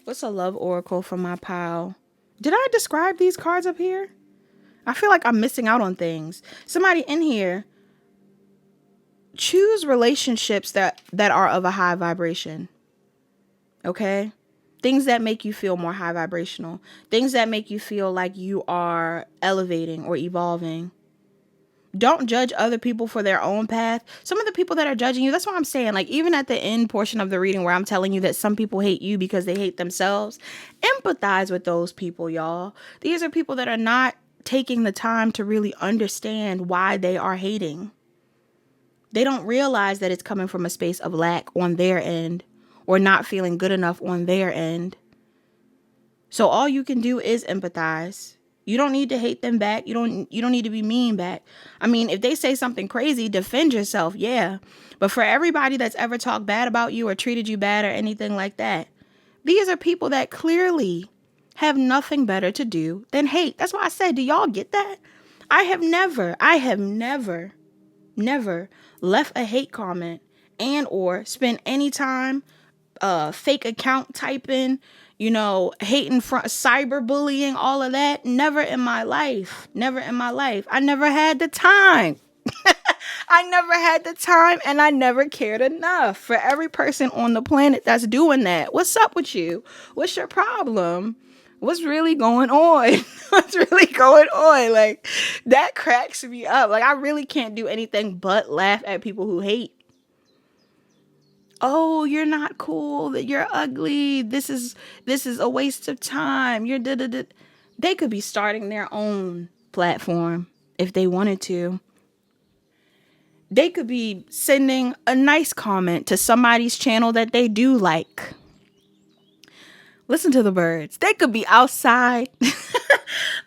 What's a love oracle from my pile? Did I describe these cards up here? I feel like I'm missing out on things. Somebody in here, choose relationships that are of a high vibration. Okay? Things that make you feel more high vibrational. Things that make you feel like you are elevating or evolving. Don't judge other people for their own path. Some of the people that are judging you, that's what I'm saying. Like, even at the end portion of the reading where I'm telling you that some people hate you because they hate themselves, empathize with those people, y'all. These are people that are not taking the time to really understand why they are hating. They don't realize that it's coming from a space of lack on their end or not feeling good enough on their end. So all you can do is empathize. You don't need to hate them back. You don't need to be mean back. I mean, if they say something crazy, defend yourself, yeah. But for everybody that's ever talked bad about you or treated you bad or anything like that, these are people that clearly have nothing better to do than hate. That's why I said, do y'all get that? I have never left a hate comment and or spent any time fake account typing, hating, cyberbullying, all of that. Never in my life. I never had the time. I never had the time, and I never cared enough. For every person on the planet that's doing that, what's up with you? What's your problem? What's really going on? What's really going on? Like, that cracks me up. Like, I really can't do anything but laugh at people who hate. Oh, you're not cool, that you're ugly. This is a waste of time. You're da-da-da. They could be starting their own platform if they wanted to. They could be sending a nice comment to somebody's channel that they do like. Listen to the birds. They could be outside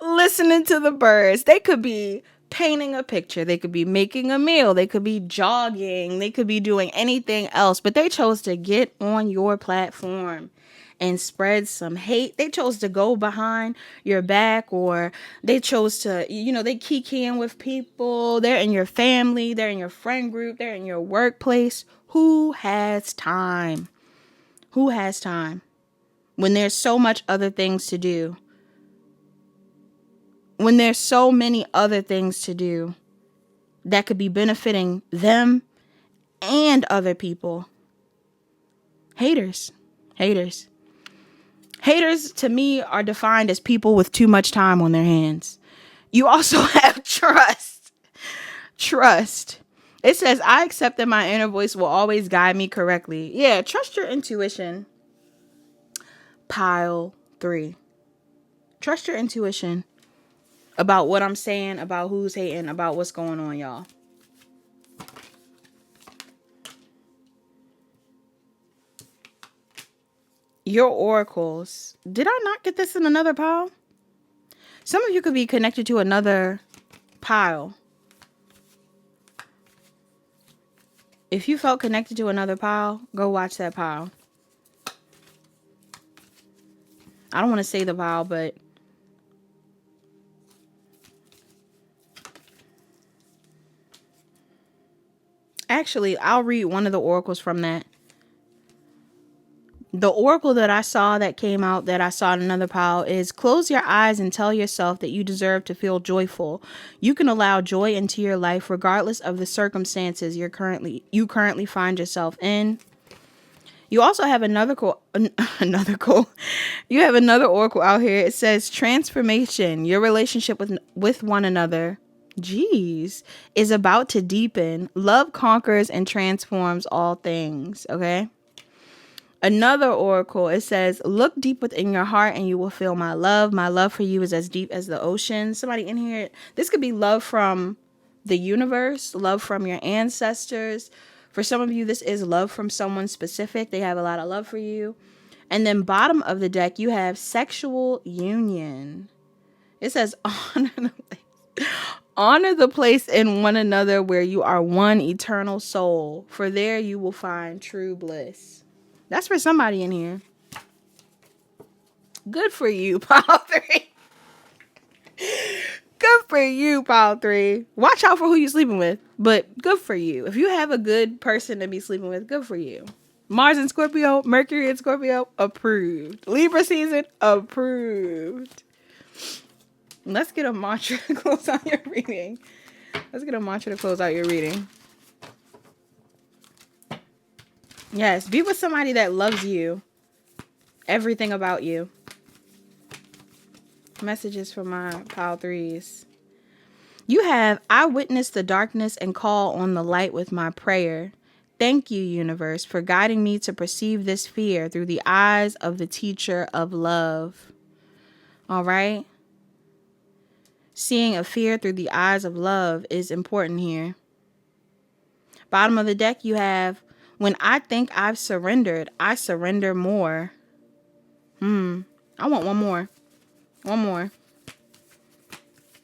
listening to the birds. They could be painting a picture. They could be making a meal. They could be jogging. They could be doing anything else. But they chose to get on your platform and spread some hate. They chose to go behind your back, or they chose to, they keying with people. They're in your family. They're in your friend group. They're in your workplace. Who has time? Who has time? When there's so much other things to do. When there's so many other things to do that could be benefiting them and other people. Haters to me are defined as people with too much time on their hands. You also have trust. It says, I accept that my inner voice will always guide me correctly. Yeah, trust your intuition. Pile 3. Trust your intuition about what I'm saying, about who's hating, about what's going on, y'all. Your oracles. Did I not get this in another pile? Some of you could be connected to another pile. If you felt connected to another pile, go watch that pile. I don't want to say the pile, but actually, I'll read one of the oracles from that. The oracle that I saw that came out that I saw in another pile is, close your eyes and tell yourself that you deserve to feel joyful. You can allow joy into your life regardless of the circumstances you currently find yourself in. You also have another You have another oracle out here. It says, transformation. Your relationship with one another, is about to deepen. Love conquers and transforms all things. Okay. Another oracle, it says, look deep within your heart and you will feel my love. My love for you is as deep as the ocean. Somebody in here, this could be love from the universe, love from your ancestors. For some of you, this is love from someone specific. They have a lot of love for you. And then bottom of the deck, you have sexual union. It says, honor the place in one another where you are one eternal soul. For there you will find true bliss. That's for somebody in here. Good for you, pile 3. Good for you, pile 3. Watch out for who you're sleeping with, but good for you. If you have a good person to be sleeping with, good for you. Mars in Scorpio, Mercury in Scorpio, approved. Libra season, approved. Let's get a mantra to close out your reading. Yes, be with somebody that loves you. Everything about you. Messages for my pile 3s. You have, I witness the darkness and call on the light with my prayer. Thank you, universe, for guiding me to perceive this fear through the eyes of the teacher of love. All right? Seeing a fear through the eyes of love is important here. Bottom of the deck, you have, when I think I've surrendered, I surrender more. I want one more. One more.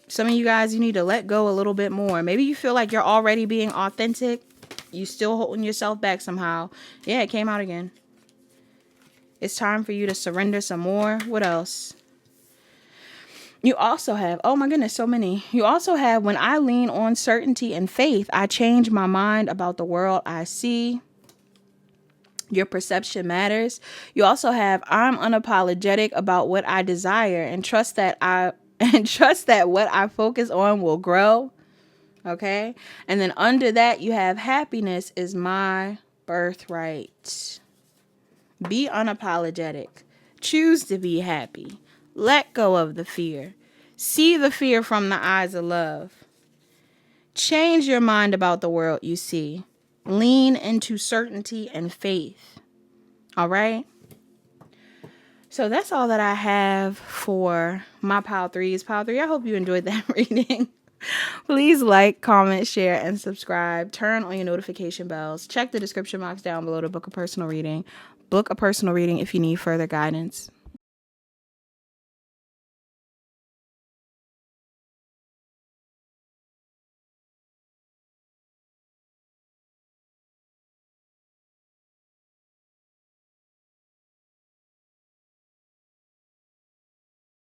Some of you guys, you need to let go a little bit more. Maybe you feel like you're already being authentic. You still holding yourself back somehow. Yeah, it came out again. It's time for you to surrender some more. What else? You also have, oh my goodness, so many. You also have, when I lean on certainty and faith, I change my mind about the world I see. Your perception matters. You also have, I'm unapologetic about what I desire and trust that what I focus on will grow. Okay? And then under that, you have, happiness is my birthright. Be unapologetic. Choose to be happy. Let go of the fear. See the fear from the eyes of love. Change your mind about the world you see. Lean into certainty and faith. All right? So that's all that I have for my pile 3s. Pile 3, I hope you enjoyed that reading. Please like, comment, share, and subscribe. Turn on your notification bells. Check the description box down below to book a personal reading. Book a personal reading if you need further guidance.